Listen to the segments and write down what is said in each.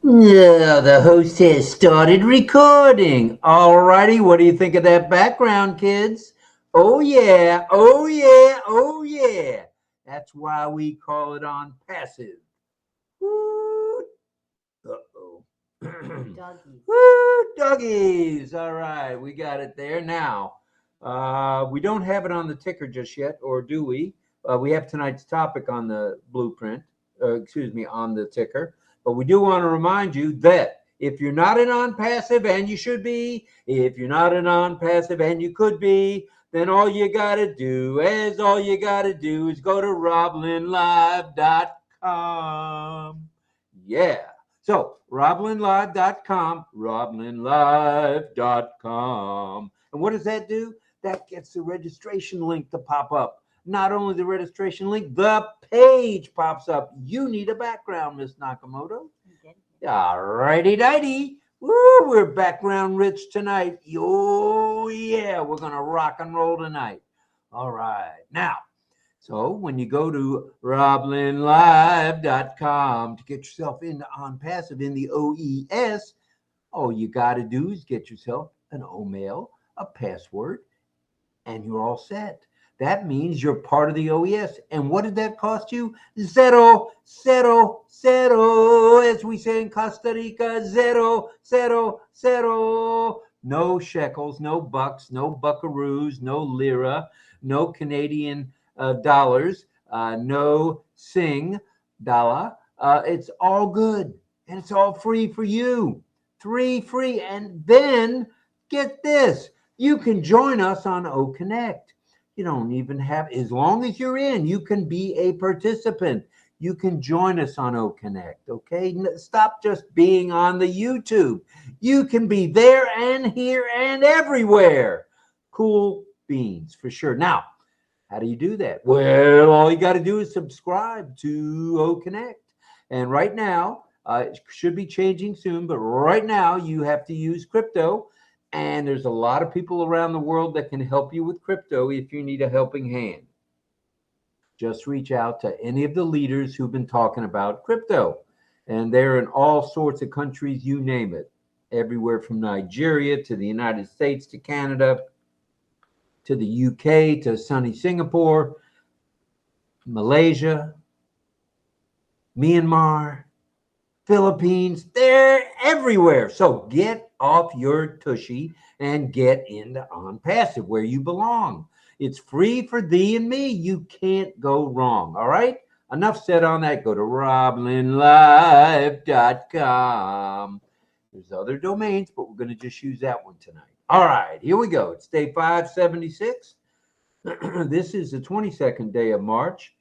Yeah, the host has started recording. Alrighty, what do you think of that background, kids? Oh yeah, oh yeah, oh yeah. That's why we call it on passive. Woo! Uh-oh. Doggies. Woo, doggies. All right, we got it there. Now, we don't have it on the ticker just yet, or do we? We have tonight's topic on the blueprint, on the ticker. But we do want to remind you that if you're not in on passive, and you should be, if you're not in on passive, and you could be, then all you got to do is go to RobLynnLive.com. Yeah. So, RobLynnLive.com, RobLynnLive.com. And what does that do? That gets the registration link to pop up. Not only the registration link, the page pops up. You need a background, Miss Nakamoto. All righty, dighty. Woo, we're background rich tonight. Oh, yeah, we're going to rock and roll tonight. All right. Now, so when you go to RobLynnLive.com to get yourself into OnPassive in the OES, all you got to do is get yourself an OMail, a password, and you're all set. That means you're part of the OES. And what did that cost you? Zero, zero, zero. As we say in Costa Rica, zero, zero, zero. No shekels, no bucks, no buckaroos, no lira, no Canadian dollars, no sing dollar. It's all good. And it's all free for you. Free. And then get this. You can join us on OConnect. You don't even have, as long as you're in, you can be a participant. You can join us on OConnect, okay? Stop just being on the YouTube. You can be there and here and everywhere. Cool beans, for sure. Now, how do you do that? Well, all you got to do is subscribe to OConnect. And right now, it should be changing soon, but right now you have to use crypto. And there's a lot of people around the world that can help you with crypto if you need a helping hand. Just reach out to any of the leaders who've been talking about crypto. And they're in all sorts of countries, you name it. Everywhere from Nigeria to the United States to Canada to the UK to sunny Singapore, Malaysia, Myanmar, Philippines. They're everywhere. So get off your tushy and get into OnPassive where you belong. It's free for thee and me. You can't go wrong. All right? Enough said on that. Go to RobLynnLive.com. There's other domains, but we're going to just use that one tonight. All right, here we go. It's day 576. This is the 22nd day of March,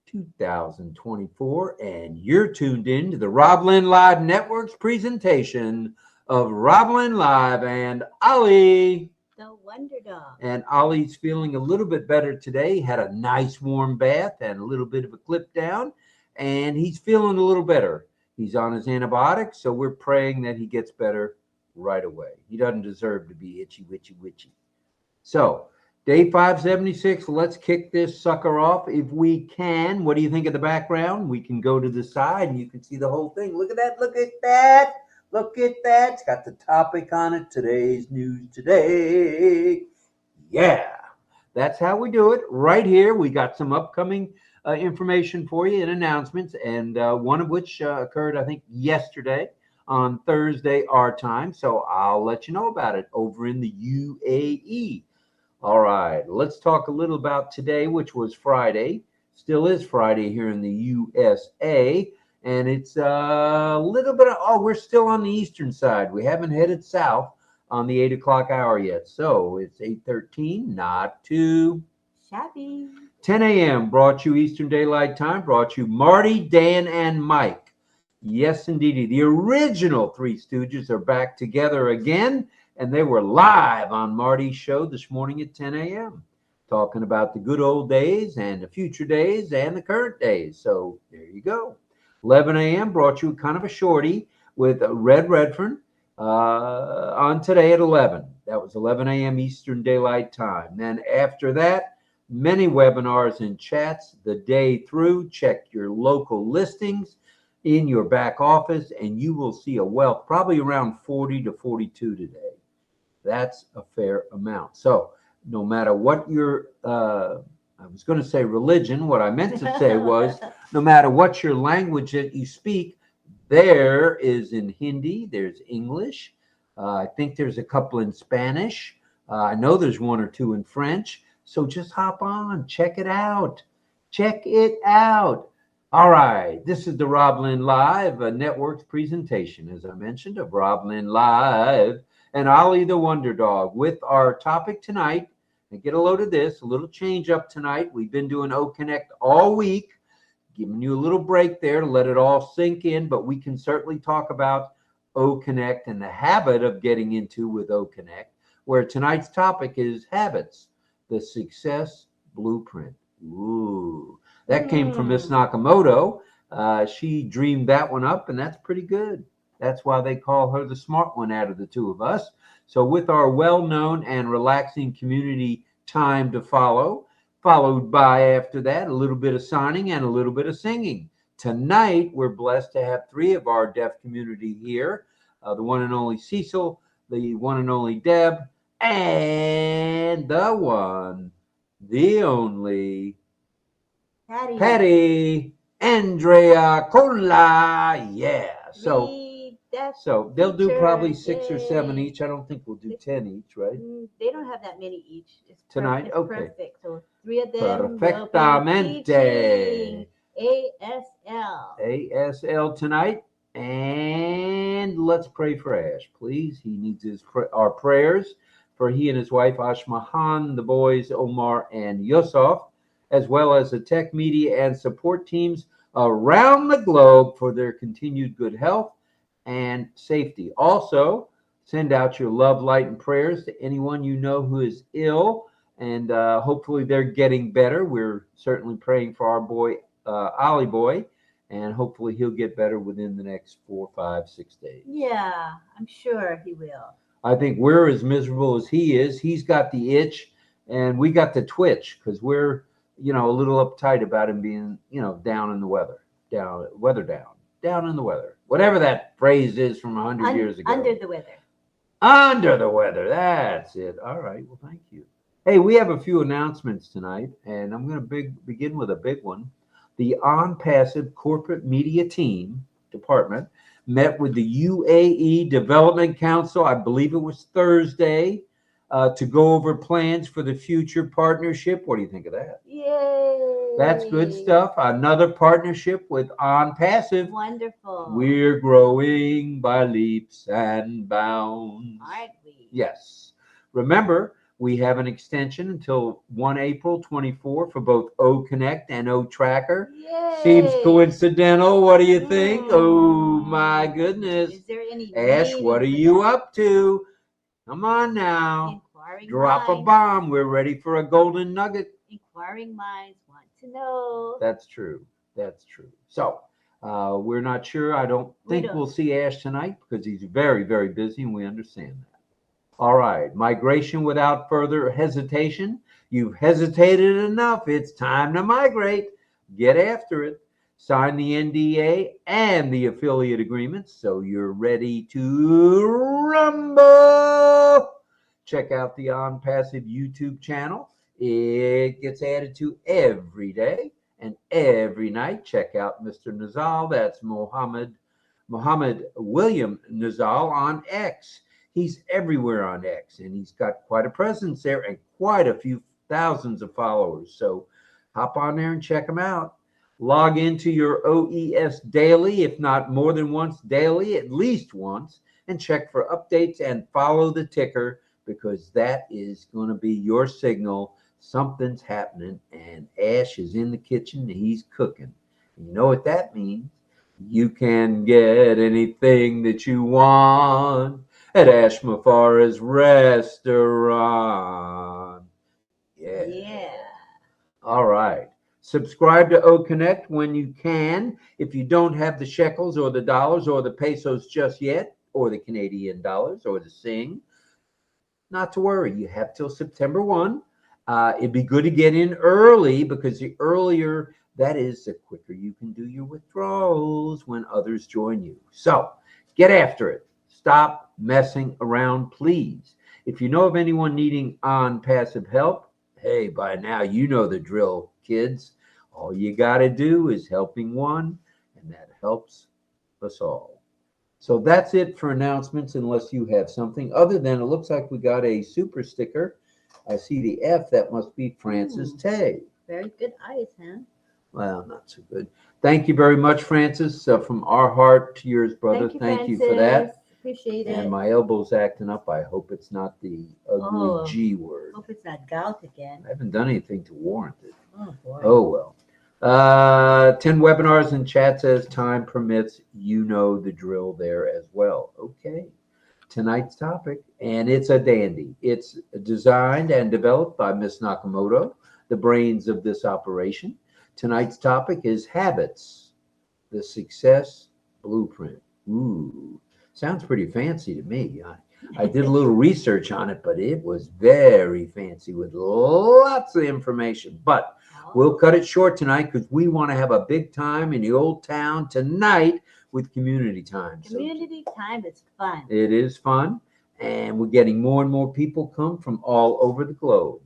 2024, and you're tuned in to the RobLynn Live Network's presentation of RobLynn Live and Ollie. The Wonder Dog. And Ollie's feeling a little bit better today. Had a nice warm bath and a little bit of a clip down, and he's feeling a little better. He's on his antibiotics, so we're praying that he gets better right away. He doesn't deserve to be itchy, witchy. So, day 576, let's kick this sucker off if we can. What do you think of the background? We can go to the side and you can see the whole thing. Look at that, look at that. Look at that. It's got the topic on it. Today's news today. Yeah, that's how we do it. Right here, we got some upcoming information for you and announcements, and one of which occurred, I think, yesterday on Thursday, our time. So I'll let you know about it over in the UAE. All right, let's talk a little about today, which was Friday. Still is Friday here in the USA. And it's a little bit of, we're still on the eastern side. We haven't headed south on the 8 o'clock hour yet. So it's 8:13, not too shabby. 10 a.m. brought you Eastern Daylight Time, brought you Marty, Dan, and Mike. Yes, indeed. The original Three Stooges are back together again, and they were live on Marty's show this morning at 10 a.m. talking about the good old days and the future days and the current days. So there you go. 11 a.m. brought you kind of a shorty with Red Redfern on today at 11. That was 11 a.m. Eastern Daylight Time. Then after that, many webinars and chats the day through. Check your local listings. in your back office, and you will see a wealth, probably around 40 to 42 today. That's a fair amount. So no matter what your, I was going to say religion, what I meant to say was no matter what your language that you speak, there is in Hindi, there's English. I think there's a couple in Spanish. I know there's one or two in French. So just hop on, check it out. Check it out. All right, this is the RobLynn Live, a network's presentation, as I mentioned, of RobLynn Live and Ollie the Wonder Dog with our topic tonight. And get a load of this, a little change up tonight. We've been doing OConnect all week, giving you a little break there to let it all sink in, but we can certainly talk about OConnect and the habit of getting into with OConnect, where tonight's topic is habits, the success blueprint. Ooh, that came from Miss Nakamoto. She dreamed that one up, and that's pretty good. That's why they call her the smart one out of the two of us. So with our well-known and relaxing community time to follow, followed by after that, a little bit of signing and a little bit of singing. Tonight, we're blessed to have three of our deaf community here, the one and only Cecil, the one and only Deb, and the one, the only Patty Andrea Cola. Yeah. So they'll do probably 6 or 7 each. I don't think we'll do 10 each, right? They don't have that many each. It's tonight. It's okay. Perfect. So 3 of them Perfectamente. ASL. ASL tonight. And let's pray for Ash, please. He needs our prayers for he and his wife Ashmahan, the boys Omar and Yusuf, as well as the tech media and support teams around the globe for their continued good health and safety. Also, send out your love, light, and prayers to anyone you know who is ill, and hopefully they're getting better. We're certainly praying for our boy, Ollie boy, and hopefully he'll get better within the next 4, 5, 6 days. Yeah, I'm sure he will. I think we're as miserable as he is. He's got the itch, and we got the twitch because we're, a little uptight about him being, down in the weather, down in the weather, whatever that phrase is from 100 years ago. Under the weather. Under the weather. That's it. All right. Well, thank you. Hey, we have a few announcements tonight, and I'm going to begin with a big one. The ONPASSIVE Corporate Media Team Department met with the UAE Development Council, I believe it was Thursday, to go over plans for the future partnership. What do you think of that? Yay! That's good stuff. Another partnership with ONPASSIVE. Wonderful. We're growing by leaps and bounds. Aren't we? Yes. Remember, we have an extension until 1 April 24 for both OConnect and OTracker. Yay! Seems coincidental. What do you think? Oh, my goodness. Is there any Ash, what are you up to? Come on now. Inquiring Drop minds. a bomb. We're ready for a golden nugget. Inquiring minds want to know. That's true. That's true. So we're not sure. I don't think we'll see Ash tonight because he's very, very busy, and we understand that. All right. Migration without further hesitation. You've hesitated enough. It's time to migrate. Get after it. Sign the NDA and the affiliate agreements so you're ready to rumble. Check out the ONPASSIVE YouTube channel. It gets added to every day and every night. Check out Mr. Nizal. That's Mohammed William Nizal on X. He's everywhere on X, and he's got quite a presence there and quite a few thousands of followers. So hop on there and check him out. Log into your OES daily, if not more than once daily, at least once, and check for updates and follow the ticker because that is going to be your signal. Something's happening, and Ash is in the kitchen, and he's cooking. You know what that means? You can get anything that you want at Ash Mafara's restaurant. Yeah. All right. Subscribe to OConnect when you can. If you don't have the shekels or the dollars or the pesos just yet, or the Canadian dollars or the Sing, not to worry. You have till September 1. It'd be good to get in early because the earlier That is, the quicker you can do your withdrawals when others join you. So get after it. Stop messing around, please. If you know of anyone needing ONPASSIVE help, hey, by now you know the drill, kids. All you got to do is helping one, and that helps us all. So that's it for announcements, unless you have something other than it looks like we got a super sticker. I see the F. That must be Francis Tay. Very good eyes, huh? Well, not so good. Thank you very much, Francis. From our heart to yours, brother. Thank you for that. Appreciate it. And my elbow's acting up. I hope it's not the ugly G word. Hope it's not gout again. I haven't done anything to warrant it. Oh, boy. Oh, well. 10 webinars in chats as time permits. You know the drill there as well. Okay. Tonight's topic, and it's a dandy. It's designed and developed by Ms. Nakamoto, the brains of this operation. Tonight's topic is habits, the success blueprint. Ooh, sounds pretty fancy to me. I did a little research on it, but it was very fancy with lots of information. But we'll cut it short tonight because we want to have a big time in the old town tonight with community time. Community time is fun. It is fun, and we're getting more and more people come from all over the globe.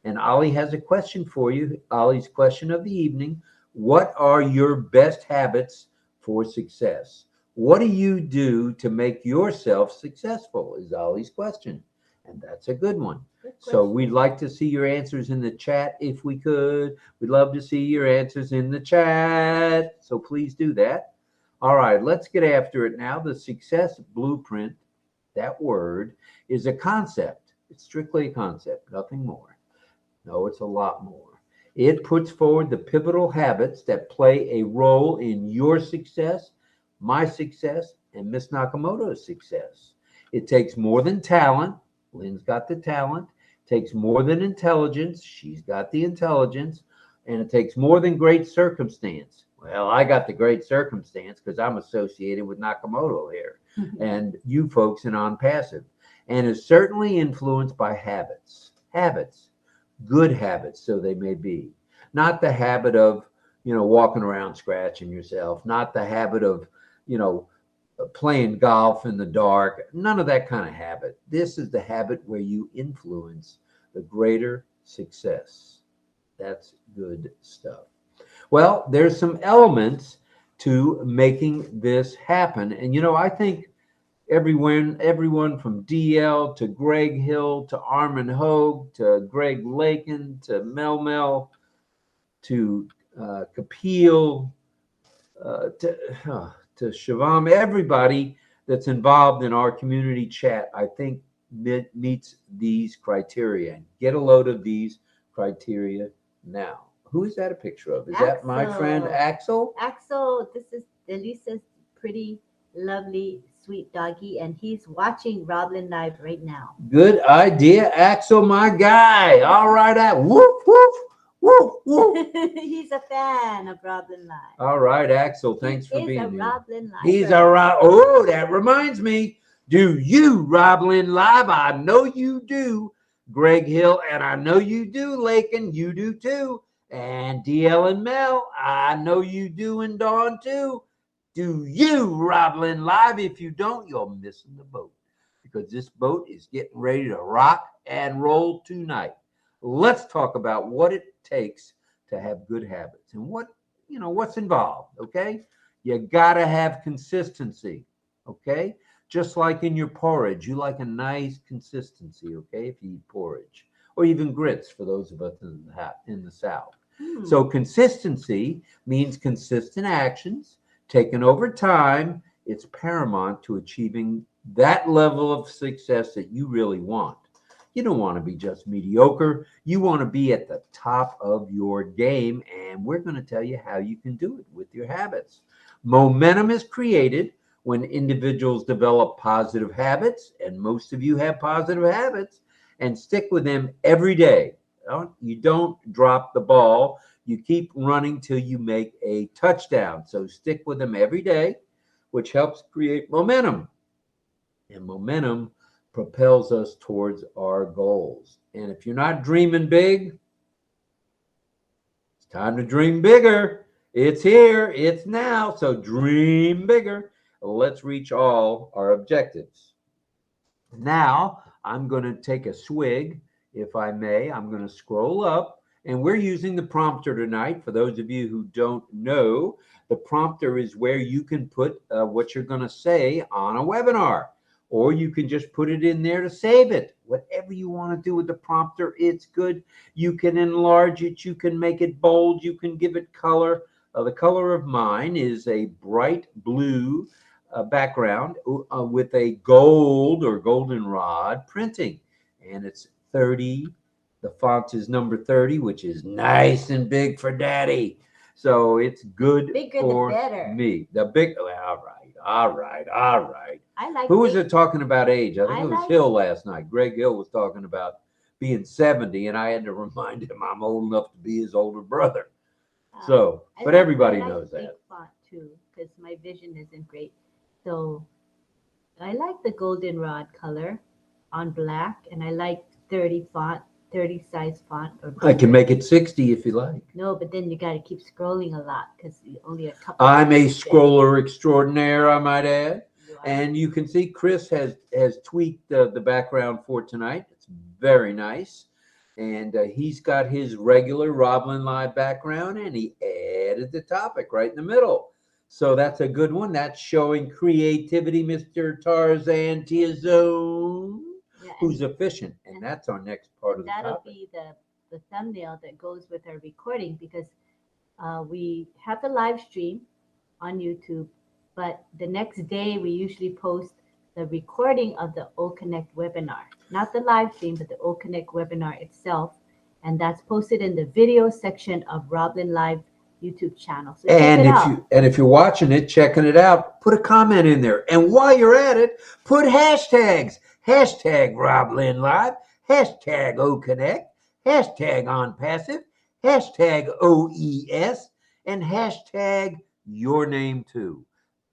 And Ollie has a question for you. Ollie's question of the evening: what are your best habits for success? What do you do to make yourself successful? Is Ollie's question. And that's a good one. So we'd like to see your answers in the chat if we could. We'd love to see your answers in the chat. So please do that. All right, let's get after it now. The success blueprint, that word, is a concept. It's strictly a concept, nothing more. No, it's a lot more. It puts forward the pivotal habits that play a role in your success, my success, and Miss Nakamoto's success. It takes more than talent. Lynn's got the talent. It takes more than intelligence. She's got the intelligence. And it takes more than great circumstance. Well, I got the great circumstance because I'm associated with Nakamoto here and you folks in ONPASSIVE. And is certainly influenced by habits. Habits. Good habits, so they may be. Not the habit of, walking around scratching yourself. Not the habit of, playing golf in the dark. None of that kind of habit. This is the habit where you influence the greater success. That's good stuff. Well, there's some elements to making this happen. And, I think everyone from DL to Greg Hill to Armin Hoag to Greg Lakin to Mel to Kapil to Shivam, everybody that's involved in our community chat, I think meets these criteria. Get a load of these criteria now. Who is that a picture of? Is that my friend Axel? Axel, this is Elisa's pretty, lovely, sweet doggy, and he's watching RobLynn Live right now. Good idea, Axel, my guy. All right, whoop, whoop, whoop, whoop. He's a fan of RobLynn Live. All right, Axel, thanks for being here. He's a RobLynn Live. He's a Oh, that reminds me. Do you RobLynn Live? I know you do, Greg Hill, and I know you do, Lakin. You do too. And DL and Mel, I know you do, and Dawn too. Do you RobLynn Live? If you don't, you're missing the boat, because this boat is getting ready to rock and roll tonight. Let's talk about what it takes to have good habits and what's involved. Okay, you gotta have consistency. Okay, just like in your porridge, you like a nice consistency. Okay, if you eat porridge or even grits for those of us in the South. So consistency means consistent actions taken over time. It's paramount to achieving that level of success that you really want. You don't want to be just mediocre. You want to be at the top of your game, and we're going to tell you how you can do it with your habits. Momentum is created when individuals develop positive habits, and most of you have positive habits, and stick with them every day. You don't drop the ball. You keep running till you make a touchdown. So stick with them every day, which helps create momentum. And momentum propels us towards our goals. And if you're not dreaming big, It's time to dream bigger. It's here. It's now. So dream bigger. Let's reach all our objectives. Now, I'm going to take a swig, if I may. I'm going to scroll up, and we're using the prompter tonight. For those of you who don't know, the prompter is where you can put what you're going to say on a webinar, or you can just put it in there to save it. Whatever you want to do with the prompter, it's good. You can enlarge it. You can make it bold. You can give it color. The color of mine is a bright blue background with a gold or goldenrod printing, and it's 30. The font is number 30, which is nice and big for daddy. So it's good Bigger for the better. me. The big, all right. I like Who was big- it talking about age? I think I it was like- Hill last night. Greg Hill was talking about being 70, and I had to remind him I'm old enough to be his older brother. So, but everybody knows big that. font too, because my vision isn't great. So I like the goldenrod color on black, and I like 30 font, 30 size font. Or I can make it 60 if you like. No, but then you got to keep scrolling a lot because only a couple. I'm a things fit. scroller extraordinaire, I might add. You are. And you can see Chris has tweaked the background for tonight. It's very nice. And he's got his regular RobLynn Live background, and he added the topic right in the middle. So that's a good one. That's showing creativity, Mr. Tarzan Tiazone, Yeah, who's efficient. And that's our next part of the that'll topic. be the thumbnail that goes with our recording, because we have the live stream on YouTube, but the next day we usually post the recording of the OConnect webinar, not the live stream, but the OConnect webinar itself, and that's posted in the video section of RobLynn Live YouTube channel. So check it out. If you're watching it, checking it out, put a comment in there. And while you're at it, put hashtags. Hashtag RobLynn Live, hashtag OConnect, hashtag OnPassive, hashtag OES, and hashtag your name too.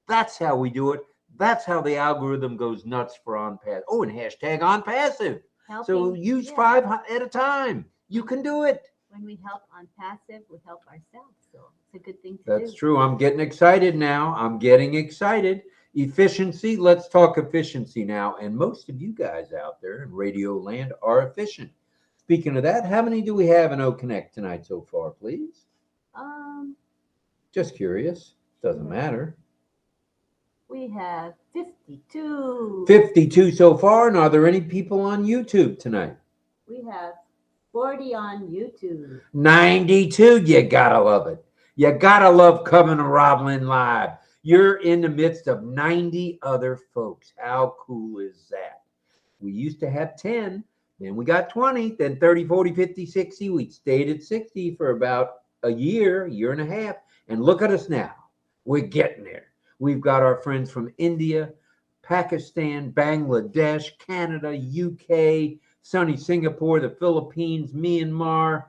That's how we do it. That's how the algorithm goes nuts for OnPassive. Oh, and hashtag OnPassive. So use 5 at a time. You can do it. When we help ONPASSIVE, we help ourselves. So it's a good thing to do. That's true. I'm getting excited now. I'm getting excited. Efficiency. Let's talk efficiency now. And most of you guys out there in Radio Land are efficient. Speaking of that, how many do we have in OConnect tonight so far, please? Just curious. Doesn't matter. We have 52. 52 so far. And are there any people on YouTube tonight? We have 40 on YouTube. 92. You gotta love it. You gotta love coming to RobLynn Live. You're in the midst of 90 other folks. How cool is that? We used to have 10, then we got 20, then 30, 40, 50, 60. We stayed at 60 for about a year and a half. And look at us now. We're getting there. We've got our friends from India, Pakistan, Bangladesh, Canada, UK, sunny Singapore, the Philippines, Myanmar,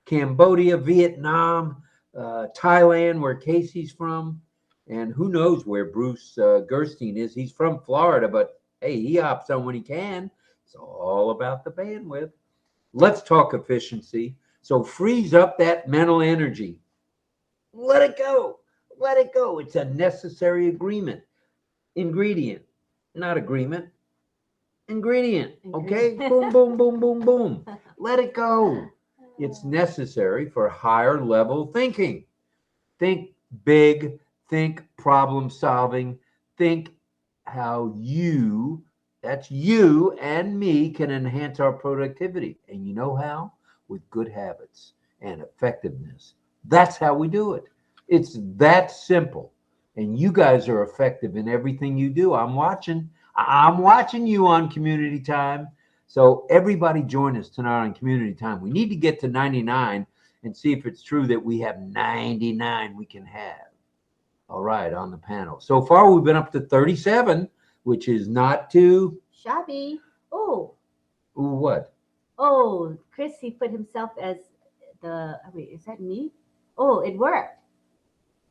Cambodia, Vietnam, Thailand, where Casey's from, and who knows where Bruce Gerstein is. He's from Florida, but hey, he hops on when he can. It's all about the bandwidth. Let's talk efficiency. So freeze up that mental energy. Let it go. Let it go. It's a necessary ingredient, not agreement. Ingredient. Okay? Boom, boom, boom, boom, boom. Let it go. It's necessary for higher level thinking. Think big, think problem solving, think how that's you and me, can enhance our productivity. And you know how? With good habits and effectiveness. That's how we do it. It's that simple. And you guys are effective in everything you do. I'm watching you on Community Time. So everybody join us tonight on Community Time. We need to get to 99 and see if it's true that we have 99 we can have. All right, on the panel. So far, we've been up to 37, which is not too shabby. Oh. Ooh, what? Oh, Chris, he put himself as wait, is that me? Oh, it worked.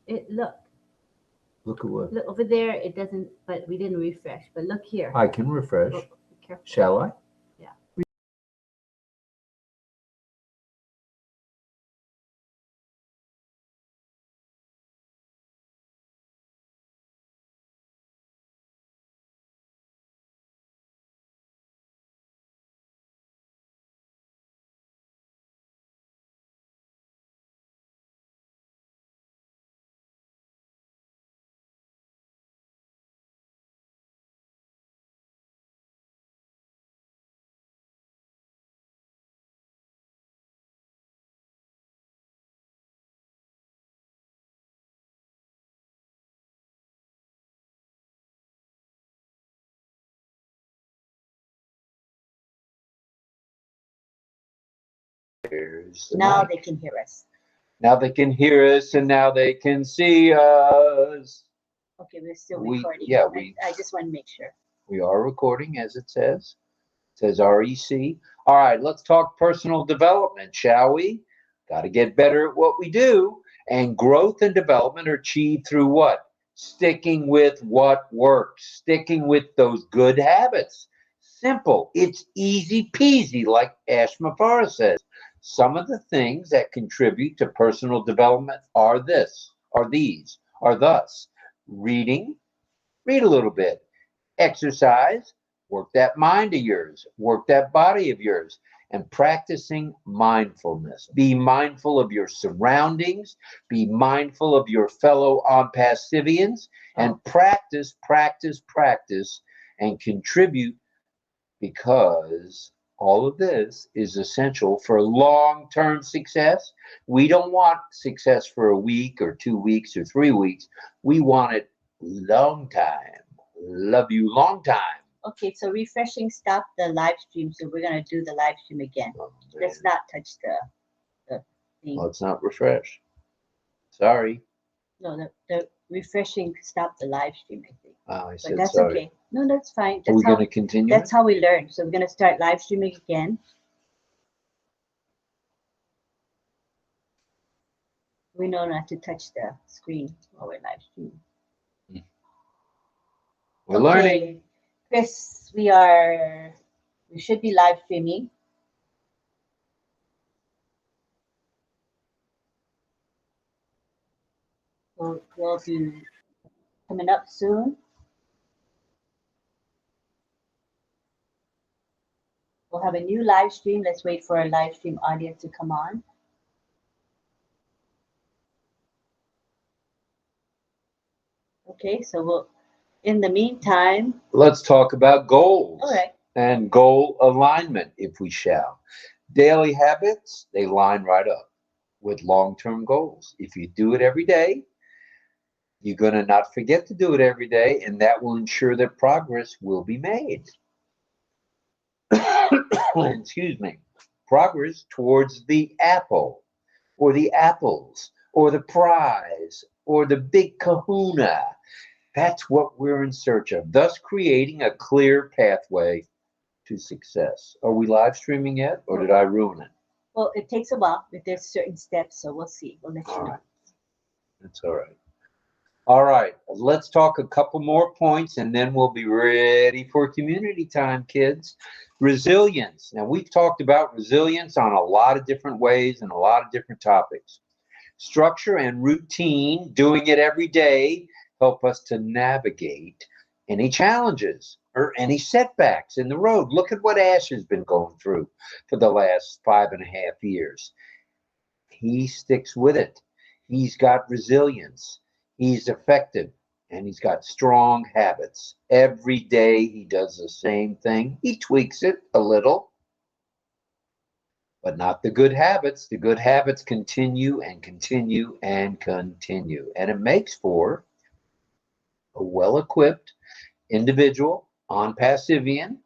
Look at what? Look over there. It doesn't, but we didn't refresh. But look here. I can refresh. Oh, be careful. Shall I? There's the Now mic. they can hear us. Now they can hear us, and now they can see us. Okay, we're still recording. Yeah, I just want to make sure. We are recording, as it says. It says REC. All right, let's talk personal development, shall we? Got to get better at what we do. And growth and development are achieved through what? Sticking with what works. Sticking with those good habits. Simple. It's easy peasy, like 𝗕𝗪𝗂𝗃𝘁 says. Some of the things that contribute to personal development are thus. Reading, read a little bit. Exercise, work that mind of yours, work that body of yours, and practicing mindfulness. Be mindful of your surroundings, be mindful of your fellow ONPASSIVians, and practice, and contribute, because all of this is essential for long-term success. We don't want success for a week or 2 weeks or 3 weeks. We want it long time. Love you long time. Okay, so refreshing stopped the live stream, so we're going to do the live stream again. Let's not touch the thing. Let's not refresh. Sorry. No, the refreshing stopped the live stream, I think. I said but that's sorry. Okay. No, that's fine. Are we going to continue? That's how we learn. So we're going to start live streaming again. We know not to touch the screen while we're live streaming. We're learning. Chris, we should be live streaming. We'll be coming up soon. We'll have a new live stream. Let's wait for our live stream audience to come on. Okay, so in the meantime, let's talk about goals. All right. And goal alignment, if we shall. Daily habits, they line right up with long-term goals. If you do it every day, you're going to not forget to do it every day, and that will ensure that progress will be made. Excuse me. Progress towards the apple, or the apples, or the prize, or the big kahuna. That's what we're in search of, thus creating a clear pathway to success. Are we live streaming yet, or did I ruin it? Well, it takes a while, but there's certain steps, so we'll see. We'll let you know. That's all right. All right, let's talk a couple more points, and then we'll be ready for community time, kids. Resilience. Now, we've talked about resilience on a lot of different ways and a lot of different topics. Structure and routine, doing it every day, help us to navigate any challenges or any setbacks in the road. Look at what Ash has been going through for the last 5.5 years. He sticks with it. He's got resilience. He's effective, and he's got strong habits. Every day he does the same thing. He tweaks it a little, but not the good habits. The good habits continue and continue and continue. And it makes for a well-equipped individual, ONPASSIVian,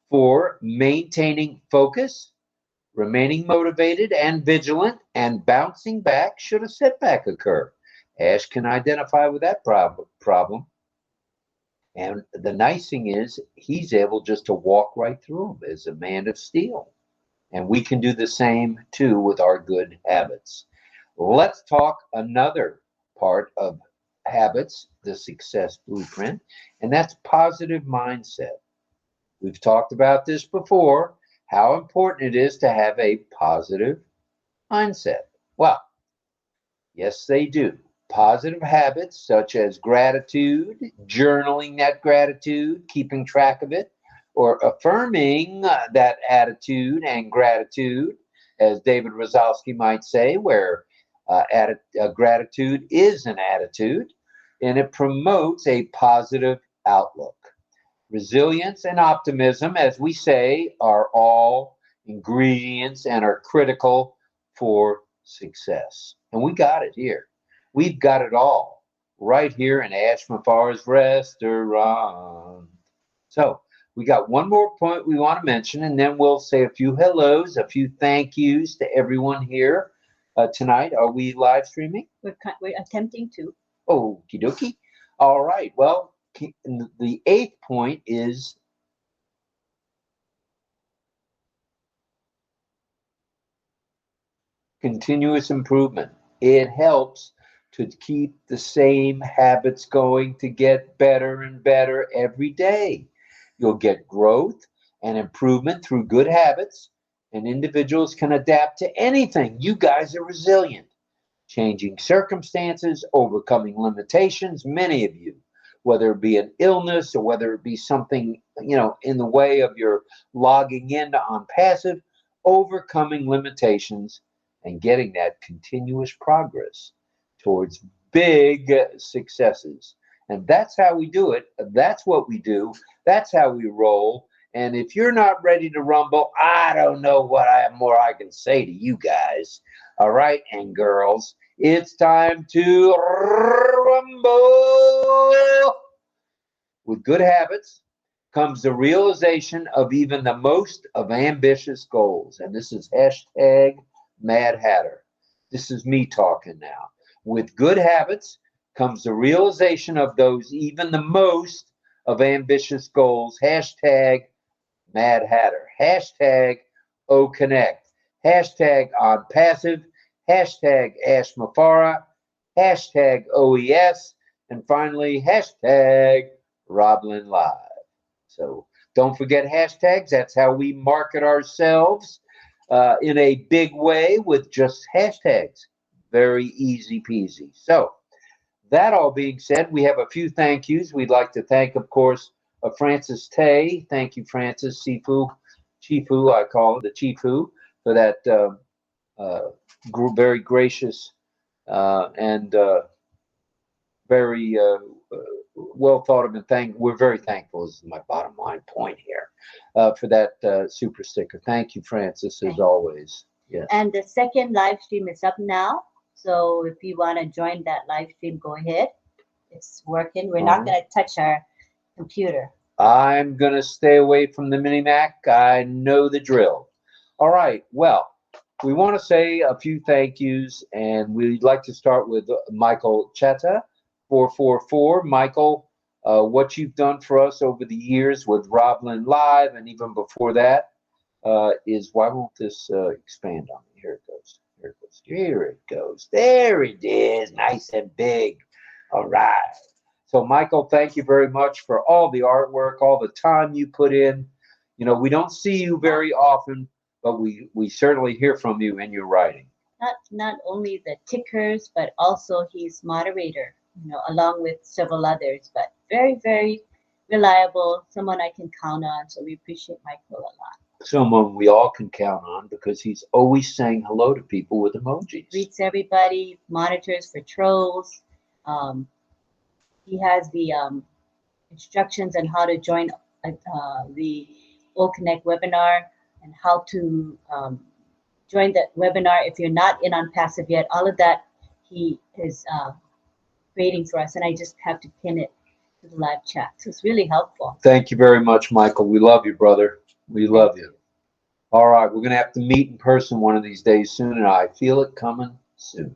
for maintaining focus, remaining motivated and vigilant, and bouncing back should a setback occur. Ash can identify with that problem. And the nice thing is he's able just to walk right through them as a man of steel. And we can do the same too with our good habits. Let's talk another part of habits, the success blueprint, and that's positive mindset. We've talked about this before, how important it is to have a positive mindset. Well, yes, they do. Positive habits such as gratitude, journaling that gratitude, keeping track of it, or affirming that attitude and gratitude, as David Rzalski might say, where gratitude is an attitude, and it promotes a positive outlook. Resilience and optimism, as we say, are all ingredients and are critical for success. And we got it here. We've got it all right here in 𝗕𝗪𝗂𝗃𝘁 restaurant. So we got one more point we want to mention, and then we'll say a few hellos, a few thank yous to everyone here tonight. Are we live streaming? We're attempting to. Okie dokie. All right. Well, the 8th point is continuous improvement. It helps to keep the same habits going, to get better and better every day. You'll get growth and improvement through good habits, and individuals can adapt to anything. You guys are resilient. Changing circumstances, overcoming limitations, many of you, whether it be an illness or whether it be something, in the way of your logging into ONPASSIVE, overcoming limitations and getting that continuous progress towards big successes. And that's how we do it. That's what we do. That's how we roll. And if you're not ready to rumble, I don't know what more I can say to you guys. All right, and girls, it's time to rumble. With good habits comes the realization of even the most of ambitious goals. And this is hashtag Mad Hatter. This is me talking now. With good habits comes the realization of those even the most of ambitious goals. Hashtag Mad Hatter. Hashtag OConnect. Hashtag ONPASSIVE. Hashtag 𝗕𝗹𝘂𝗃𝗁𝗲. Hashtag OES. And finally, hashtag RobLynn Live. So don't forget hashtags. That's how we market ourselves in a big way, with just hashtags. Very easy peasy. So that all being said, we have a few thank yous. We'd like to thank, of course, Francis Tay. Thank you, Francis. Chifu, I call it the Chifu, for that very gracious and very well thought of, and we're very thankful. This is my bottom line point here for that super sticker. Thank you, Francis, as always. Yes. And the second live stream is up now. So if you want to join that live stream, go ahead. It's working. We're not going to touch our computer. I'm going to stay away from the Mini Mac. I know the drill. All right. Well, we want to say a few thank yous, and we'd like to start with Michael Chetta, 444. Michael, what you've done for us over the years with RobLynn Live, and even before that, is, why won't this expand on me? Here it goes. Here it goes. Here it goes. There it is. Nice and big. All right. So, Michael, thank you very much for all the artwork, all the time you put in. We don't see you very often, but we certainly hear from you in your writing. Not only the tickers, but also he's moderator, along with several others, but very, very reliable, someone I can count on. So we appreciate Michael a lot. Someone we all can count on, because he's always saying hello to people with emojis. Greets everybody, monitors for trolls. He has the instructions on how to join the OConnect webinar, and how to join the webinar if you're not in ONPASSIVE yet. All of that he is creating for us, and I just have to pin it to the live chat. So it's really helpful. Thank you very much, Michael. We love you, brother. We love you. All right, we're going to have to meet in person one of these days soon, and I feel it coming soon.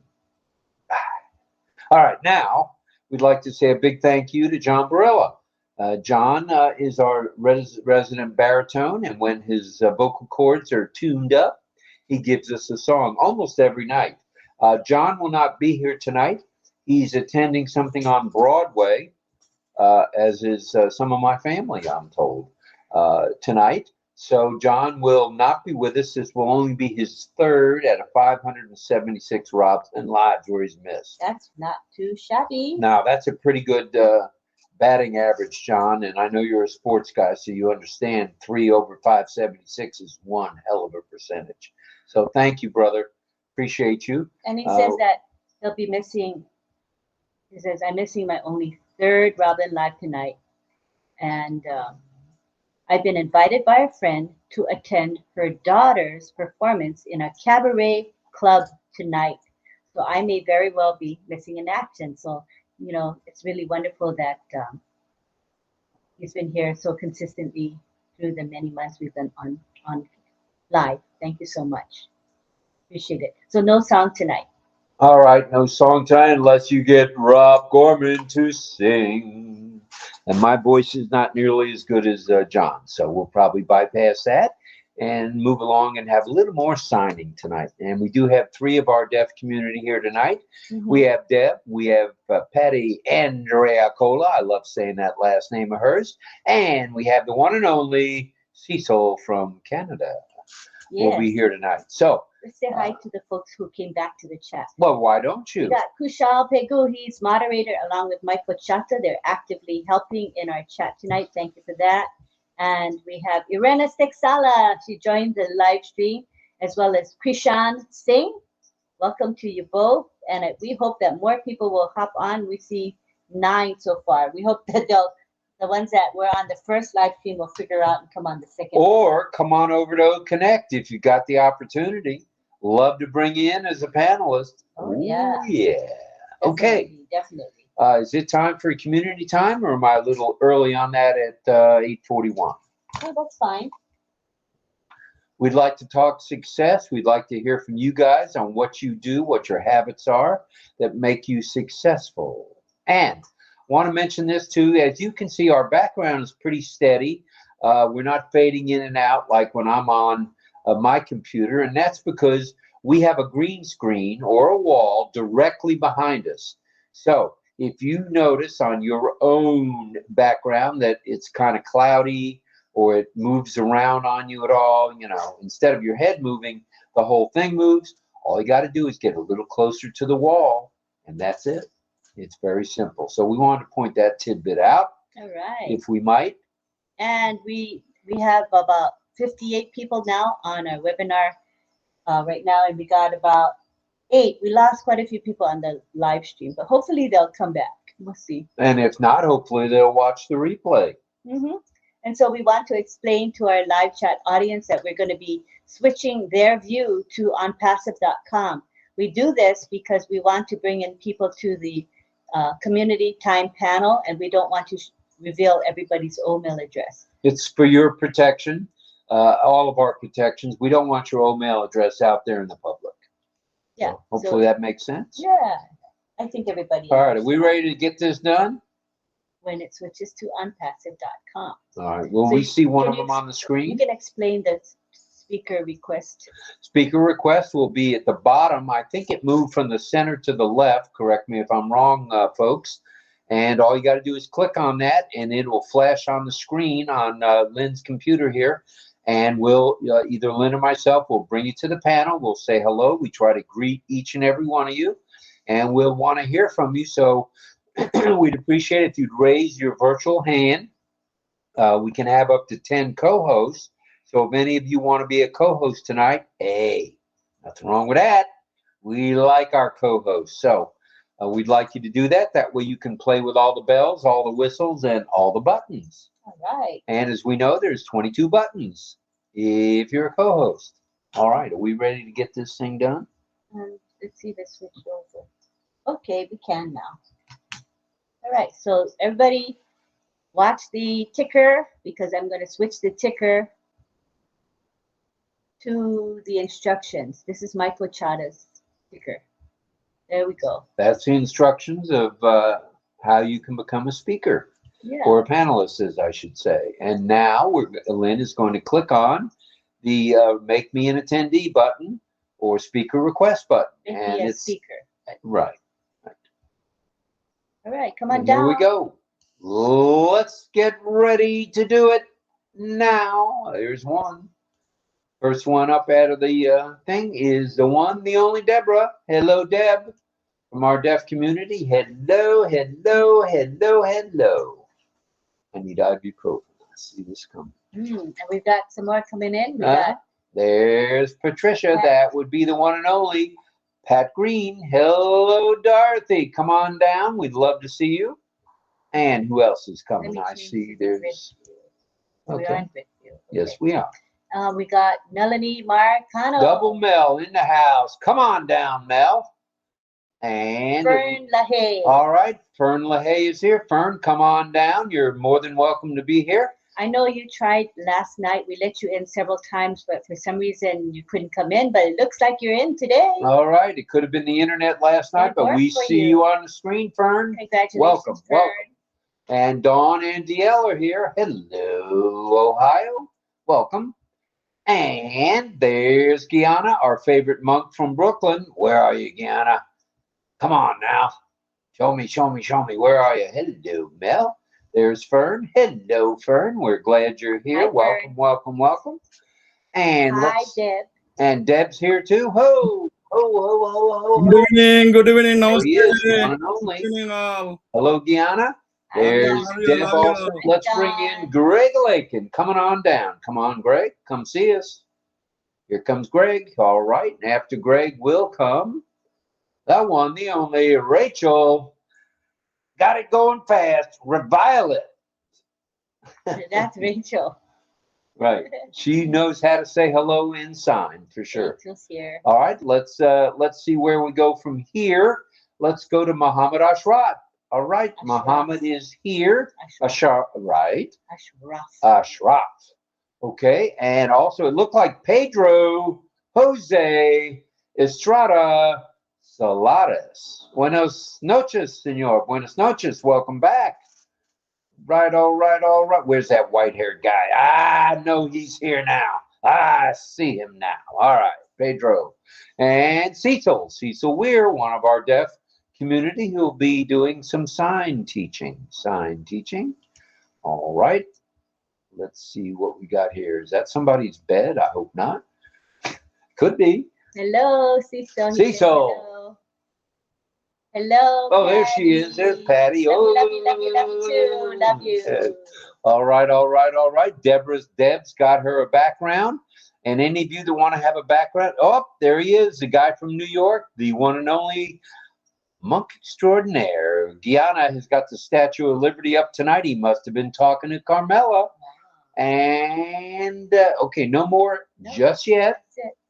All right, now we'd like to say a big thank you to John Barilla. John is our resident baritone, and when his vocal cords are tuned up, he gives us a song almost every night. John will not be here tonight. He's attending something on Broadway, as is some of my family, I'm told, tonight. So John will not be with us. This will only be his third out of 576 RobLynn Lives where he's missed. That's not too shabby. Now, that's a pretty good batting average, John, and I know you're a sports guy, so you understand 3 over 576 is one hell of a percentage. So thank you, brother. Appreciate you. And he says that he'll be missing, he says, I'm missing my only third RobLynn Live tonight. And I've been invited by a friend to attend her daughter's performance in a cabaret club tonight. So I may very well be missing in action. So, it's really wonderful that he's been here so consistently through the many months we've been on live. Thank you so much. Appreciate it. So no song tonight. All right, no song tonight unless you get 𝗕𝗂𝗏𝗁 to sing. And my voice is not nearly as good as John, so we'll probably bypass that and move along and have a little more signing tonight. And we do have 3 of our deaf community here tonight. We have Deb, we have Patty 𝗕𝗹𝗂𝗏𝗁𝗲. I love saying that last name of hers. And we have the one and only Cecil from Canada. Yes. Will be here tonight. So let's say hi to the folks who came back to the chat. Well, why don't you? We got 𝗕𝗹�𝗃𝗀𝗃, he's moderator, along with 𝗦𝘂𝗰𝗃𝗀𝗃. They're actively helping in our chat tonight. Thank you for that. And we have Irena Steksala. She joined the live stream, as well as Krishan Singh. Welcome to you both. And we hope that more people will hop on. We see 9 so far. We hope that the ones that were on the first live stream will figure out and come on the second. Or come on over to OConnect if you got the opportunity. Love to bring you in as a panelist. Oh, yeah. Ooh, yeah. Okay. Definitely. Is it time for community time, or am I a little early on that at 8:41? Oh, that's fine. We'd like to talk success. We'd like to hear from you guys on what you do, what your habits are that make you successful. And want to mention this too, as you can see, our background is pretty steady. We're not fading in and out like when I'm on my computer, and that's because we have a green screen or a wall directly behind us. So if you notice on your own background that it's kind of cloudy or it moves around on you at all, you know, instead of your head moving, the whole thing moves. All you got to do is get a little closer to the wall, and that's it. It's very simple. So we wanted to point that tidbit out. All right. If we might. And we have about 58 people now on our webinar right now, and we got about 8. We lost quite a few people on the live stream, but hopefully they'll come back. We'll see. And if not, hopefully they'll watch the replay. And so we want to explain to our live chat audience that we're going to be switching their view to ONPASSIVE.com. We do this because we want to bring in people to the community time panel, and we don't want to reveal everybody's email address. It's for your protection, all of our protections. We don't want your email address out there in the public. Yeah. So hopefully that makes sense. Yeah, I think everybody. All right, are we ready to get this done? When it switches to ONPASSIVE.com. All right, will we see one of them on the screen? You can explain the speaker request. Speaker request will be at the bottom. I think it moved from the center to the left. Correct me if I'm wrong, folks. And all you got to do is click on that, and it will flash on the screen on Lynn's computer here. And we'll, either Lynn or myself, will bring you to the panel. We'll say hello. We try to greet each and every one of you. And we'll want to hear from you. So we'd appreciate it if you'd raise your virtual hand. We can have up to 10 co-hosts. So if any of you want to be a co-host tonight, hey, nothing wrong with that. We like our co-hosts. So we'd like you to do that. That way you can play with all the bells, all the whistles, and all the buttons. All right. And as we know, there's 22 buttons if you're a co-host. All right, are we ready to get this thing done? Let's see the switch over. Okay, we can now. All right, so everybody watch the ticker, because I'm going to switch the ticker to the instructions. This is 𝗦𝘂𝗰𝗃𝗀𝗃's ticker. There we go. That's the instructions of how you can become a speaker. Yeah. Or a panelist, as I should say. And now Lynn is going to click on the Make Me an Attendee button or Speaker Request button. Make and me a it's speaker. Right. All right, come on And down. here we go. Let's get ready to do it now. There's one. First one up out of the thing is the one, the only Deborah. Hello, Deb, from our deaf community. Hello, hello, hello, hello. I need ibuprofen. I see this coming. And we've got some more coming in. There's Patricia. That would be the one and only Pat Green. Hello, Dorothy. Come on down. We'd love to see you. And who else is coming? I see there's. We are in Whitfield. Okay. Yes, we are. We got Melanie Marcano. Double Mel in the house. Come on down, Mel. And Fern LaHaye. All right, Fern LaHaye is here. Fern, come on down. You're more than welcome to be here. I know you tried last night. We let you in several times, but for some reason you couldn't come in. But it looks like you're in today. All right. It could have been the internet last night, but we see you on the screen, Fern. Congratulations, welcome, Fern. welcome. And Dawn and DL are here. Hello, Ohio. Welcome. And there's Guyana, our favorite monk from Brooklyn. Where are you, Guyana? Come on now. Show me, show me, show me. Where are you? Hello, Mel. There's Fern. Hello, Fern. We're glad you're here. Hi, welcome, Fern. welcome, welcome. And hi, Deb. And Deb's here too. Ho, ho, ho, ho, ho. Good evening. Good evening. There he is, Namaste. one and only. Good evening, all. Hello, Guyana. There's Deb also. Let's bring in Greg Lakin. Coming on down. Come on, Greg. Come see us. Here comes Greg. All right. And after Greg will come the one, the only, Rachel. Got it going fast. Violet. That's Rachel. Right. She knows how to say hello in sign for sure. Rachel's here. All right. Let's see where we go from here. Let's go to Muhammad Ashraf. All right. Ashraf. Muhammad is here. Ashraf. Right. Ashraf. Okay. And also it looked like Pedro Jose Estrada Saladas. Buenos noches, senor. Buenos noches. Welcome back. Right, all right, all right. Where's that white-haired guy? I know he's here now. I see him now. All right, Pedro. And Cecil Weir, one of our deaf community, who will be doing some sign teaching. All right. Let's see what we got here. Is that somebody's bed? I hope not. Could be. Hello, Cecil. Cecil. Hello. Oh, there she is. There's Patty. Love you too. Love you. Yeah. All right, all right, all right. Deb's got her a background. And any of you that want to have a background, oh, there he is, the guy from New York, the one and only monk extraordinaire. Guyana has got the Statue of Liberty up tonight. He must have been talking to Carmela. And, okay, no more just yet.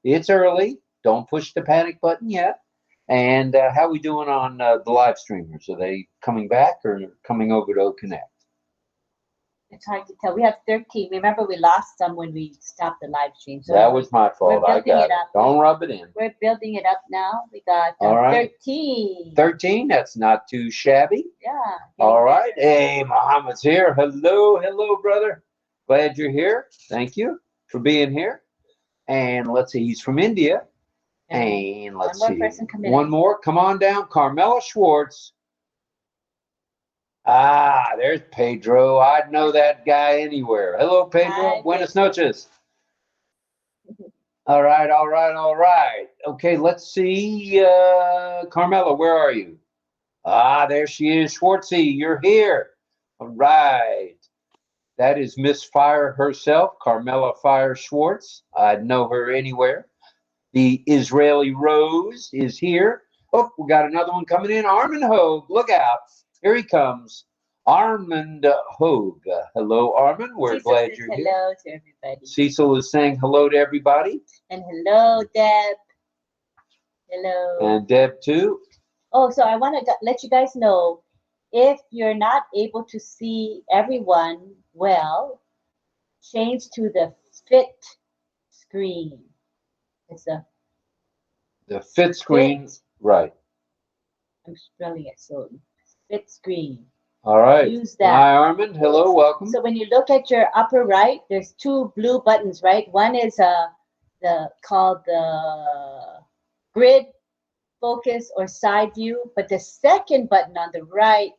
It's early. Don't push the panic button yet. And how are we doing on the live streamers? Are they coming back or coming over to OConnect? It's hard to tell. We have 13. Remember, we lost some when we stopped the live stream. So that was my fault. I got it. Don't rub it in. We're building it up now. We got 13. 13? That's not too shabby. Yeah. All right. Hey, Muhammad's here. Hello, hello, brother. Glad you're here. Thank you for being here. And let's see, he's from India. And let's see. One more. Come on down. Carmela Schwartz. Ah, there's Pedro. I'd know that guy anywhere. Hello, Pedro. Hi, Buenos noches. All right, all right, all right. Okay, let's see. Carmela, where are you? Ah, there she is. Schwartzy, you're here. All right. That is Miss Fire herself, Carmela Fire Schwartz. I'd know her anywhere. The Israeli Rose is here. Oh, we got another one coming in. Armand Hogue, look out. Here he comes. Armand Hogue. Hello, Armand. We're glad you're here. Hello to everybody. Cecil is saying hello to everybody. And hello, Deb. Hello. And Deb, too. Oh, so I want to let you guys know, if you're not able to see everyone well, change to the fit screen. It's the fit screen. Right. I'm spelling it, so fit screen. All right. Use that. Hi, Armand. Hello, welcome. So when you look at your upper right, there's two blue buttons, right? One is called the grid, focus, or side view, but the second button on the right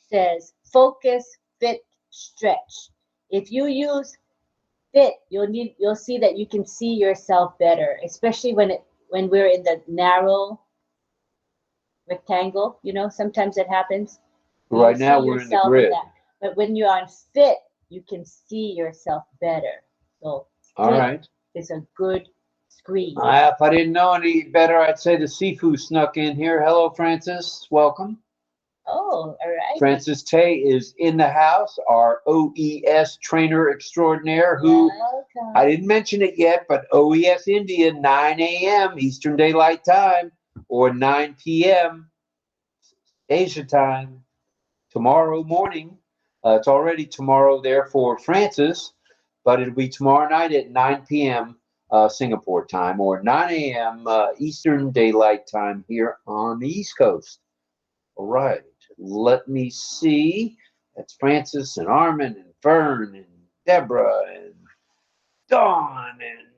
says focus, fit, stretch. If you use fit, you'll see that you can see yourself better, especially when we're in the narrow rectangle. You know, sometimes it happens. Right now we're in the grid. But when you're on fit, you can see yourself better. So all right, it's a good screen. If I didn't know any better, I'd say the Sifu snuck in here. Hello, Francis. Welcome. Oh, all right. Francis Tay is in the house, our OES trainer extraordinaire, who I didn't mention it yet, but OES India, 9 a.m. Eastern Daylight Time, or 9 p.m. Asia time, tomorrow morning. It's already tomorrow there for Francis, but it'll be tomorrow night at 9 p.m. Singapore time, or 9 a.m. Eastern Daylight Time here on the East Coast. All right, let me see. That's Francis and Armin and Vern and Deborah and Dawn and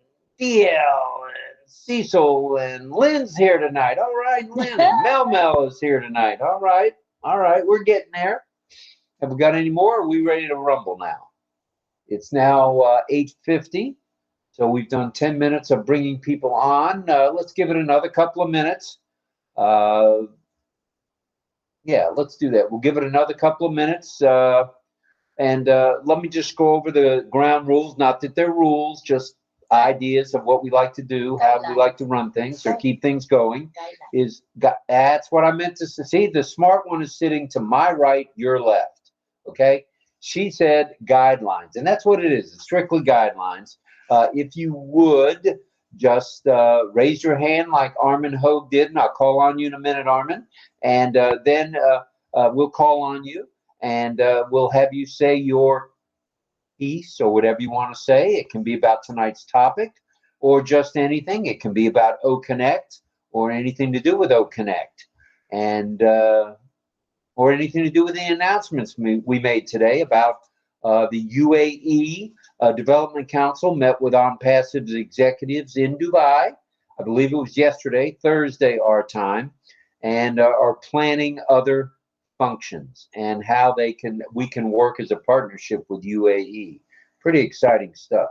DL and Cecil and Lynn's here tonight. All right, Lynn and Mel is here tonight. All right, we're getting there. Have we got any more? Are we ready to rumble now? It's now 8:50, so we've done 10 minutes of bringing people on. Let's give it another couple of minutes. Yeah, let's do that. We'll give it another couple of minutes. And let me just go over the ground rules. Not that they're rules, just ideas of what we like to do, how we like to run things or keep things going. That's what I meant to see. The smart one is sitting to my right, your left. Okay? She said guidelines, and that's what it is. It's strictly guidelines. If you would just raise your hand like Armin Hogue did, and I'll call on you in a minute, Armin, and then we'll call on you. And we'll have you say your piece or whatever you want to say. It can be about tonight's topic or just anything. It can be about OConnect or anything to do with OConnect, and or anything to do with the announcements we made today about the UAE Development Council met with ONPASSIVE's executives in Dubai. I believe it was yesterday, Thursday our time, and are planning other functions and how we can work as a partnership with UAE. Pretty exciting stuff.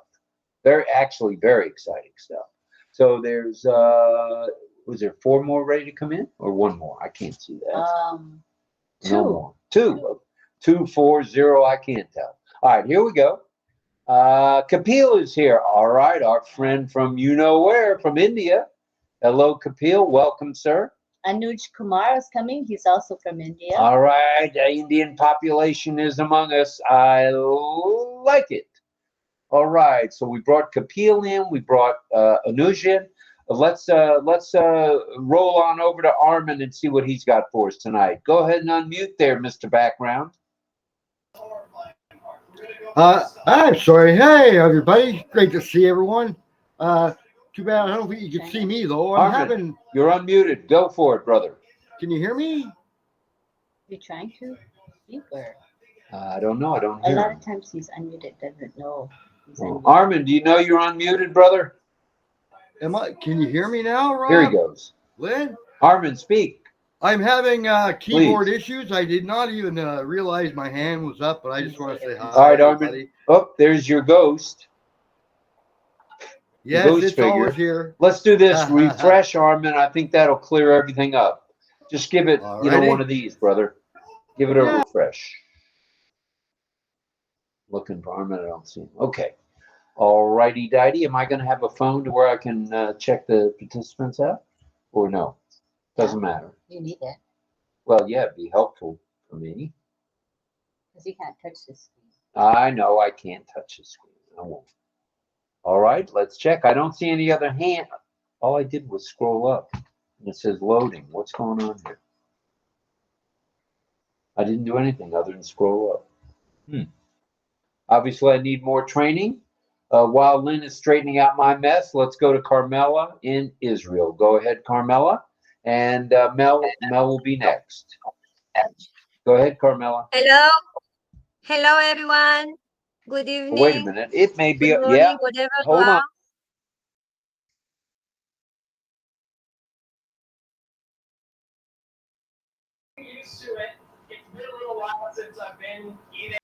Very exciting stuff. So there's was there 4 more ready to come in or 1 more? I can't see that. 2. No more. 2. 2, 4, 0. I can't tell. All right, here we go. Kapil is here. All right, our friend from you know where, from India. Hello, Kapil. Welcome, sir. Anuj Kumar is coming. He's also from India. All right, the Indian population is among us. I like it. All right, so we brought Kapil in. We brought Anuj in. Let's roll on over to Armin and see what he's got for us tonight. Go ahead and unmute there, Mr. Background. I'm sorry. Hey, everybody. Great to see everyone. Too bad I don't think you can see me, though. Armin, you're unmuted. Go for it, brother. Can you hear me? You're trying to speak, or? I don't know. I don't hear A lot him. of times he's unmuted, doesn't know. Armin, do you know you're unmuted, brother? Can you hear me now, Rob? Here he goes. Lynn? Armin, speak. I'm having keyboard issues. I did not even realize my hand was up, but I just want to say hi. All right, everybody. Armin. Oh, there's your ghost. Yes, ghost it's figure. always here. Let's do this. Refresh, Armin. I think that'll clear everything up. Just give it, one of these, brother. Give it a refresh. Looking for Armin. I don't see him. Okay. All righty, dighty. Am I going to have a phone to where I can check the participants out? Or no? Doesn't matter. You need it. Well, yeah, it'd be helpful for me. Because you can't touch the screen. I know I can't touch the screen. I won't. All right, let's check. I don't see any other hand. All I did was scroll up. And it says loading. What's going on here? I didn't do anything other than scroll up. Obviously, I need more training. While Lynn is straightening out my mess, let's go to Carmela in Israel. Go ahead, Carmela. And Mel will be next. Go ahead, Carmela. Hello. Hello, everyone. Good evening. Wait a minute. It may be, Good morning, whatever you hold on. are. Used to it. It's been a little while since I've been eating.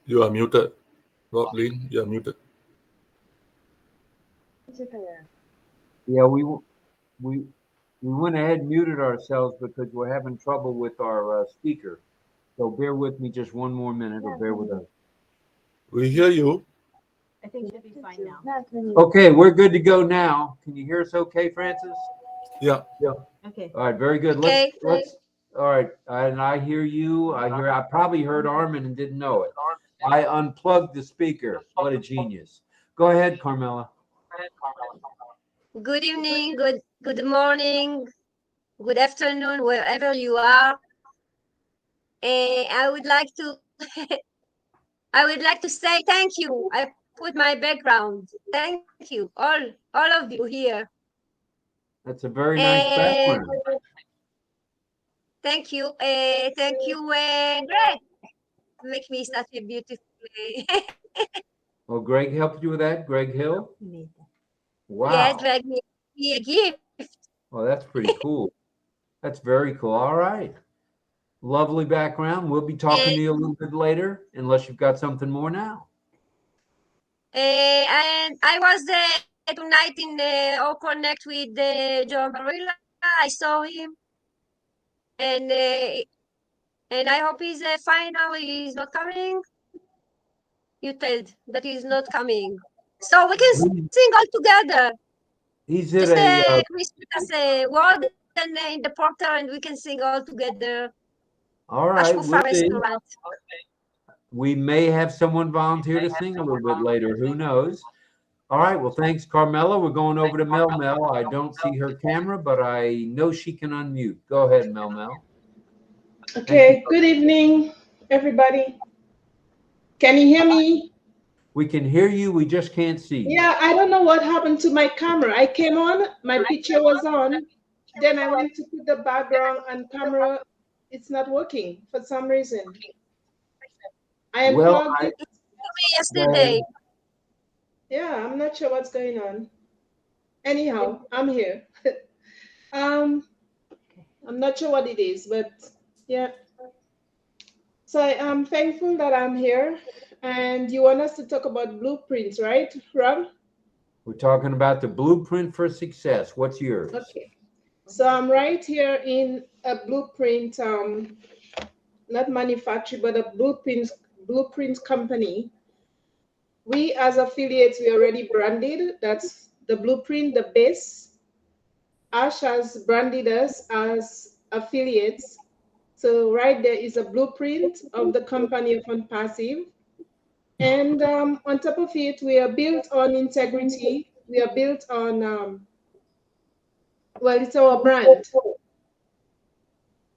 You are muted. RobLynn, you are muted. Yeah, we went ahead and muted ourselves because we're having trouble with our speaker. So bear with me just one more minute, or bear with us. We hear you. I think should be fine now. Okay, we're good to go now. Can you hear us okay, Francis? Yeah. Okay. All right, very good. Okay. Let's all right, and I hear you. I probably heard Armin and didn't know it. I unplugged the speaker. What a genius. Go ahead, Carmela. Good evening, good morning, good afternoon, wherever you are. I would like to I would like to say thank you. I put my background. Thank you, all of you here. That's a very nice background. Thank you, Greg. Make me such a beautiful. Well, Greg helped you with that? Greg Hill? You made that. Wow. Yes, Greg made me a gift. Well, that's pretty cool. That's very cool. All right. Lovely background. We'll be talking to you a little bit later, unless you've got something more now. And I was tonight in OConnect with 𝗕𝗹𝗂𝗀𝗁𝗲𝘀𝘀. I saw him, and I hope he's finally he's not coming. You told that he's not coming, so we can sing all together. He's at Just a Chris put us a word in the portal, and we can sing all together. all right, we'll see. Restaurant. We may have someone volunteer to sing a little bit later. Who knows? All right. Well, thanks, Carmela. We're going over to Mel. I don't see her camera, but I know she can unmute. Go ahead, Mel. Okay. Good evening, everybody. Can you hear me? We can hear you. We just can't see you. Yeah, I don't know what happened to my camera. I came on, my picture was on. Then I went to put the background and camera. It's not working for some reason. I unplugged it. Yesterday. Yeah, I'm not sure what's going on. Anyhow, I'm here. I'm not sure what it is, but yeah. So I'm thankful that I'm here. And you want us to talk about blueprints, right, Rob? We're talking about the blueprint for success. What's yours? Okay. So I'm right here in a blueprint, not manufacturer, but a blueprint company. We as affiliates, we already branded. That's the blueprint, the base. Ash has branded us as affiliates. So right there is a blueprint of the company of ONPASSIVE. And on top of it, we are built on integrity. We are built on, well, it's our brand,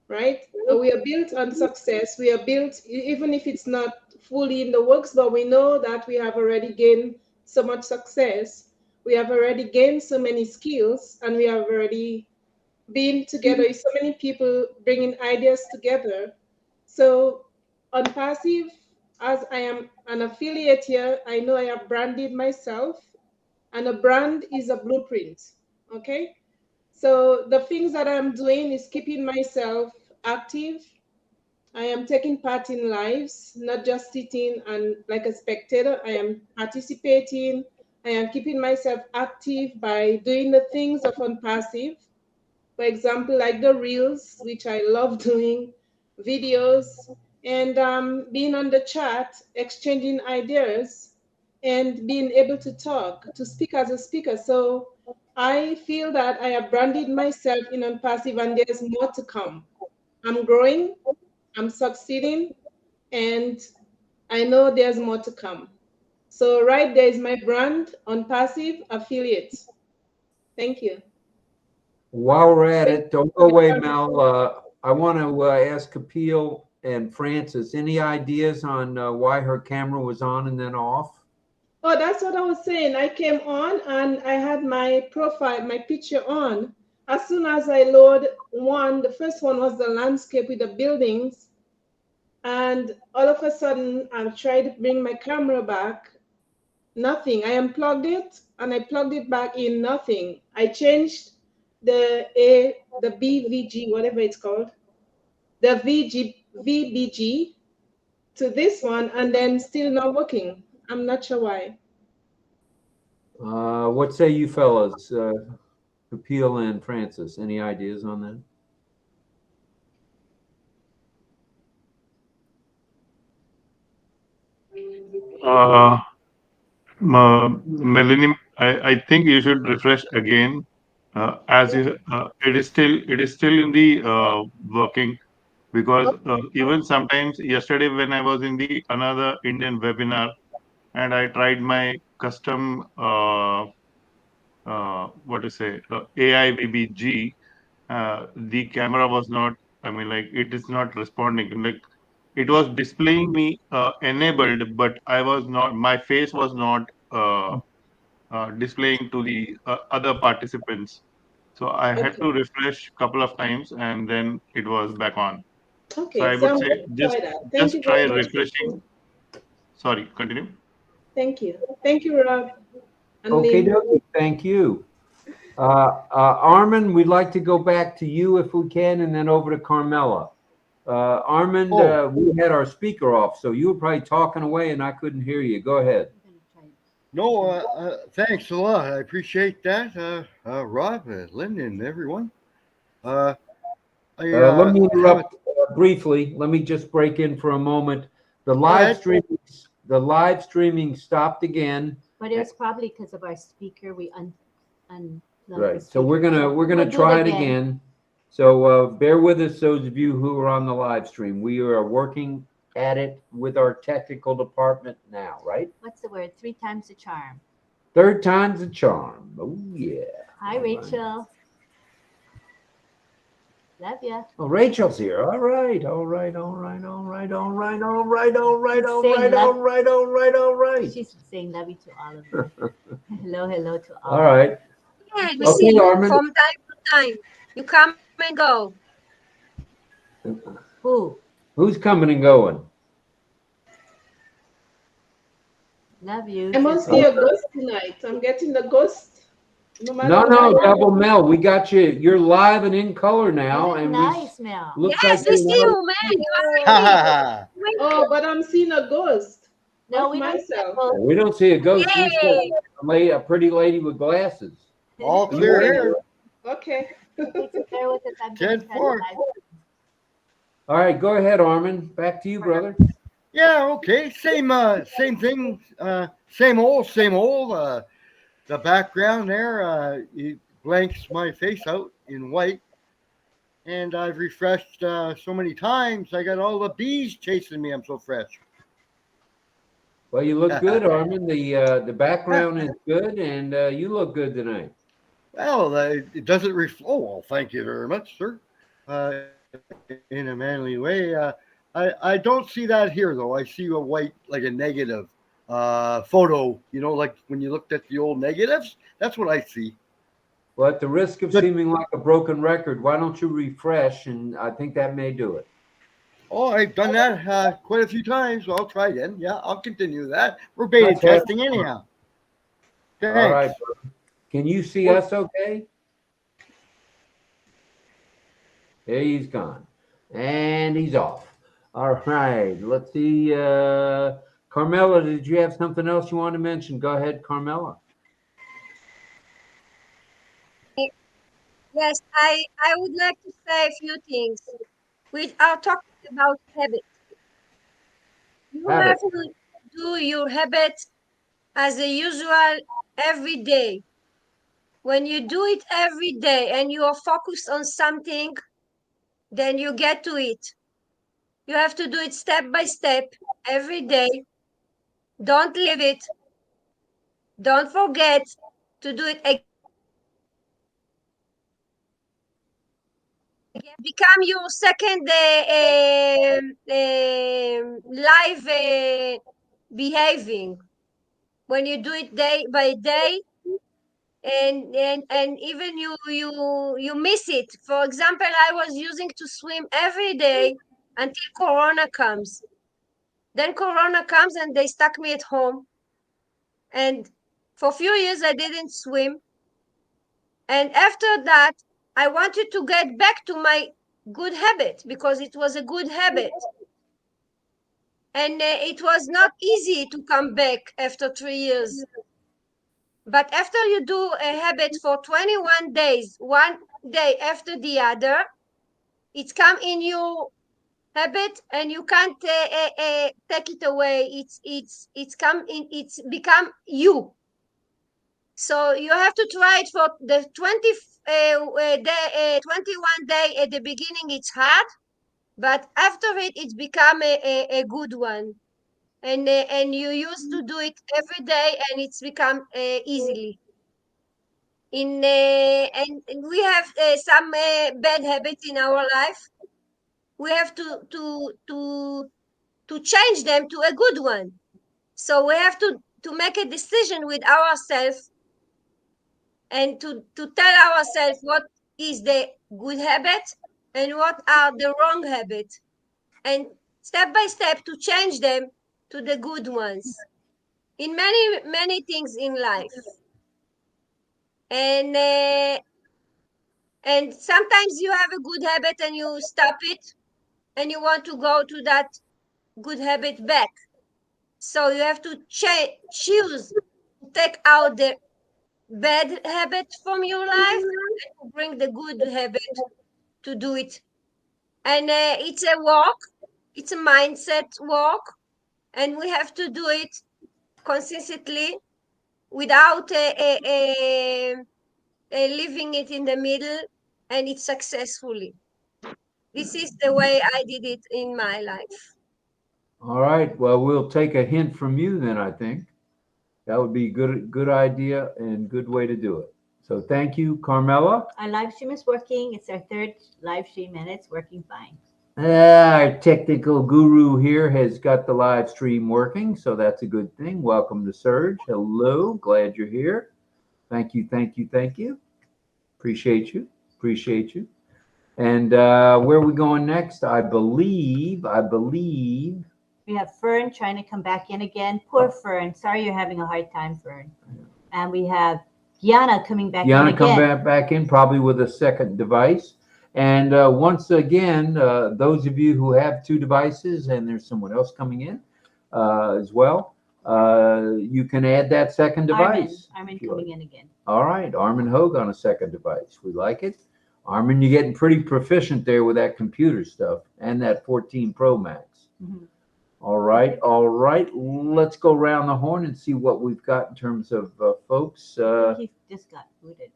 right? We are built on success. We are built, even if it's not fully in the works, but we know that we have already gained so much success. We have already gained so many skills, and we have already been together with so many people bringing ideas together. So ONPASSIVE, as I am an affiliate here, I know I have branded myself, and a brand is a blueprint, okay? So the things that I'm doing is keeping myself active. I am taking part in lives, not just sitting and like a spectator. I am participating. I am keeping myself active by doing the things of ONPASSIVE. For example, like the reels, which I love doing, videos, and being on the chat, exchanging ideas, and being able to talk, to speak as a speaker. So I feel that I have branded myself in ONPASSIVE, and there's more to come. I'm growing, I'm succeeding, and I know there's more to come. So right there is my brand, ONPASSIVE affiliates. Thank you. While we're at it, don't go away, Mel. I want to ask 𝗕𝗹𝘂𝗀𝗊 and Francis, any ideas on why her camera was on and then off? Oh, that's what I was saying. I came on and I had my profile, my picture on. As soon as I load one, the first one was the landscape with the buildings. And all of a sudden, I tried to bring my camera back. Nothing. I unplugged it and I plugged it back in. Nothing. I changed the BVG, whatever it's called, the VBG to this one, and then still not working. I'm not sure why. What say you fellas, Peel and Francis? Any ideas on that? Melanie, I think you should refresh again. As you, it is still in the working, because even sometimes yesterday when I was in the another Indian webinar and I tried my custom what to say AI BBG, the camera was not. I mean, like it is not responding. Like it was displaying me enabled, but I was not. My face was not displaying to the other participants. So I had Okay. to refresh couple of times and then it was back on. So Okay, I so would I'm say going to try that. Thank just you try very much. refreshing. Sorry, continue. Thank you. Thank you, Rob and Okay, Lynn. thank you. Armin, we'd like to go back to you if we can, and then over to Carmela. Armin, Oh. we had our speaker off, so you were probably talking away and I couldn't hear you. Go ahead. No, thanks a lot. I appreciate that, Rob, Lynn, and everyone. Let me have a, interrupt briefly. Let me just break in for a moment. The live streaming stopped again. But it was probably because of our speaker. We Right. So we're gonna try it again. So bear with us, those of you who are on the live stream. We are working at it with our technical department now, right? What's the word? 3 times the charm. Third time's a charm. Oh yeah. Hi, Rachel. Love ya. Oh, Rachel's here. All right. She's saying love you to all of you. Hello to all. All right. Yeah, we see Okay, you Armin. from time to time. You come and go. Who's coming and going? Love you. I must be a ghost tonight. I'm getting the ghost. No, Double Mel. We got you. You're live and in color now. And nice, Mel. Looks Yes, like we see you, man. You are ready. Oh, but I'm seeing a ghost. No, of we myself. we don't see a ghost. We Yay. see a pretty lady with glasses. all clear here. Okay. 10-4. All right, go ahead, Armin. Back to you, brother. Yeah, okay. Same thing. Same old. The background there, it blanks my face out in white. And I've refreshed so many times, I got all the bees chasing me. I'm so fresh. Well, you look good, Armin. The background is good, and you look good tonight. Well, it doesn't reflect. Oh, well, thank you very much, sir. In a manly way. I don't see that here, though. I see a white, like a negative photo, like when you looked at the old negatives. That's what I see. Well, at the risk of seeming like a broken record, why don't you refresh? And I think that may do it. Oh, I've done that quite a few times. So I'll try again. Yeah, I'll continue that. We're beta testing anyhow. Thanks. All right. Can you see us okay? There he's gone. And he's off. All right. Let's see. Carmela, did you have something else you want to mention? Go ahead, Carmela. Yes, I would like to say a few things. We are talking about habits. You have to do your habits as usual every day. When you do it every day and you are focused on something, then you get to it. You have to do it step by step every day. Don't leave it. Don't forget to do it again. Become your second live behaving. When you do it day by day, and even you miss it. For example, I was using to swim every day until Corona comes. Then Corona comes and they stuck me at home. And for a few years I didn't swim. And after that, I wanted to get back to my good habit because it was a good habit. And it was not easy to come back after 3 years. But after you do a habit for 21 days, one day after the other, it's come in your habit and you can't take it away. It's come in. It's become you. So you have to try it for the 21 day. At the beginning, it's hard, but after it, it's become a good one. And you used to do it every day, and it's become easily. And we have some bad habits in our life. We have to change them to a good one. So we have to make a decision with ourselves and to tell ourselves what is the good habit and what are the wrong habits, and step by step to change them to the good ones in many things in life. And sometimes you have a good habit and you stop it and you want to go to that good habit back. So you have to choose to take out the bad habit from your life and to bring the good habit to do it. And it's a walk, it's a mindset walk, and we have to do it consistently without leaving it in the middle, and it's successfully. This is the way I did it in my life. All right. Well, we'll take a hint from you then, I think. That would be good idea and good way to do it. So thank you, Carmela. Our live stream is working. It's our third live stream and it's working fine. Our technical guru here has got the live stream working, so that's a good thing. Welcome to Surge. Hello. Glad you're here. Thank you, thank you, thank you. Appreciate you. Appreciate you. And where are we going next? I believe we have Fern trying to come back in again. Poor Fern. Sorry you're having a hard time, Fern. And we have Yana coming back in again. Yana come back in, probably with a second device. And once again, those of you who have two devices, and there's someone else coming in as well, you can add that second device. Armin coming in again. All right, Armin Hogue on a second device. We like it. Armin, you're getting pretty proficient there with that computer stuff and that 14 Pro Max. Mm-hmm. All right. Let's go around the horn and see what we've got in terms of folks. He just got booted.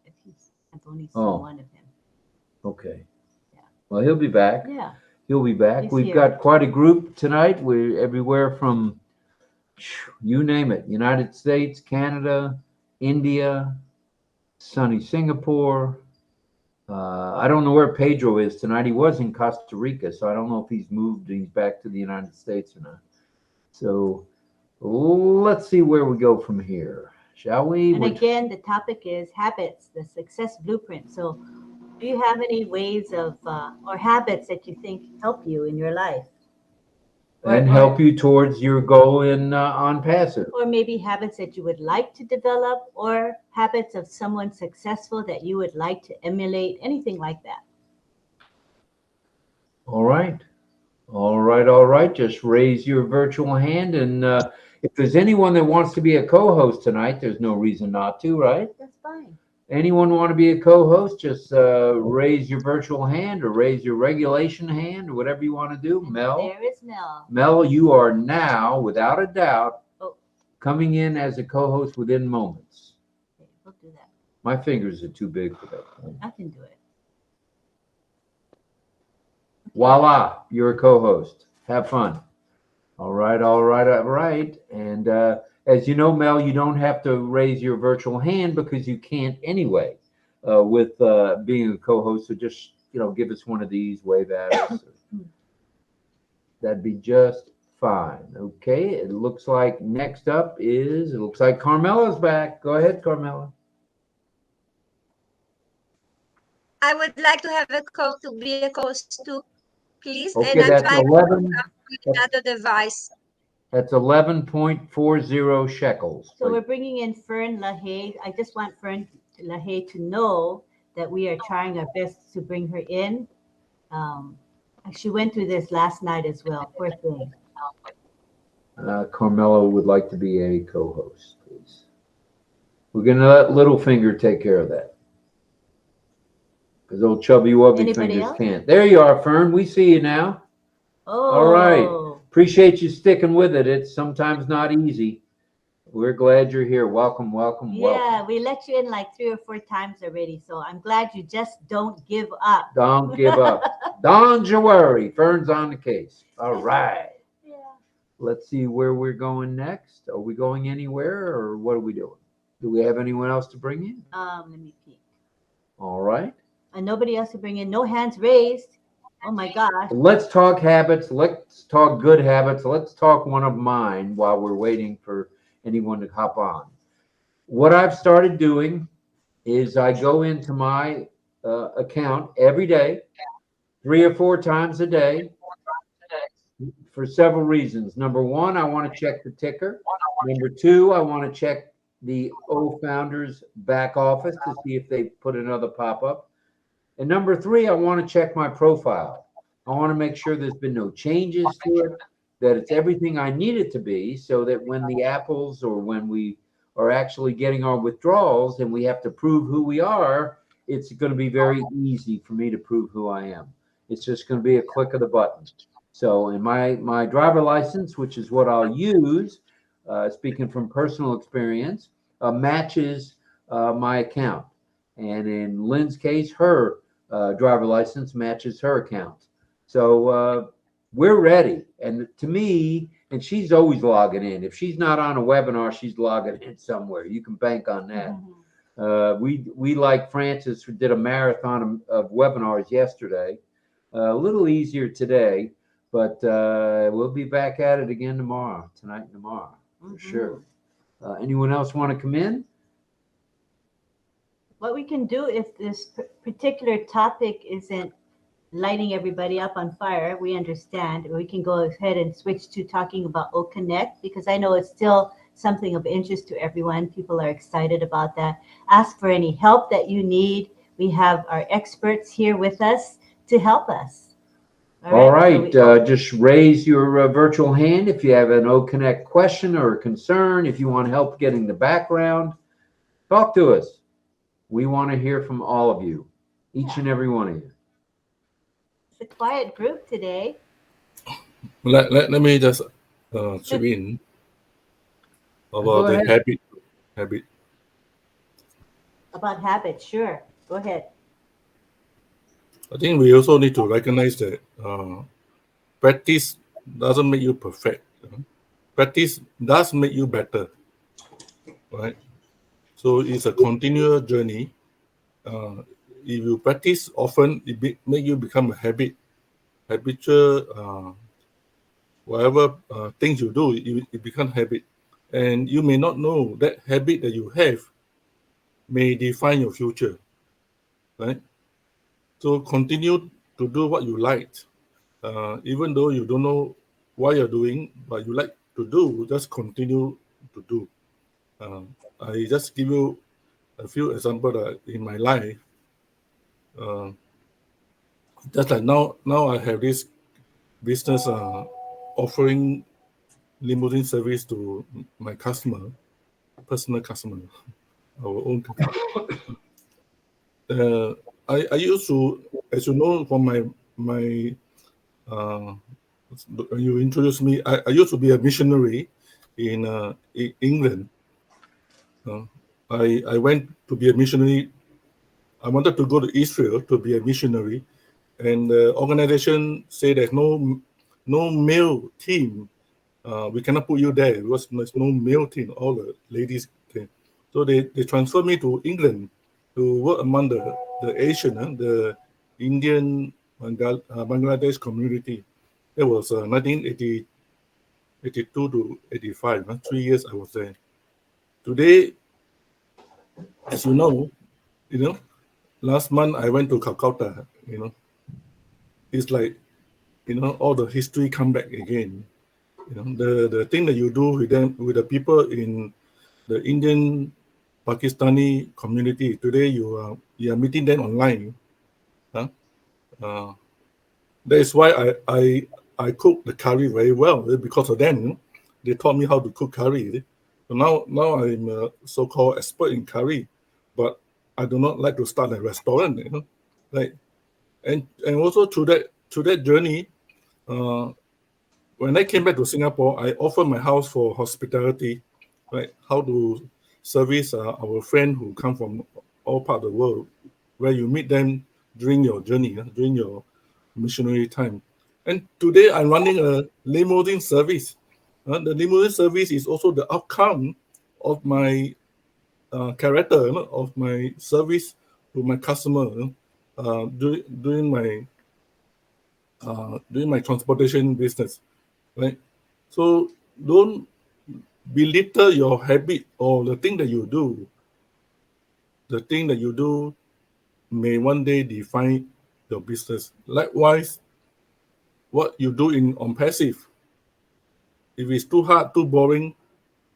I've only seen one of him. Okay. Yeah. Well, he'll be back. Yeah. He'll be back. We've got quite a group tonight. We're everywhere from, you name it, United States, Canada, India, sunny Singapore. I don't know where Pedro is tonight. He was in Costa Rica, so I don't know if he's moved and he's back to the United States or not. So let's see where we go from here, shall we? And again, the topic is habits, the success blueprint. So do you have any ways of or habits that you think help you in your life? And help you towards your goal in ONPASSIVE. Or maybe habits that you would like to develop, or habits of someone successful that you would like to emulate, anything like that. All right. Just raise your virtual hand. And if there's anyone that wants to be a co-host tonight, there's no reason not to, right? That's fine. Anyone want to be a co-host, just raise your virtual hand or raise your regulation hand or whatever you want to do. Mel. There is Mel. Mel, you are now, without a doubt, coming in as a co-host within moments. Okay, we'll do that. My fingers are too big for that. I can do it. Okay. Voila, you're a co-host. Have fun. All right. And as you know, Mel, you don't have to raise your virtual hand because you can't anyway with being a co-host. So just, give us one of these, wave at us. That'd be just fine. Okay, it looks like next up looks like Carmela's back. Go ahead, Carmela. I would like to have to be a co-host too, please. Okay, and I'm that's trying 11. With another device. That's 11.40 shekels. So we're bringing in Fern LaHaye. I just want Fern LaHaye to know that we are trying our best to bring her in. She went through this last night as well. Poor thing. Carmela would like to be a co-host, please. We're going to let Littlefinger take care of that. Because old Chubby Wubby Anybody Fingers else? can't. There you are, Fern. We see you now. Oh. All right. Appreciate you sticking with it. It's sometimes not easy. We're glad you're here. Welcome, welcome, welcome. Yeah, we let you in like 3 or 4 times already. So I'm glad you just don't give up. Don't give up. Don't you worry. Fern's on the case. All right. Yeah. Let's see where we're going next. Are we going anywhere or what are we doing? Do we have anyone else to bring in? Let me peek. All right. And nobody else to bring in. No hands raised. Oh my gosh. Let's talk habits. Let's talk good habits. Let's talk one of mine while we're waiting for anyone to hop on. What I've started doing is I go into my account every day, 3 or 4 times a day, for several reasons. Number one, I want to check the ticker. Number two, I want to check the Founders back office to see if they put another pop-up. And number three, I want to check my profile. I want to make sure there's been no changes to it, that it's everything I need it to be, so that when the apples or when we are actually getting our withdrawals and we have to prove who we are, it's going to be very easy for me to prove who I am. It's just going to be a click of the button. So in my driver license, which is what I'll use, speaking from personal experience, matches my account. And in Lynn's case, her driver license matches her account. So we're ready. And to me, and she's always logging in. If she's not on a webinar, she's logging in somewhere. You can bank on that. We like Francis, who did a marathon of webinars yesterday. A little easier today, but we'll be back at it again tomorrow, tonight and tomorrow, for sure. Anyone else want to come in? What we can do if this particular topic isn't lighting everybody up on fire, we understand. We can go ahead and switch to talking about OConnect, because I know it's still something of interest to everyone. People are excited about that. Ask for any help that you need. We have our experts here with us to help us. All right. Just raise your virtual hand if you have an OConnect question or a concern. If you want help getting the background, talk to us. We want to hear from all of you, each and every one of you. It's a quiet group today. Let me just chip in about the habit. About habits, sure. Go ahead. I think we also need to recognize that practice doesn't make you perfect. Practice does make you better, right? So it's a continual journey. If you practice often, it make you become a habitual. Whatever things you do, it becomes habit, and you may not know that habit that you have may define your future, right? So continue to do what you like, even though you don't know what you're doing, but you like to do, just continue to do. I just give you a few examples in my life. Just like now I have this business offering limousine service to my customer, personal customer, our own customer. I used to, as you know, from my you introduced me, I used to be a missionary in England. I went to be a missionary. I wanted to go to Israel to be a missionary, and the organization said there's no male team. We cannot put you there because there's no male team. All the ladies came. So they transferred me to England to work among the Asian, the Indian, Bangladesh community. It was 1982 to 85. 3 years I was there. Today, as you know, last month I went to Calcutta. It's like, all the history come back again. The thing that you do with them, with the people in the Indian Pakistani community today, you are meeting them online. That is why I cook the curry very well, because of them. They taught me how to cook curry. So now I'm a so-called expert in curry, but I do not like to start a restaurant, right? And also through that journey, when I came back to Singapore, I offered my house for hospitality, right? How to service our friends who come from all parts of the world, where you meet them during your journey, during your missionary time. And today I'm running a limousine service. The limousine service is also the outcome of my character, of my service to my customer during my transportation business, right? So don't belittle your habit or the thing that you do. The thing that you do may one day define your business. Likewise, what you do on passive, if it's too hard, too boring,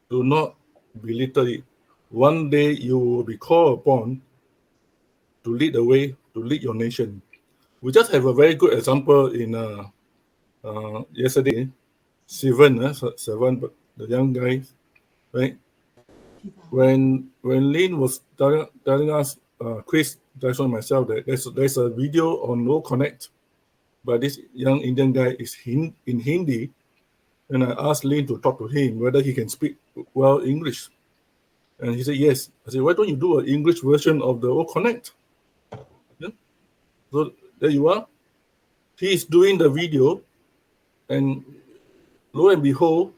do not belittle it. One day you will be called upon to lead the way, to lead your nation. We just have a very good example in yesterday. Seven, the young guy, right? When Lynn was telling us, Chris, Jason, and myself, that there's a video on OConnect, but this young Indian guy is in Hindi, and I asked Lynn to talk to him whether he can speak well English, and he said yes. I said, why don't you do an English version of the OConnect? Yeah? So there you are. He is doing the video, and lo and behold,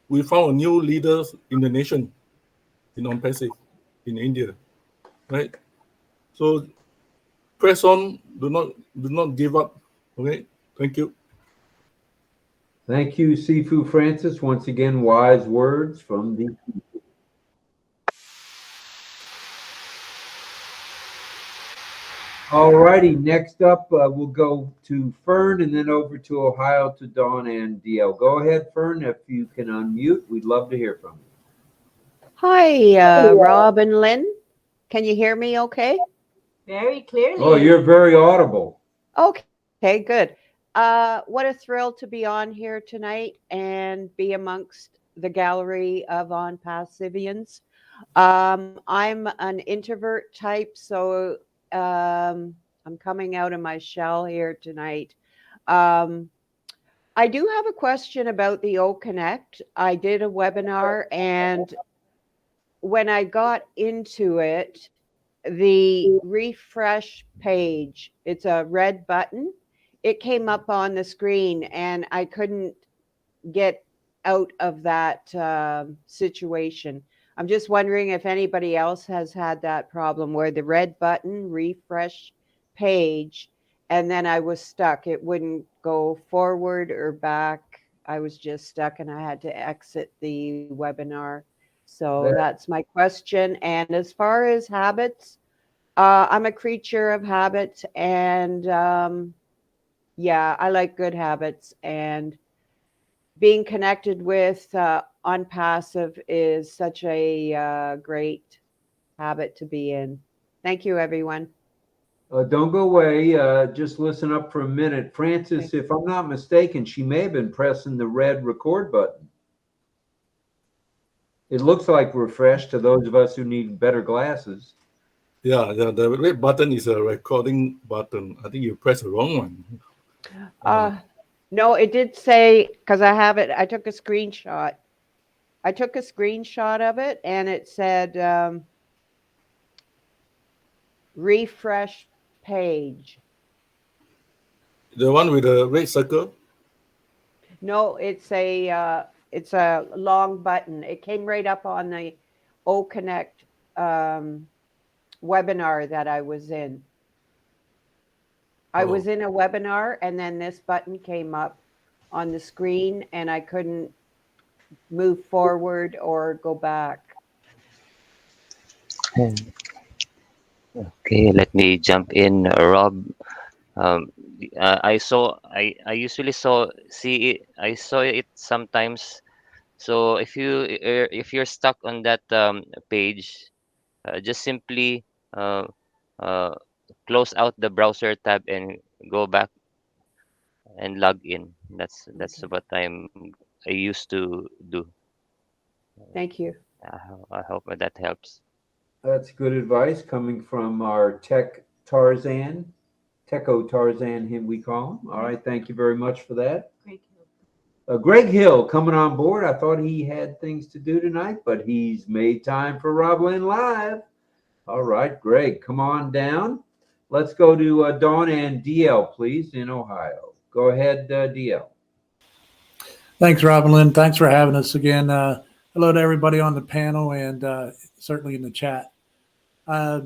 we found a new leader in the nation, in ONPASSIVE, in India, right? So press on, do not give up. Okay, thank you. Thank you, Sifu Francis. Once again, wise words from the people. All righty, next up, we'll go to Fern and then over to Ohio to Dawn and DL. Go ahead, Fern, if you can unmute. We'd love to hear from you. Hi, Rob and Lynn. Can you hear me okay? Very clearly. Oh, you're very audible. Okay, good. What a thrill to be on here tonight and be amongst the gallery of ONPASSIVians. I'm an introvert type, so I'm coming out of my shell here tonight. I do have a question about the OConnect. I did a webinar, and when I got into it, the refresh page, it's a red button. It came up on the screen and I couldn't get out of that situation. I'm just wondering if anybody else has had that problem where the red button, refresh page, and then I was stuck. It wouldn't go forward or back. I was just stuck and I had to exit the webinar. So that's my question. And as far as habits, I'm a creature of habits, and yeah, I like good habits, and being connected with ONPASSIVE is such a great habit to be in. Thank you, everyone. Don't go away. Just listen up for a minute. Francis, if I'm not mistaken, she may have been pressing the red record button. It looks like refresh to those of us who need better glasses. Yeah, the red button is a recording button. I think you pressed the wrong one. No, it did say, because I have it, I took a screenshot. I took a screenshot of it and it said refresh page. The one with the red circle? No, it's a long button. It came right up on the OConnect webinar that I was in. I was in a webinar and then this button came up on the screen and I couldn't move forward or go back. Okay, let me jump in, Rob. I saw it sometimes. So if you're stuck on that page, just simply close out the browser tab and go back and log in. That's what I used to do. Thank you. I hope that helps. That's good advice coming from our Techo Tarzan, him we call him. All right, thank you very much for that. Great. Greg Hill coming on board. I thought he had things to do tonight, but he's made time for RobLynn Live. All right, Greg, come on down. Let's go to Dawn and DL, please, in Ohio. Go ahead, DL. Thanks, RobLynn. Thanks for having us again. Hello to everybody on the panel and certainly in the chat. I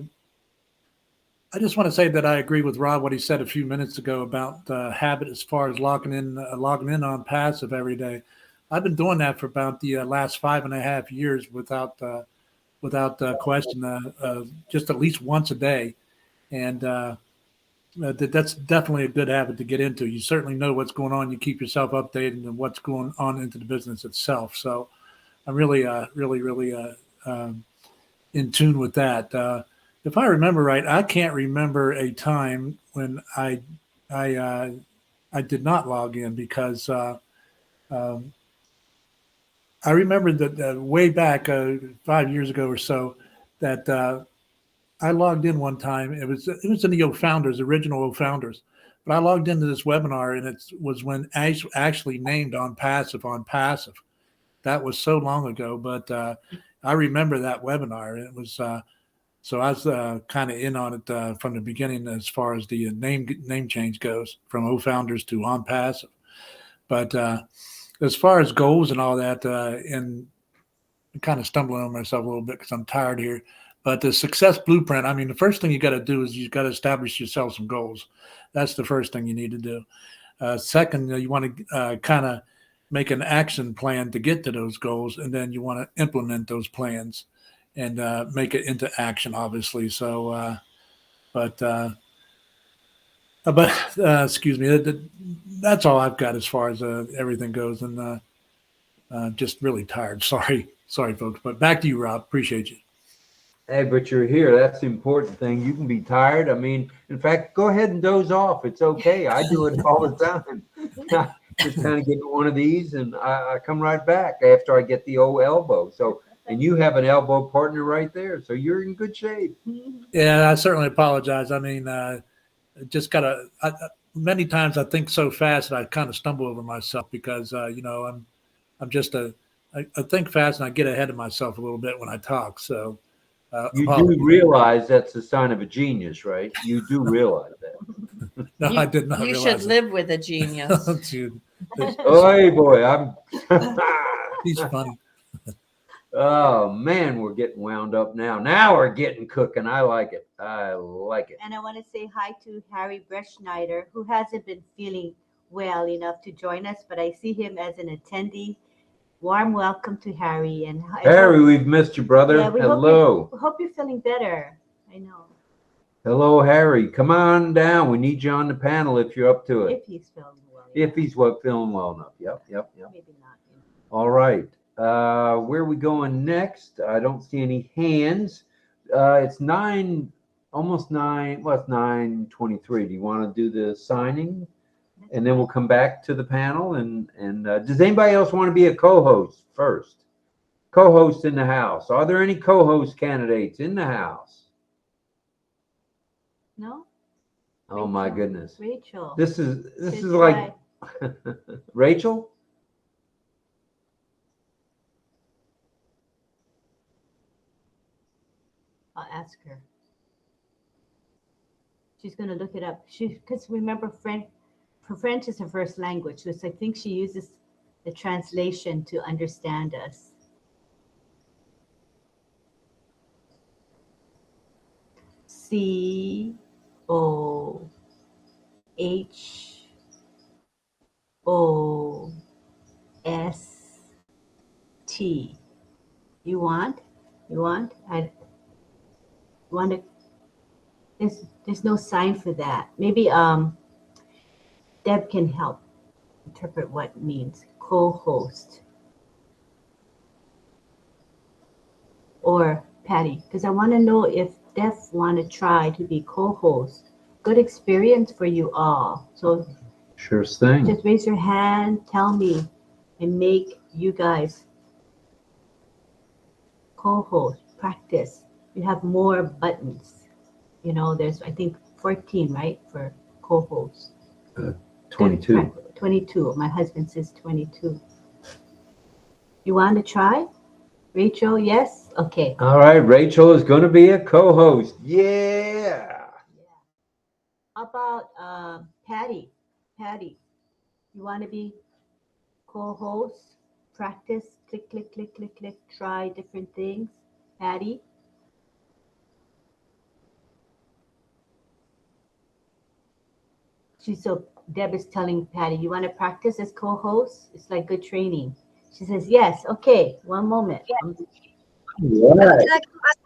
just want to say that I agree with Rob, what he said a few minutes ago about habit as far as logging in on Passive every day. I've been doing that for about the last 5.5 years without question, just at least once a day. And that's definitely a good habit to get into. You certainly know what's going on. You keep yourself updated and what's going on into the business itself. So I'm really in tune with that. If I remember right, I can't remember a time when I did not log in, because I remember that way back 5 years ago or so that I logged in one time. It was in the original 𝗪founders, but I logged into this webinar, and it was when actually named ONPASSIVE. That was so long ago, but I remember that webinar. It was so I was kind of in on it from the beginning as far as the name change goes from 𝗪founders to ONPASSIVE. But as far as goals and all that, and I'm kind of stumbling on myself a little bit because I'm tired here. But the success blueprint, I mean, the first thing you got to do is you got to establish yourself some goals. That's the first thing you need to do. Second, you want to kind of make an action plan to get to those goals, and then you want to implement those plans and make it into action, obviously. So, excuse me, that's all I've got as far as everything goes, and just really tired. Sorry, folks. But back to you, Rob. Appreciate you. Hey, but you're here. That's the important thing. You can be tired. I mean, in fact, go ahead and doze off. It's okay. I do it all the time. Just kind of get one of these, and I come right back after I get the old elbow. So, and you have an elbow partner right there, so you're in good shape. Yeah, I certainly apologize. I mean, just gotta. Many times I think so fast that I kind of stumble over myself because I'm just I think fast and I get ahead of myself a little bit when I talk. So you do realize that's a sign of a genius, right? You do realize that. No, I did not. You should live with a genius. Dude. Oh, hey, boy, He's funny. Oh man, we're getting wound up now. Now we're getting cooking. I like it. I like it. And I want to say hi to Harry Breschneider, who hasn't been feeling well enough to join us, but I see him as an attendee. Warm welcome to Harry. And Harry, we've missed you, brother. Yeah, hello. Hope you're feeling better. I know. Hello, Harry. Come on down. We need you on the panel if you're up to it. If he's feeling well. If he's feeling well enough. Yep. Maybe not. All right. Where are we going next? I don't see any hands. It's almost 9. Well, it's 9:23. Do you want to do the signing? And then we'll come back to the panel. And does anybody else want to be a co-host first? Co-host in the house. Are there any co-host candidates in the house? No? Oh my goodness. Rachel. This is like Rachel? I'll ask her. She's going to look it up. Because remember, French is her first language, so I think she uses the translation to understand us. 𝗕𝗹𝘂𝗀𝗽𝗶𝘁. You want? I want to. There's no sign for that. Maybe Deb can help interpret what it means. Co-host. Or Patty, because I want to know if Deb want to try to be co-host. Good experience for you all. So sure thing. Just raise your hand, tell me, and make you guys co-host, practice. You have more buttons. You know, there's, I think, 14, right, for co-host. 22. 22. My husband says 22. You want to try? Rachel, yes? Okay. All right, Rachel is going to be a co-host. Yeah. How about Patty? Patty, you want to be co-host? Practice, click, click, click, click, click, try different things. Patty? Deb is telling Patty, you want to practice as co-host? It's like good training. She says, yes. Okay, one moment. I would like to ask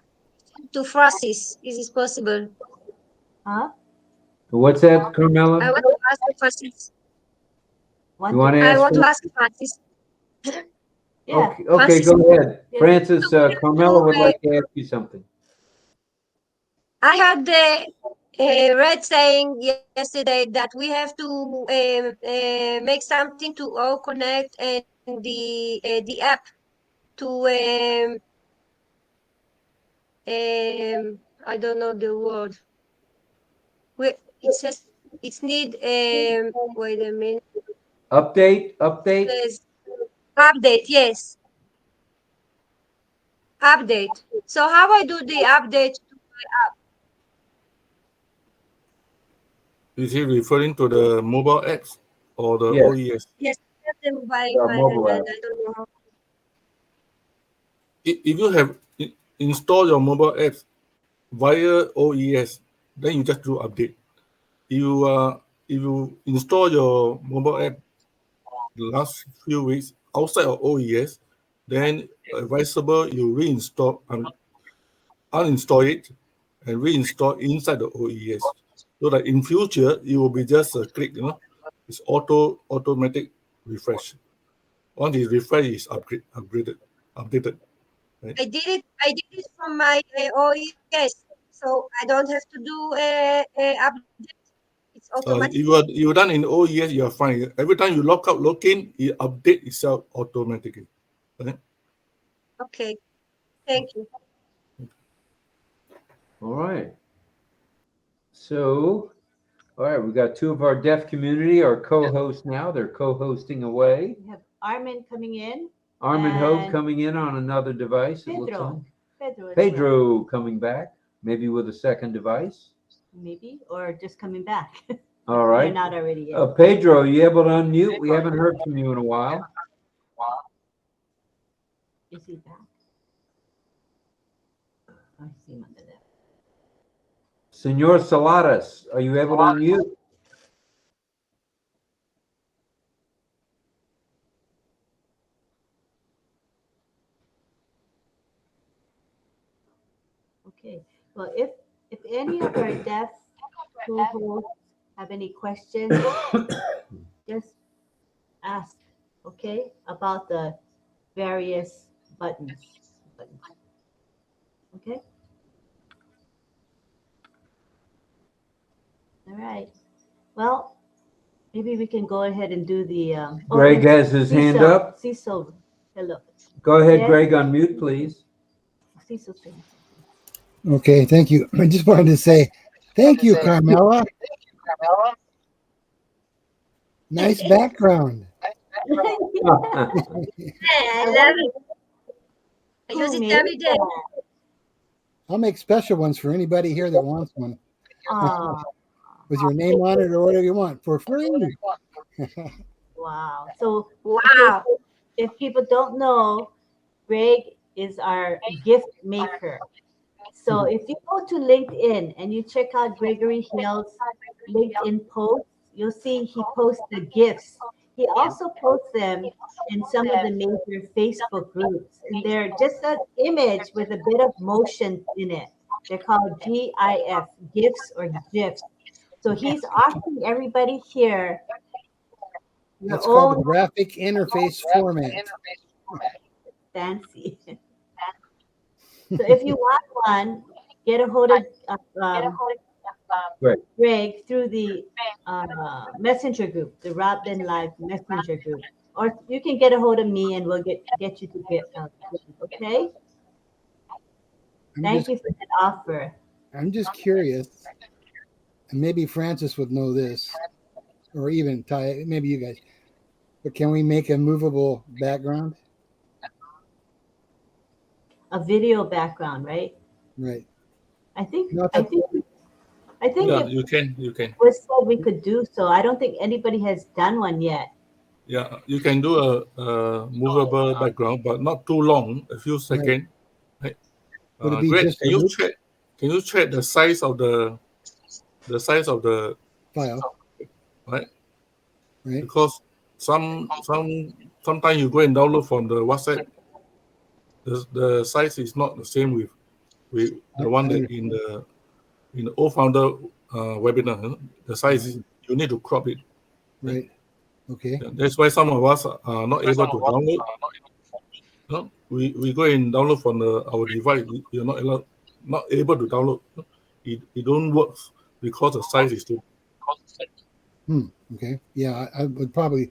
to Francis. Is this possible? Huh? What's that, Carmela? I want to ask Francis. You want to I ask? want to ask Francis. Yeah. Okay, Francis, go ahead. Yeah. Francis, Carmela would like to ask you something. I had read saying yesterday that we have to make something to OConnect and the app to I don't know the word. It says it's need wait a minute. Update. It says update, yes. Update. So how I do the update to my app? Is he referring to the mobile apps or the Yes. OES? Yes, I have the mobile, The mobile app. I don't know how. If you have installed your mobile apps via OES, then you just do update. If you install your mobile app the last few weeks outside of OES, then advisable you uninstall it and reinstall inside the OES, so that in future it will be just a click. It's automatic refresh. Once it refresh, it's updated. Right? I did it from my OES, so I don't have to do a update. It's automatic. If you're done in OES, you're fine. Every time you log out, log in, it update itself automatically. Right? Okay, thank you. All right. So, all right, we got two of our deaf community, our co-hosts now. They're co-hosting away. We have Armin coming in. Armin Hope and coming in on another device, it looks like. Pedro. Pedro coming back, maybe with a second device. Maybe, or just coming back. All right. They're not already in. Pedro, are you able to unmute? We haven't heard from you in a while. Is he back? I see him under there. Senor Saladas, are you able to unmute? Okay. Well, if any of our deaf co-hosts have any questions, just ask, okay, about the various buttons. Okay. All right. Well, maybe we can go ahead and do the. Greg has his hand up. Cecil, hello. Go ahead, Yes. Greg, unmute, please. Cecil's saying. Okay, thank you. I just wanted to say thank you, Carmela. Nice background. I love it. I use it every day. I'll make special ones for anybody here that wants one. With your name on it or whatever you want for free. Wow. So, wow. If people don't know, Greg is our gift maker. So if you go to LinkedIn and you check out Gregory Hill's LinkedIn posts, you'll see he posts the gifts. He also posts them in some of the major Facebook groups. And they're just an image with a bit of motion in it. They're called GIF, GIFs or GIFs. So he's offering everybody here your That's called own the graphic interface format. Fancy. So if you want one, get a hold of Greg through the messenger group, the RobLynn Live messenger group, or you can get a hold of me and we'll get you to get okay. Thank you for that offer. I'm just curious, and maybe Francis would know this, or even Ty, maybe you guys. But can we make a movable background? A video background, right? Right. I think Yeah, it you can. was said we could do so. I don't think anybody has done one yet. Yeah, you can do a movable background, but not too long, a few seconds. Right. Would it be Greg, just a loop? can you check the size of the file? Right. Right. Because sometimes you go and download from the WhatsApp, the size is not the same with the one that in the old founder webinar. The size you need to crop it. Right. Okay. That's why some of us are not able to download. No, we go and download from our device. You're not able to download. It don't work because the size is too. Okay. Yeah, I would probably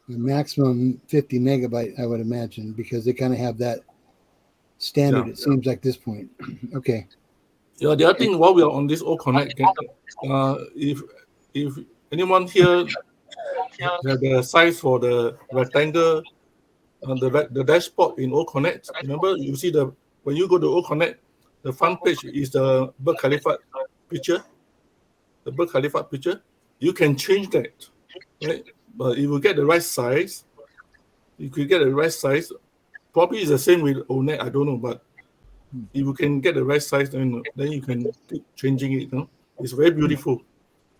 maximum 50 megabyte. I would imagine because they kind of have that standard. Yeah. It seems like this point. Okay. Yeah. The other thing, while we are on this OConnect, if anyone here the size for the rectangle the dashboard in OConnect, remember you see when you go to OConnect, the front page is the Burj Khalifa picture. The Burj Khalifa picture. You can change that, right? But if you get the right size, probably it's the same with ONET, I don't know, but if you can get the right size, then you can keep changing it. It's very beautiful.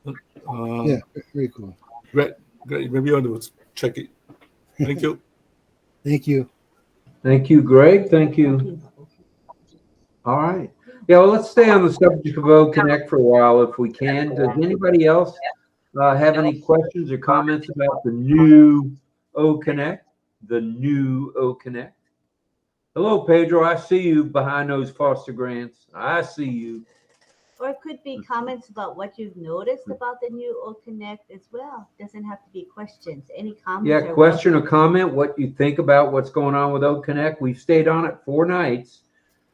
Yeah, very cool. Great. Maybe you want to check it. Thank you. Thank you. Thank you, Greg. Thank you. All right. Yeah, well, let's stay on the subject of OConnect for a while if we can. Does anybody else have any questions or comments about the new OConnect? The new OConnect. Hello, Pedro. I see you behind those foster grants. I see you. Or it could be comments about what you've noticed about the new OConnect as well. Doesn't have to be questions. Any comments? Yeah, question or comment, what you think about what's going on with OConnect. We've stayed on it 4 nights.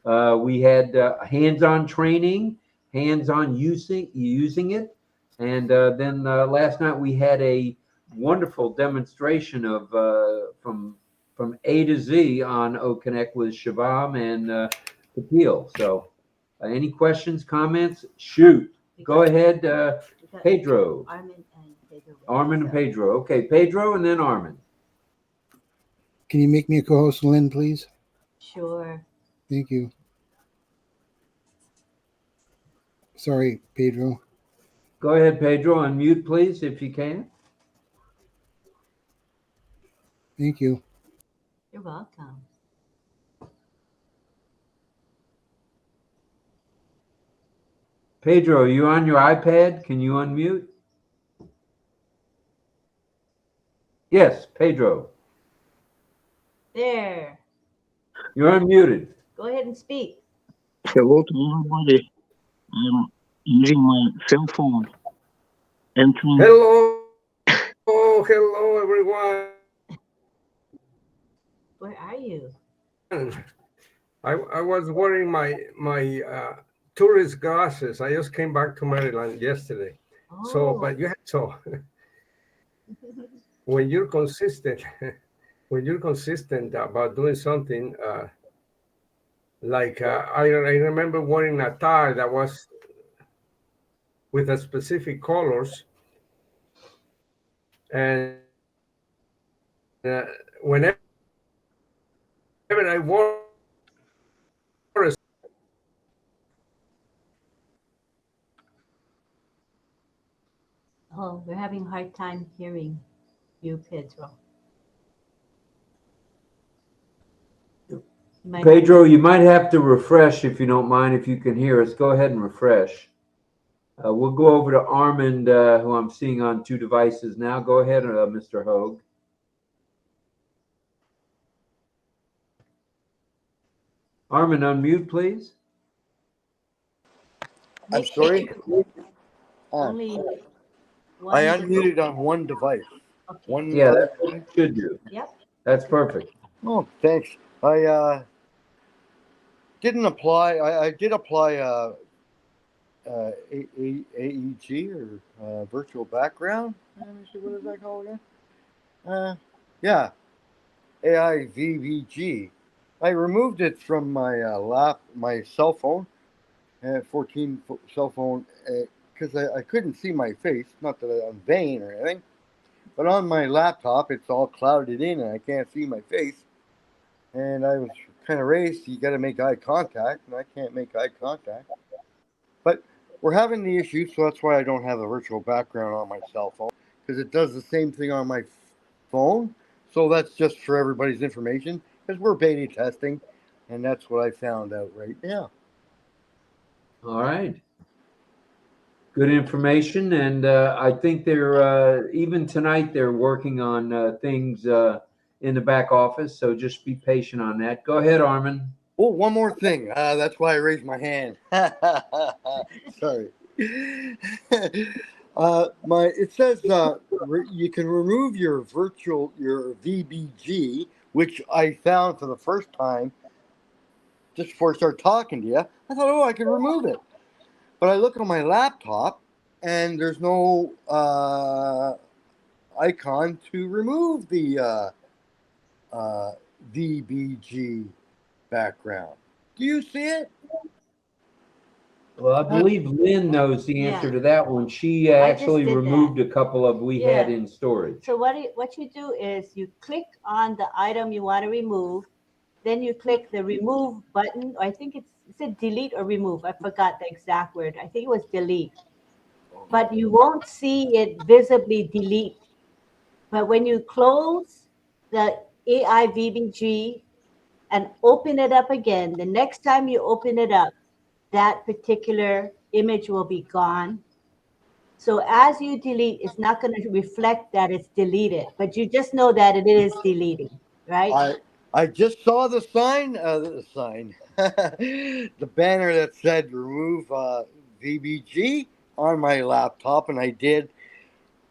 We had hands-on training, hands-on using it. And then last night we had a wonderful demonstration of from A to Z on OConnect with 𝗕𝗹𝘂𝗀𝗰𝗲𝗀𝘀 and 𝗕𝗹𝘂𝗀. So any questions, comments? Shoot. Go ahead, Pedro. Armin and Pedro. Okay, Pedro and then Armin. Can you make me a co-host, Lynn, please? Sure. Thank you. Sorry, Pedro. Go ahead, Pedro. Unmute, please, if you can. Thank you. You're welcome. Pedro, are you on your iPad? Can you unmute? Yes, Pedro. There. You're unmuted. Go ahead and speak. Hello to everybody. I'm using my cell phone. Hello. Oh, hello, everyone. Where are you? I was wearing my tourist glasses. I just came back to Maryland yesterday. Oh. When you're consistent about doing something, like I remember wearing a tie that was with a specific colors, and whenever I wore a Oh, we're having a hard time hearing you, Pedro. Pedro, you might have to refresh if you don't mind, if you can hear us. Go ahead and refresh. We'll go over to Armin, who I'm seeing on 2 devices now. Go ahead, Mr. Hogue. Armin, unmute, please. I'm sorry? Only I unmuted on one device. Okay. Yeah, that's what you should do. Yep. That's perfect. Oh, thanks. didn't apply. I did apply AEG or virtual background. Let me see, what is that called again? Yeah, AIVBG. I removed it from my my cell phone, 14 cell phone, because I couldn't see my face. Not that I'm vain or anything, but on my laptop it's all clouded in and I can't see my face. And I was kind of raised. You got to make eye contact, and I can't make eye contact. But we're having the issue, so that's why I don't have a virtual background on my cell phone, because it does the same thing on my phone. So that's just for everybody's information, because we're beta testing, and that's what I found out right now. All right. Good information, and I think they're even tonight they're working on things in the back office. So just be patient on that. Go ahead, Armin. Oh, one more thing. That's why I raised my hand. Sorry. It says you can remove your VBG, which I found for the first time just before I started talking to you. I thought, oh, I can remove it. But I look on my laptop and there's no icon to remove the VBG background. Do you see it? Well, I believe Lynn knows the answer to that one. She actually removed a couple of we had in storage. So what you do is you click on the item you want to remove, then you click the remove button. Or I think is it delete or remove? I forgot the exact word. I think it was delete. But you won't see it visibly delete. But when you close the AIVBG and open it up again, the next time you open it up, that particular image will be gone. So as you delete, it's not going to reflect that it's deleted, but you just know that it is deleting, right? I just saw the sign, the banner that said remove VBG on my laptop, and I did.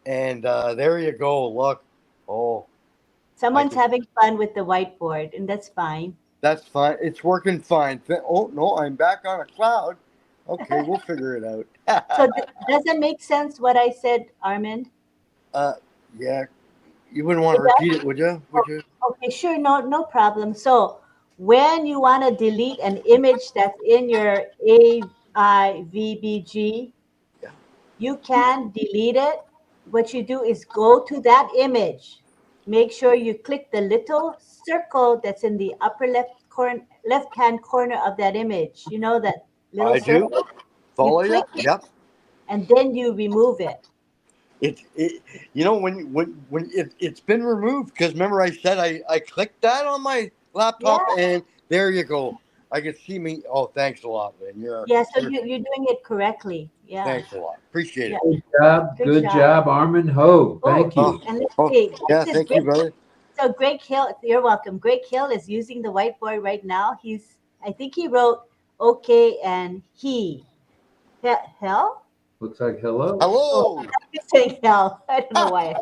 And there you go. Look. Oh. Someone's having fun with the whiteboard, and that's fine. That's fine. It's working fine. Oh, no, I'm back on a cloud. Okay, we'll figure it out. So does it make sense what I said, Armin? Yeah. You wouldn't want to repeat it, would you? Okay, sure. No problem. So when you want to delete an image that's in your AIVBG, you can delete it. What you do is go to that image. Make sure you click the little circle that's in the upper left-hand corner of that image. You know that little circle? I do. Follow you? Yep. And then you remove it. You know, when it's been removed, because remember I said I clicked that on my laptop, and there you go. I can see me. Oh, thanks a lot, Lynn. So you're doing it correctly. Yeah. Thanks a lot. Appreciate it. Good job, Armin Ho. Thank you. And let's see. Yeah, thank you, brother. So Greg Hill, you're welcome. Greg Hill is using the whiteboard right now. I think he wrote okay and he. Hell? Looks like hello. Hello. I'm saying hell. I don't know why.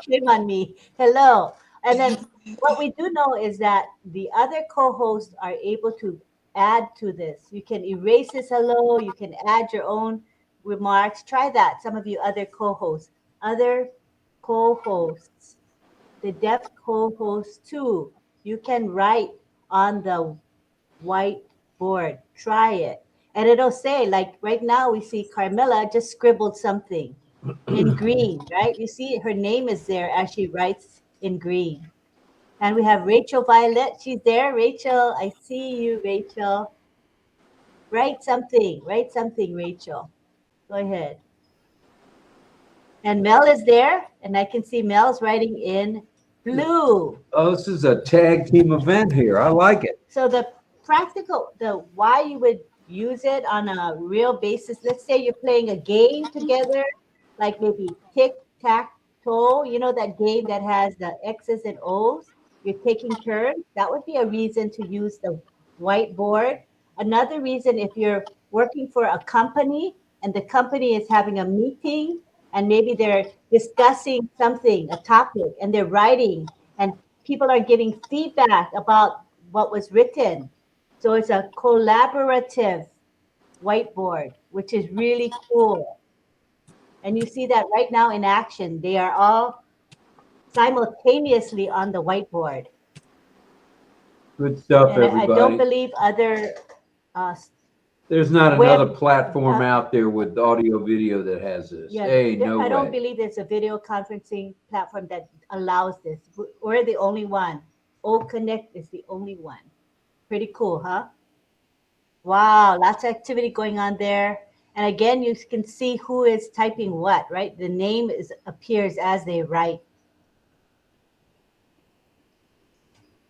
Shame on me. Hello. And then what we do know is that the other co-hosts are able to add to this. You can erase this hello. You can add your own remarks. Try that. Some of you other co-hosts. The deaf co-hosts too. You can write on the whiteboard. Try it. And it'll say, like right now we see Carmilla just scribbled something in green, right? You see her name is there as she writes in green. And we have Rachel Violet. She's there. Rachel, I see you, Rachel. Write something, Rachel. Go ahead. And Mel is there. And I can see Mel's writing in blue. Oh, this is a tag team event here. I like it. So the why you would use it on a real basis. Let's say you're playing a game together, like maybe tic-tac-toe. You know that game that has the X's and O's? You're taking turns. That would be a reason to use the whiteboard. Another reason, if you're working for a company and the company is having a meeting and maybe they're discussing something, a topic, and they're writing and people are giving feedback about what was written. So it's a collaborative whiteboard, which is really cool. And you see that right now in action. They are all simultaneously on the whiteboard. Good stuff, And everybody. I don't believe other there's not web- another platform out there with audio video that has this. Yeah, Hey, no I don't way. believe there's a video conferencing platform that allows this. We're the only one. OConnect is the only one. Pretty cool, huh? Wow, lots of activity going on there. And again, you can see who is typing what, right? The name appears as they write.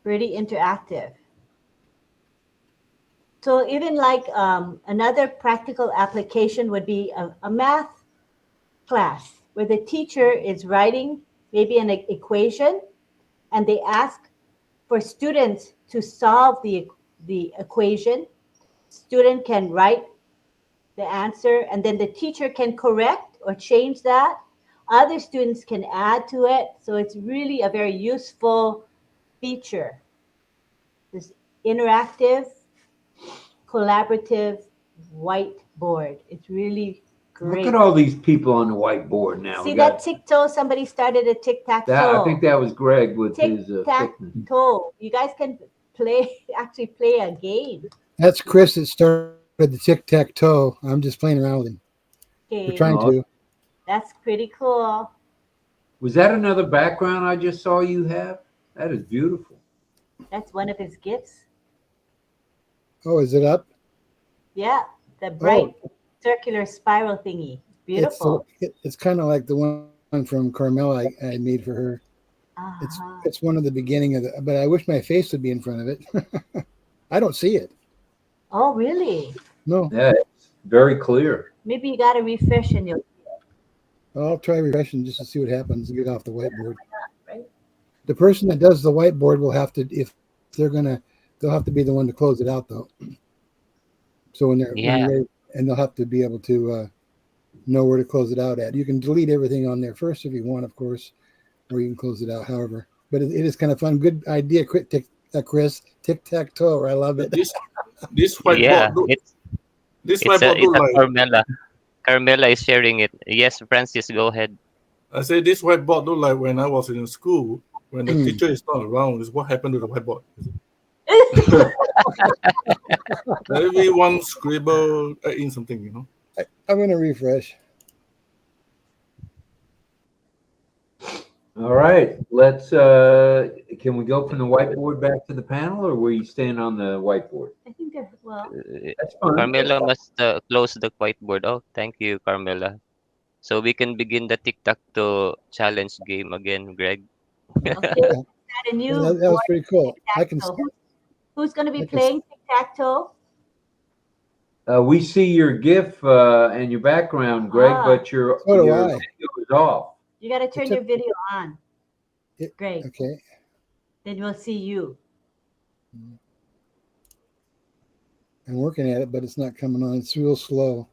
Pretty interactive. So even like another practical application would be a math class where the teacher is writing maybe an equation, and they ask for students to solve the equation. Student can write the answer, and then the teacher can correct or change that. Other students can add to it. So it's really a very useful feature. This interactive, collaborative whiteboard. It's really great. Look at all these people on the whiteboard now. See that tic-tac? Somebody started a tic-tac-toe. I think that was Greg with his tic-tac-toe. You guys can actually play a game. That's Chris that started the tic-tac-toe. I'm just playing around with him. Okay. We're trying to. That's pretty cool. Was that another background I just saw you have? That is beautiful. That's one of his gifts. Oh, is it up? Yeah, the bright circular spiral thingy. Beautiful. It's kind of like the one from Carmela I made for her. It's one of the beginning of the, but I wish my face would be in front of it. I don't see it. Oh, really? No. Yeah, it's very clear. Maybe you got to refresh and you'll see it. I'll try refreshing just to see what happens and get off the whiteboard. Right? The person that does the whiteboard will have to, if they're gonna, they'll have to be the one to close it out though. So when they're ready, and they'll have to be able to know where to close it out at. You can delete everything on there first if you want, of course, or you can close it out however. But it is kind of fun. Good idea, Chris. Tic-tac-toe. I love it. This whiteboard. It's a Carmela. Carmela is sharing it. Yes, Francis, go ahead. I say this whiteboard look like when I was in school, when the teacher is not around, is what happened to the whiteboard. Everyone scribble in something, you know. I'm going to refresh. All right, let's, can we go from the whiteboard back to the panel, or were you staying on the whiteboard? I think that, well, that's fine. Carmela must close the whiteboard. Oh, thank you, Carmela. So we can begin the tic-tac-toe challenge game again, Greg. Okay. That was pretty cool. I can. Who's going to be playing tic-tac-toe? We see your GIF and your background, Greg, but your video is off. You got to turn your video on. Great. Okay. Then we'll see you. I'm working at it, but it's not coming on. It's real slow.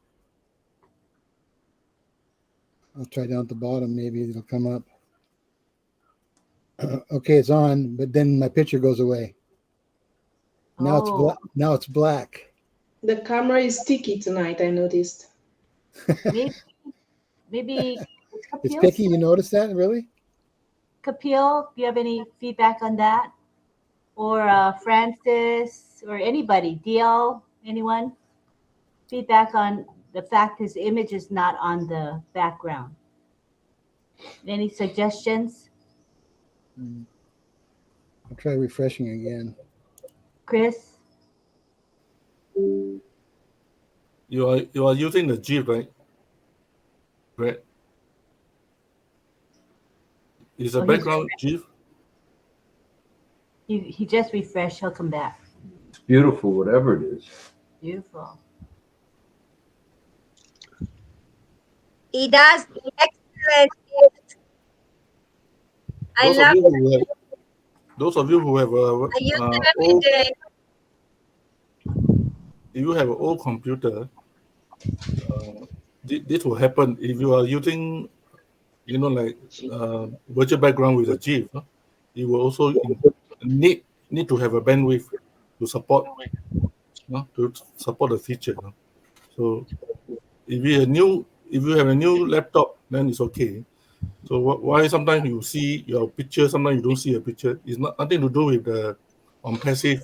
I'll try down at the bottom. Maybe it'll come up. Okay, it's on, but then my picture goes away. Now it's black. Now it's black. The camera is sticky tonight, I noticed. Maybe it's picky. You notice that, really? Kapil, do you have any feedback on that? Or Francis, or anybody? DL, anyone? Feedback on the fact his image is not on the background. Any suggestions? I'll try refreshing again. Chris? You are using the GIF, right? Right. Is the background GIF? He just refreshed. He'll come back. It's beautiful, whatever it is. Beautiful. He does excellent. I love it. Those of you who have I use them every day. if you have an old computer, this will happen if you are using, you know, like virtual background with a GIF. You will also need to have a bandwidth to support no, to support the feature. No? So if you have a new laptop, then it's okay. So why sometimes you see your picture, sometimes you don't see a picture? It's nothing to do with the ONPASSIVE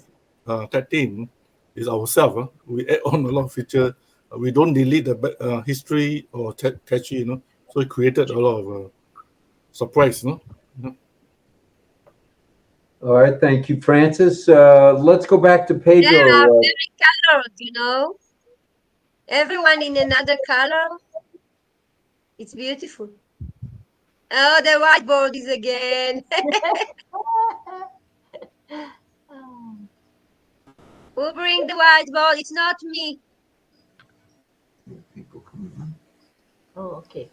tech team. It's ourselves. We add on a lot of feature. We don't delete the history or cache, you know. So it created a lot of surprise, no? All right, thank you, Francis. Let's go back to Yeah, Pedro. very colored, you know. Everyone in another color. It's beautiful. Oh, the whiteboard is again. Who bring the whiteboard? It's not me. Oh, okay.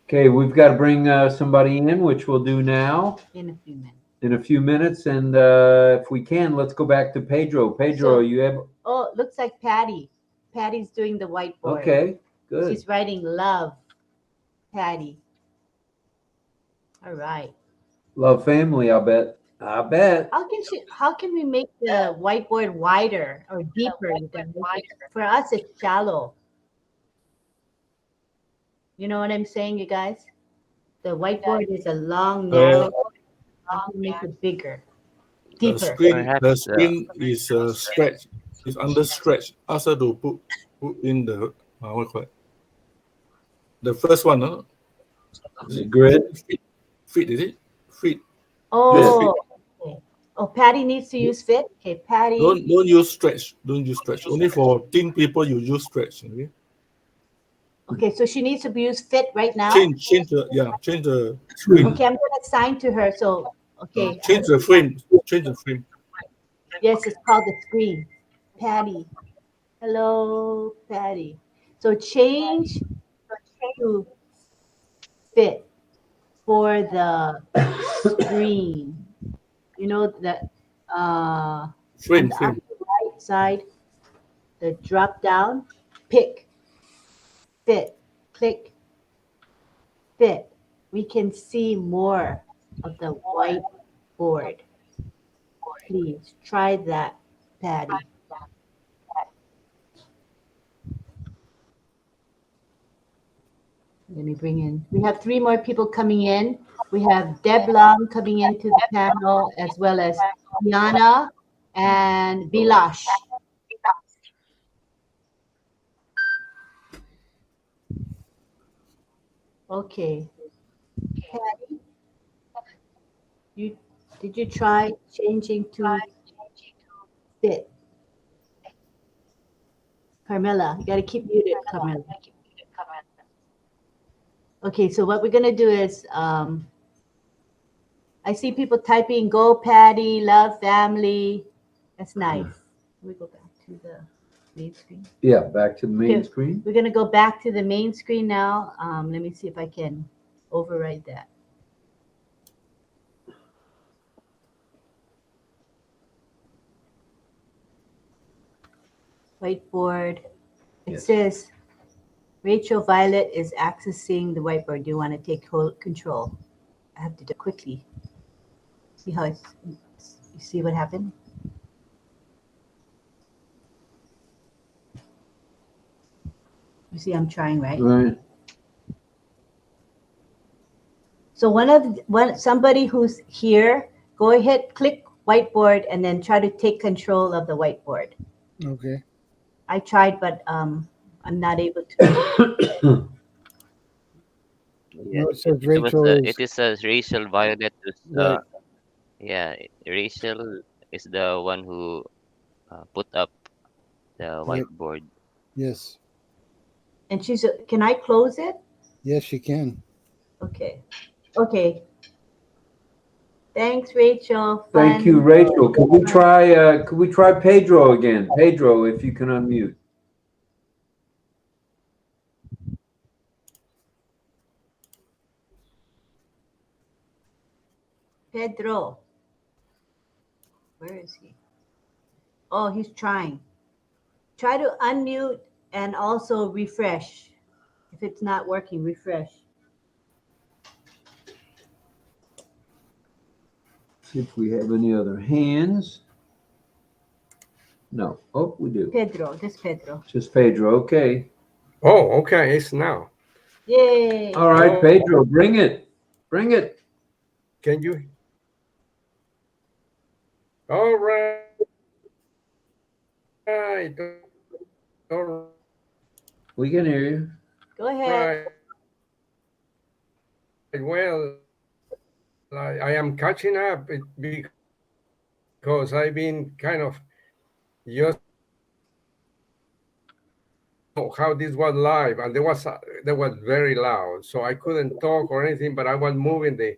Okay, we've got to bring somebody in, which we'll do now. In a few minutes. In a few minutes, and if we can, let's go back to Pedro. Pedro, you have. Oh, looks like Patty. Patty's doing the whiteboard. Okay, good. She's writing love. Patty. All right. Love family, I bet. I bet. How can we make the whiteboard wider or deeper? For us, it's shallow. You know what I'm saying, you guys? The whiteboard is a long, narrow. How can we make it bigger, deeper? The screen is stretched. It's under stretch. Ask her to put in the what you call it? The first one, no? Is it grid? Fit, is it? Fit. Oh, okay. Oh, Patty needs to use fit. Okay, Patty. Don't use stretch. Don't use stretch. Only for thin people you use stretch. Okay. Okay, so she needs to use fit right now. Change the screen. Okay, I'm gonna assign to her. So okay. Change the frame. Change the frame. Yes, it's called the screen. Patty. Hello, Patty. So change to fit for the screen. You know that frame. On the right side, the drop down, pick, fit, click, fit. We can see more of the whiteboard. Please try that, Patty. Let me bring in. We have 3 more people coming in. We have 𝗕𝗹𝘂𝗀𝗶𝘁 coming into the panel, as well as Diana and Vilash. Okay. Patty, did you try changing to fit? Carmela, you got to keep muted, Carmela. Okay, so what we're going to do is, I see people typing, go Patty, love family. That's nice. We go back to the main screen. Yeah, back to the main screen. We're going to go back to the main screen now. Let me see if I can override that. Whiteboard. It says, Rachel Violet is accessing the whiteboard. Do you want to take control? I have to do it quickly. See how you see what happened? You see, I'm trying, right? Right. So somebody who's here, go ahead, click whiteboard, and then try to take control of the whiteboard. Okay. I tried, but I'm not able to. Yeah, No, it says Rachel it is Rachel Violet. Right. Yeah, Rachel is the one who put up the whiteboard. Yes. And can I close it? Yes, you can. Okay. Okay. Thanks, Rachel. Thank you, Rachel. Could we try Pedro again? Pedro, if you can unmute. Pedro. Where is he? Oh, he's trying. Try to unmute and also refresh. If it's not working, refresh. See if we have any other hands. No. Oh, we do. Pedro, just Pedro. Just Pedro. Okay. Oh, okay. It's now. Yay. All right, Pedro, bring it. Bring it. Can you? All right. All right. We can hear you. Go ahead. Right. Well, I am catching up because I've been kind of just how this was live, and there was very loud, so I couldn't talk or anything, but I was moving the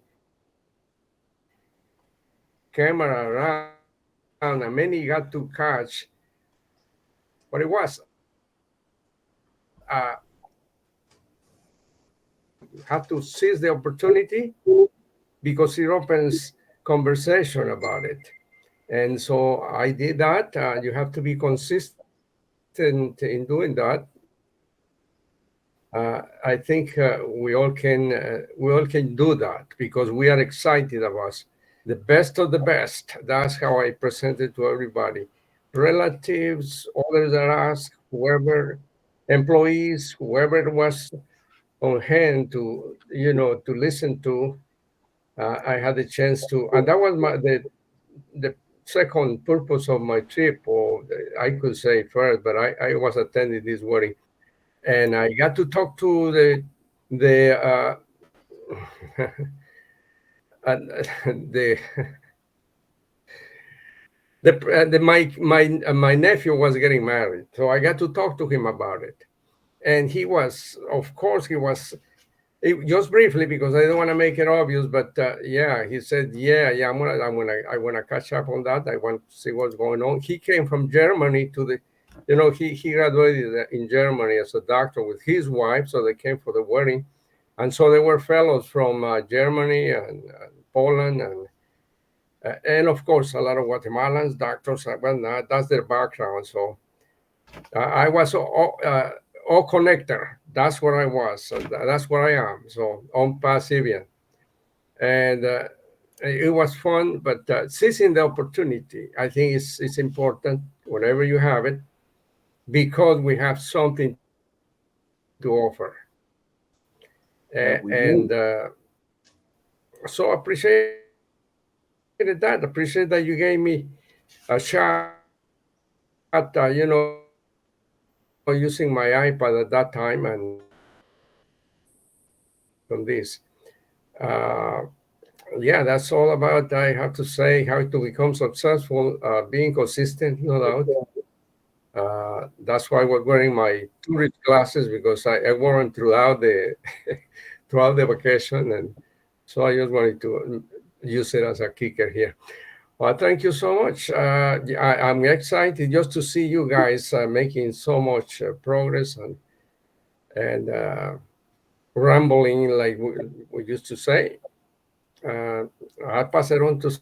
camera around, and many got to catch what it was. Had to seize the opportunity because it opens conversation about it, and so I did that. You have to be consistent in doing that. I think we all can do that because we are excited about the best of the best. That's how I present it to everybody. Relatives, others that ask, whoever, employees, whoever was on hand to listen to. I had the chance to, and that was the second purpose of my trip, or I could say first, but I was attending this wedding, and I got to talk to my nephew was getting married, so I got to talk to him about it, and he was, of course, just briefly because I don't want to make it obvious, but yeah, he said, yeah, I want to catch up on that. I want to see what's going on. He came from Germany to he graduated in Germany as a doctor with his wife, so they came for the wedding, and so there were fellows from Germany and Poland and of course a lot of Guatemalans, doctors. Well, that's their background. So I was all connector. That's what I was. So that's what I am. So ONPASSIVE, and it was fun. But seizing the opportunity, I think it's important whenever you have it, because we have something to offer. So appreciate that. Appreciate that you gave me a shot. Using my iPad at that time and from this. Yeah, that's all about, I have to say, how to become successful, being consistent, no doubt. That's why I was wearing my tourist glasses, because I wore them throughout the vacation, and so I just wanted to use it as a kicker here. Well, thank you so much. I'm excited just to see you guys making so much progress and rambling, like we used to say. I'll pass it on to.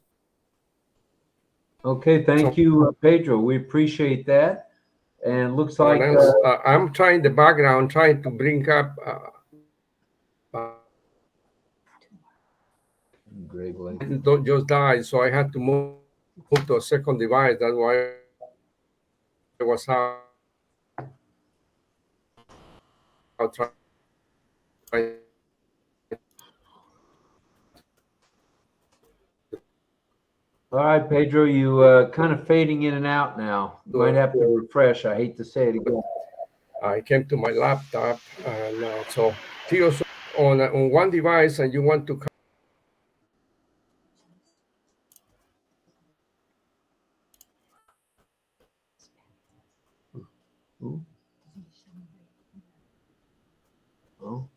Okay, thank you, Pedro. We appreciate that. And looks like I'm trying the background, trying to bring up. Don't just die, so I had to move to a second device. That's why I was out. All right, Pedro, you kind of fading in and out now. You might have to refresh. I hate to say it again. I came to my laptop, and so Tio's on one device, and you want to. Oh.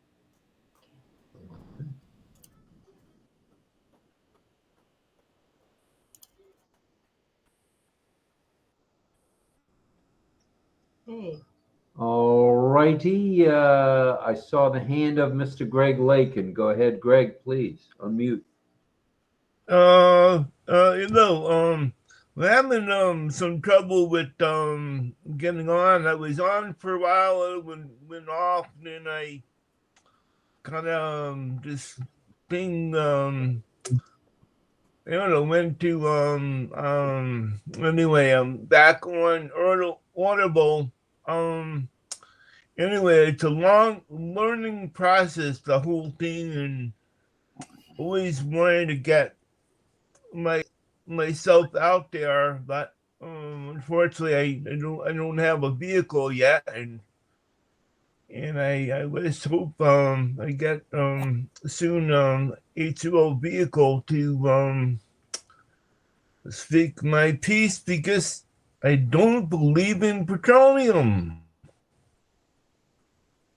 Hey. All righty. I saw the hand of Mr. Greg Lakin. Go ahead, Greg, please unmute. We're having some trouble with getting on. I was on for a while, it went off, and then I kind of this thing I don't know when to anyway, I'm back on Audible. Anyway, it's a long learning process, the whole thing, and always wanted to get myself out there, but unfortunately I don't have a vehicle yet, and I let's hope I get soon H2O vehicle to speak my piece, because I don't believe in petroleum.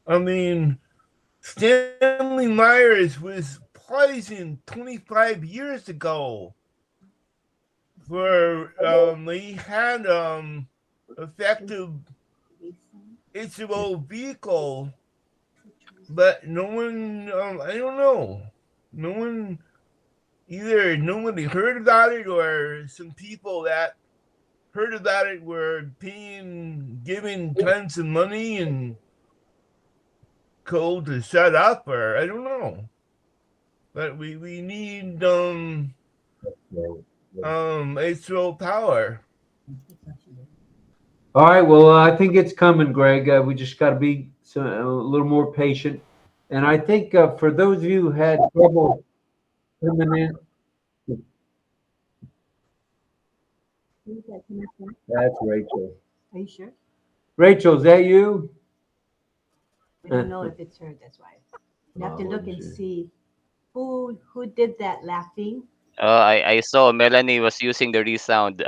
I mean, Stanley Myers was poisoned 25 years ago for he had effective H2O vehicle, but no one I don't know. No one, either nobody heard about it, or some people that heard about it were given tons of money and told to shut up, or I don't know. But we need H2O power. All right. Well, I think it's coming, Greg. We just got to be a little more patient. And I think for those of you who had trouble coming in, that's Rachel. Are you sure? Rachel, is that you? We don't know if it's her. That's why you have to look and see who did that laughing. I saw Melanie was using the resound.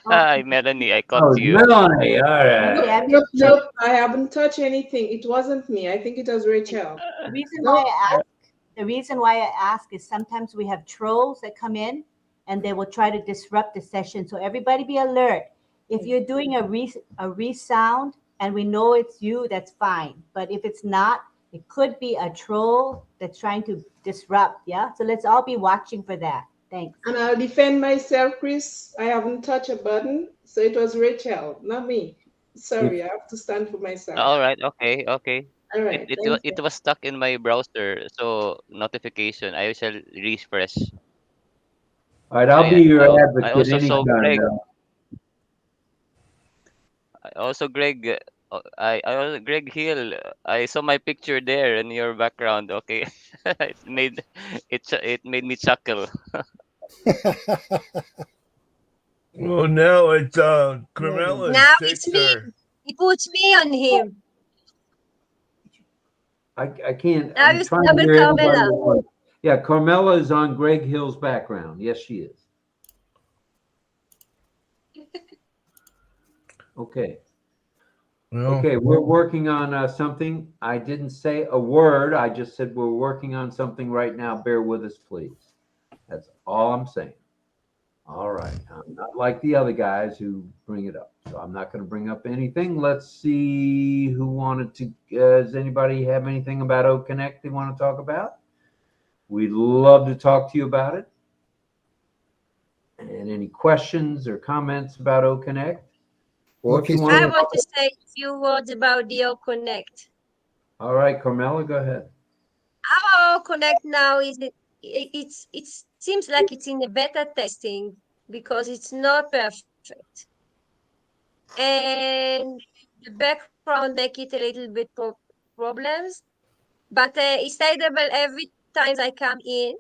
Hi, Melanie, I caught you. Melanie, all right. Nope, I haven't touched anything. It wasn't me. I think it was Rachel. The reason why I ask is sometimes we have trolls that come in and they will try to disrupt the session. So everybody be alert. If you're doing a resound and we know it's you, that's fine. But if it's not, it could be a troll that's trying to disrupt. Yeah. So let's all be watching for that. Thanks. And I'll defend myself, Chris. I haven't touched a button. So it was Rachel, not me. Sorry, I have to stand for myself. All right. Okay. All right. It was stuck in my browser, so notification. I shall refresh. All right, I'll be your advocate I also saw anytime. Greg. Greg. Greg Hill. I saw my picture there in your background. Okay, it made me chuckle. Well, now it's Carmela's Now picture. it's me. He puts me on him. I can't. Now I'm it's trying to double hear everybody Carmela. at once. Yeah, Carmela is on Greg Hill's background. Yes, she is. Okay. Well, okay, we're working on something. I didn't say a word. I just said we're working on something right now. Bear with us, please. That's all I'm saying. All right. I'm not like the other guys who bring it up. So I'm not going to bring up anything. Let's see who wanted to. Does anybody have anything about OConnect they want to talk about? We'd love to talk to you about it. And any questions or comments about OConnect? Or if you want I want to say a few words about the OConnect. All right, Carmela, go ahead. Our OConnect now it seems like it's in a beta testing because it's not perfect. And the background make it a little bit problems, but it's stable every time I come in.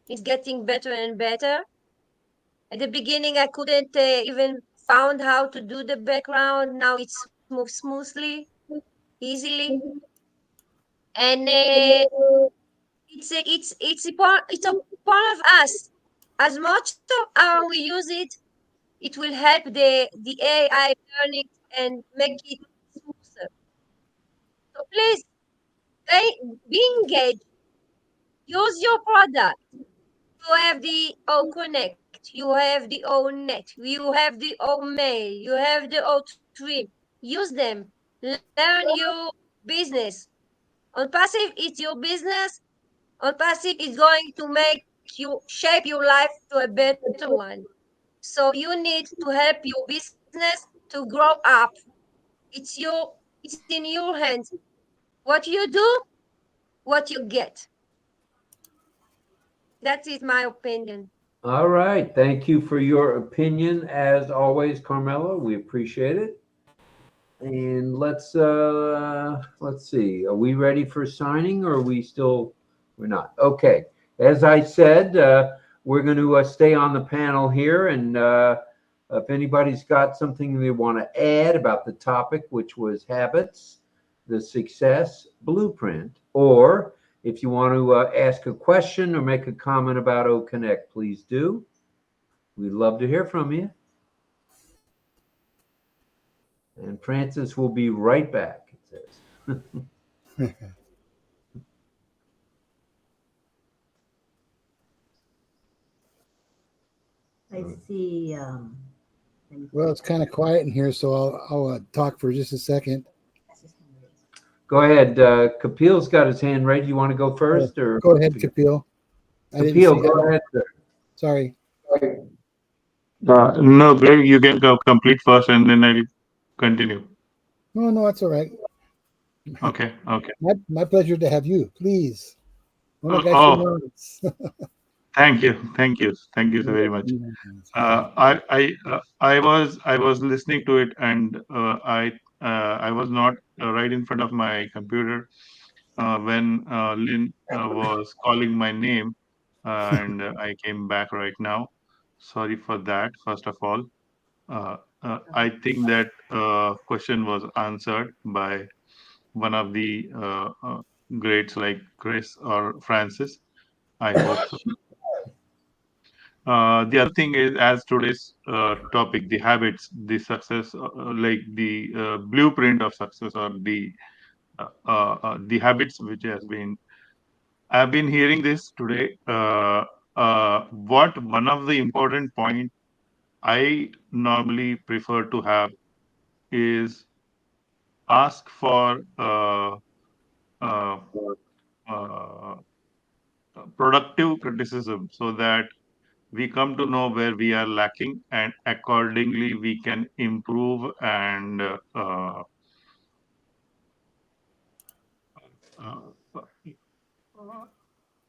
It's getting better and better. At the beginning, I couldn't even found how to do the background. Now it moves smoothly, easily, and it's a part of us. As much of how we use it, it will help the AI learning and make it smoother. So please, be engaged. Use your product. You have the OConnect, you have the ONet, you have the OMail, you have the OTrip. Use them. Learn your business. ONPASSIVE is your business. ONPASSIVE is going to make you shape your life to a better one. So you need to help your business to grow up. It's in your hands. What you do, what you get. That is my opinion. All right. Thank you for your opinion, as always, Carmela. We appreciate it. And let's see. Are we ready for signing, or are we still? We're not. Okay. As I said, we're going to stay on the panel here, and if anybody's got something they want to add about the topic, which was habits, the success blueprint, or if you want to ask a question or make a comment about OConnect, please do. We'd love to hear from you. And Francis will be right back, it says. I see. Well, it's kind of quiet in here, so I'll talk for just a second. Go ahead. Kapil's got his hand raised. You want to go first, or go ahead, Kapil? Kapil, go ahead, sir. Sorry. No, Greg, you can go complete first, and then I'll continue. No, that's all right. Okay. My pleasure to have you. Please. Thank you so very much. I was listening to it, and I was not right in front of my computer when Lynn was calling my name, and I came back right now. Sorry for that. First of all, I think that question was answered by one of the greats like Chris or Francis. I hope so. The other thing is, as today's topic, the habits, the success, like the blueprint of success, or the habits which I've been hearing this today. What one of the important point I normally prefer to have is ask for productive criticism, so that we come to know where we are lacking, and accordingly we can improve. And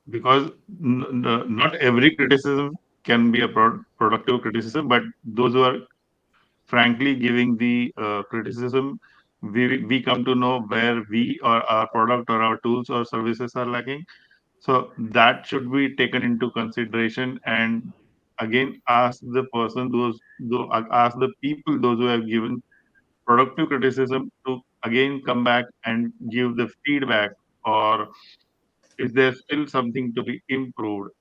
because not every criticism can be a productive criticism, but those who are frankly giving the criticism, we come to know where we or our product or our tools or services are lacking. So that should be taken into consideration, and again ask the people, those who have given productive criticism, to again come back and give the feedback, or is there still something to be improved?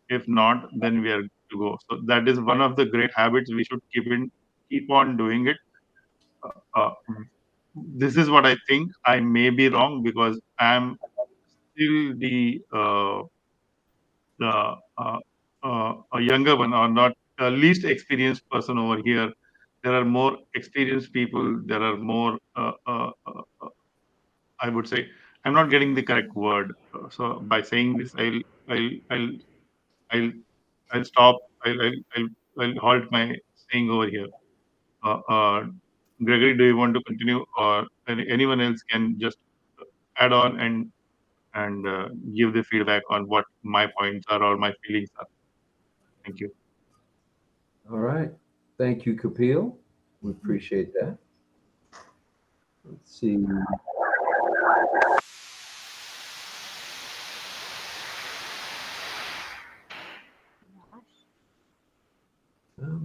If not, then we are good to go. So that is one of the great habits we should keep on doing it. This is what I think. I may be wrong, because I'm still a younger one, or not least experienced person over here. There are more experienced people. There are more. I would say, I'm not getting the correct word. So by saying this, I'll stop. I'll halt my saying over here. Gregory, do you want to continue, or anyone else can just add on and give the feedback on what my points are or my feelings are? Thank you. All right. Thank you, Kapil. We appreciate that. Let's see.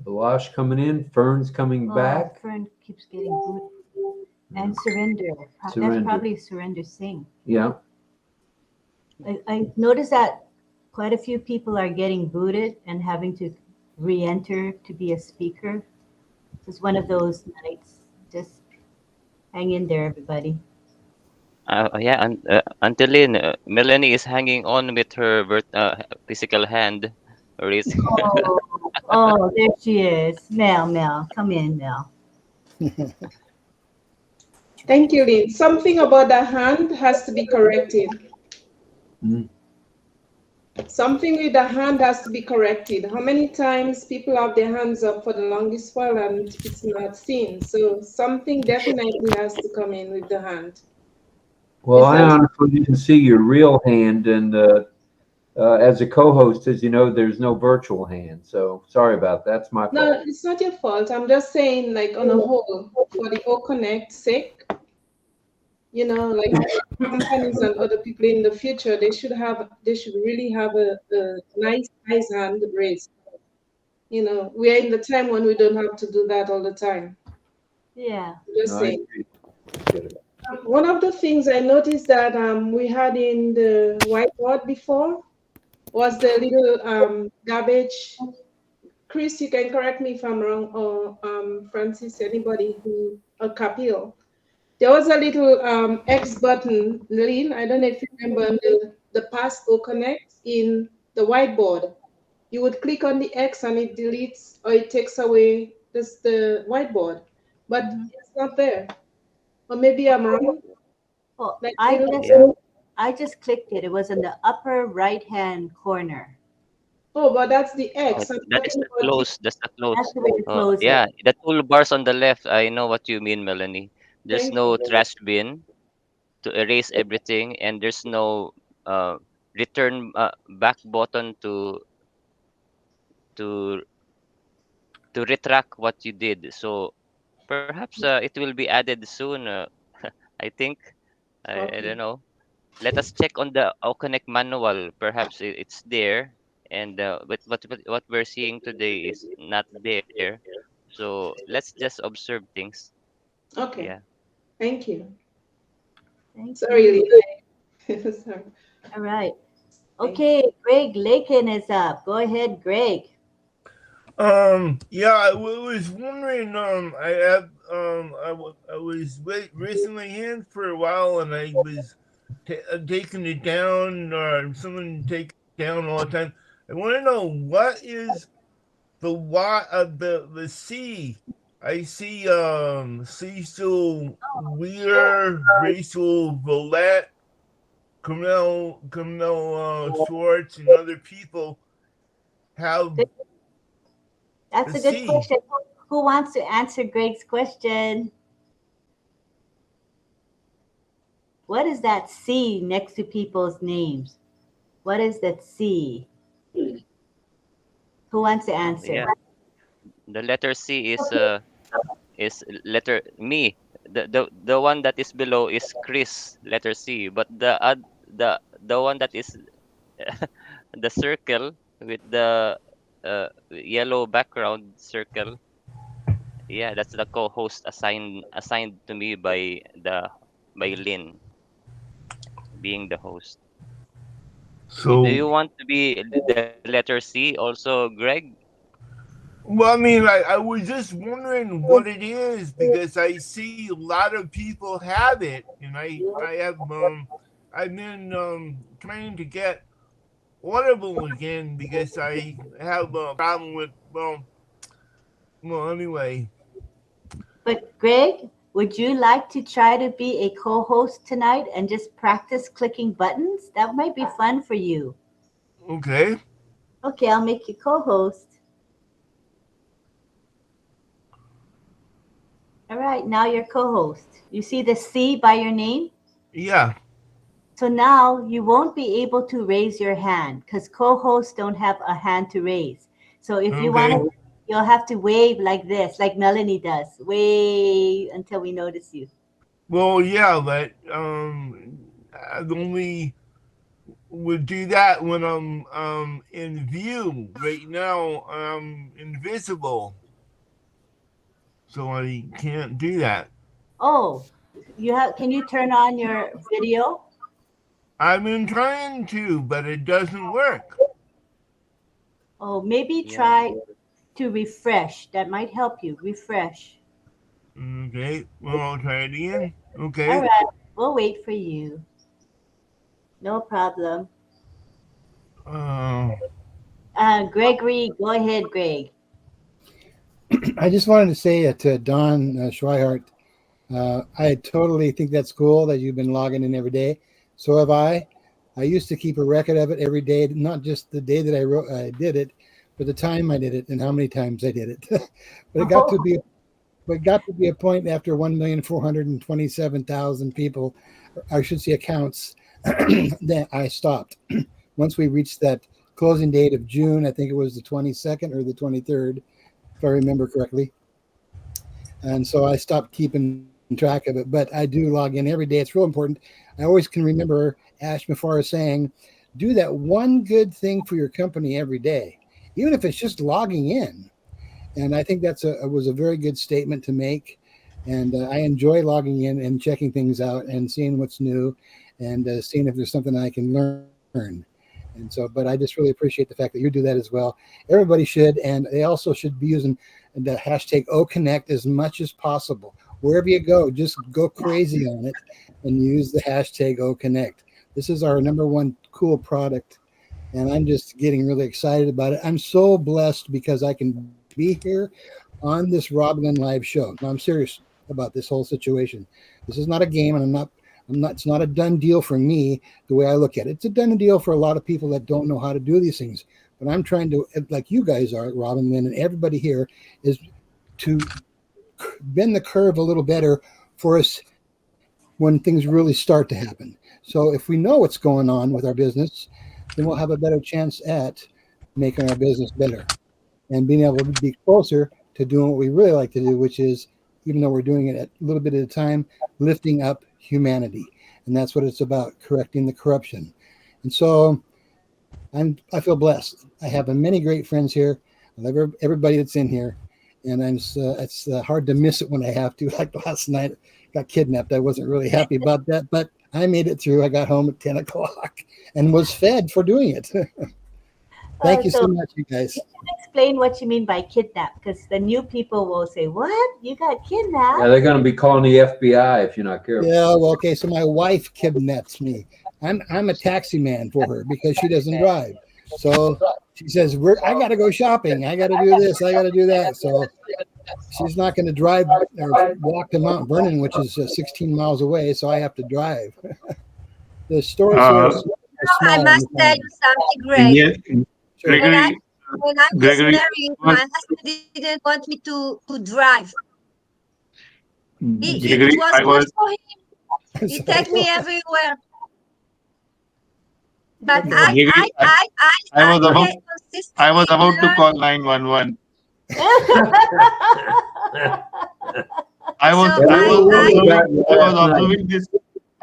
Balash coming in. Fern's coming back. Fern keeps getting booted. And Surrender. That's probably Surrender Singh. Yeah. I noticed that quite a few people are getting booted and having to re-enter to be a speaker. It's one of those nights. Just hang in there, everybody. Yeah, and until Lynn, Melanie is hanging on with her physical hand. Oh, there she is. Mel, come in, Mel. Thank you, Lynn. Something about the hand has to be corrected. Something with the hand has to be corrected. How many times people have their hands up for the longest while and it's not seen? So something definitely has to come in with the hand. Well, I honestly didn't see your real hand, and As a co-host, as you know, there's no virtual hand. So sorry about that. That's my fault. No, it's not your fault. I'm just saying, like, on a whole, for the OConnect sake, you know, like companies and other people in the future, they should really have a nice hand raised. You know, we are in the time when we don't have to do that all the time. Yeah. Just saying. One of the things I noticed that we had in the whiteboard before was the little garbage. Chris, you can correct me if I'm wrong, or Francis, anybody who, or Kapil. There was a little X button, Lynn, I don't know if you remember the past OConnect in the whiteboard. You would click on the X and it deletes or it takes away the whiteboard, but it's not there. Or maybe I'm wrong. Well, Like I just clicked it. It was in the upper right-hand corner. Oh, but that's the X. That is the close. That's the close. That's the way to close it. Yeah, the toolbars on the left. I know what you mean, Melanie. There's Thank no you. trash bin to erase everything, and there's no return back button to retract what you did. So perhaps it will be added soon. I think. I don't know. Let us check on the OConnect manual. Perhaps it's there, and but what we're seeing today is not there. So let's just observe things. Okay. Yeah. Thank you. Sorry. Sorry. All right. Okay, Greg Lakin is up. Go ahead, Greg. Yeah, I was wondering. I was raising my hand for a while, and I was taking it down, or someone take it down all the time. I want to know what is the the C. I see Cecil Weir, Rachel Villette, Camille Schwartz, and other people have. That's a good question. Who wants to answer Greg's question? What is that C next to people's names? What is that C? Who wants to answer? Yeah. The letter C is letter me. The one that is below is Chris, letter C. But the one that is the circle with the yellow background circle. Yeah, that's the co-host assigned to me by Lynn, being the host. So do you want to be the letter C also, Greg? Well, I mean, I was just wondering what it is, because I see a lot of people have it, and I have I've been trying to get Audible again because I have a problem with well anyway. But Greg, would you like to try to be a co-host tonight and just practice clicking buttons? That might be fun for you. Okay. Okay, I'll make you co-host. All right, now you're co-host. You see the C by your name? Yeah. So now you won't be able to raise your hand because co-hosts don't have a hand to raise. So if you want to, you'll have to wave like this, like Melanie does. Wave until we notice you. Well, yeah, but I only would do that when I'm in view. Right now, I'm invisible, so I can't do that. Oh, can you turn on your video? I've been trying to, but it doesn't work. Oh, maybe try to refresh. That might help you. Refresh. Okay, well, I'll try it again. Okay. All right, we'll wait for you. No problem. Gregory, go ahead, Greg. I just wanted to say to Don Schweihart, I totally think that's cool that you've been logging in every day. So have I. I used to keep a record of it every day, not just the day that I did it, but the time I did it and how many times I did it. But it got to be a point after 1,427,000 people, I should say accounts, that I stopped. once we reached that closing date of June, I think it was the 22nd or the 23rd, if I remember correctly. And so I stopped keeping track of it, but I do log in every day. It's real important. I always can remember Ash Mafara saying, do that one good thing for your company every day, even if it's just logging in. And I think that's was a very good statement to make. And I enjoy logging in and checking things out and seeing what's new and seeing if there's something I can learn. And so, but I just really appreciate the fact that you do that as well. Everybody should, and they also should be using the hashtag OConnect as much as possible. Wherever you go, just go crazy on it and use the hashtag OConnect. This is our #1 cool product, and I'm just getting really excited about it. I'm so blessed because I can be here on this RobLynn live show. Now, I'm serious about this whole situation. This is not a game, and I'm not, it's not a done deal for me the way I look at it. It's a done deal for a lot of people that don't know how to do these things. But I'm trying to, like you guys are, RobLynn, and everybody here, is to bend the curve a little better for us when things really start to happen. So if we know what's going on with our business, then we'll have a better chance at making our business better and being able to be closer to doing what we really like to do, which is, even though we're doing it a little bit at a time, lifting up humanity. And that's what it's about, correcting the corruption. And so I feel blessed. I have many great friends here. I love everybody that's in here. And it's hard to miss it when I have to. Like last night, I got kidnapped. I wasn't really happy about that, but I made it through. I got home at 10 o'clock and was fed for doing it. Thank you so much, you guys. You can explain what you mean by kidnap, because the new people will say, what? You got kidnapped? Yeah, they're going to be calling the FBI if you're not careful. Yeah, well, okay, so my wife kidnaps me. I'm a taxi man for her because she doesn't drive. So she says, I got to go shopping. I got to do this. I got to do that. So she's not going to drive or walk to Mount Vernon, which is 16 miles away. So I have to drive. The stories here are small. I must tell you something great. Yes, Gregory. When I was married, my husband didn't want me to drive. It was good for him. He take me everywhere. But I was about to call 911. I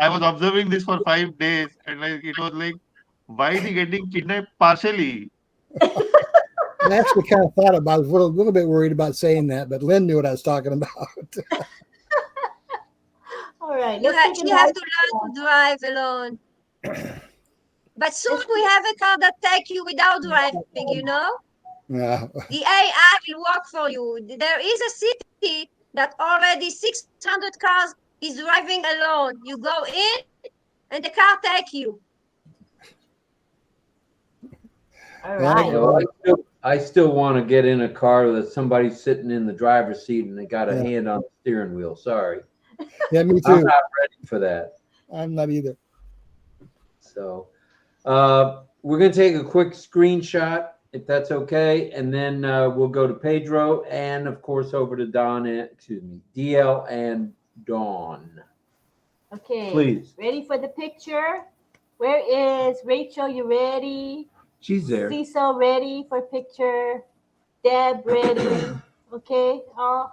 was observing this for 5 days, and it was like, why is he getting kidnapped partially? I actually kind of thought about it. I was a little bit worried about saying that, but Lynn knew what I was talking about. All right. You have to learn to drive alone. But soon we have a car that takes you without driving, you know? Yeah. The AI will work for you. There is a city that already 600 cars is driving alone. You go in and the car takes you. All right. Yeah, well, I still want to get in a car that somebody's sitting in the driver's seat and they got a hand on the steering wheel. Sorry. Yeah, me too. I'm not ready for that. I'm not either. So we're going to take a quick screenshot, if that's okay, and then we'll go to Pedro and, of course, over to DL and Dawn. Okay. Please. Ready for the picture? Where is Rachel? You ready? She's there. Cecil, ready for picture? Deb, ready? Okay. Oh,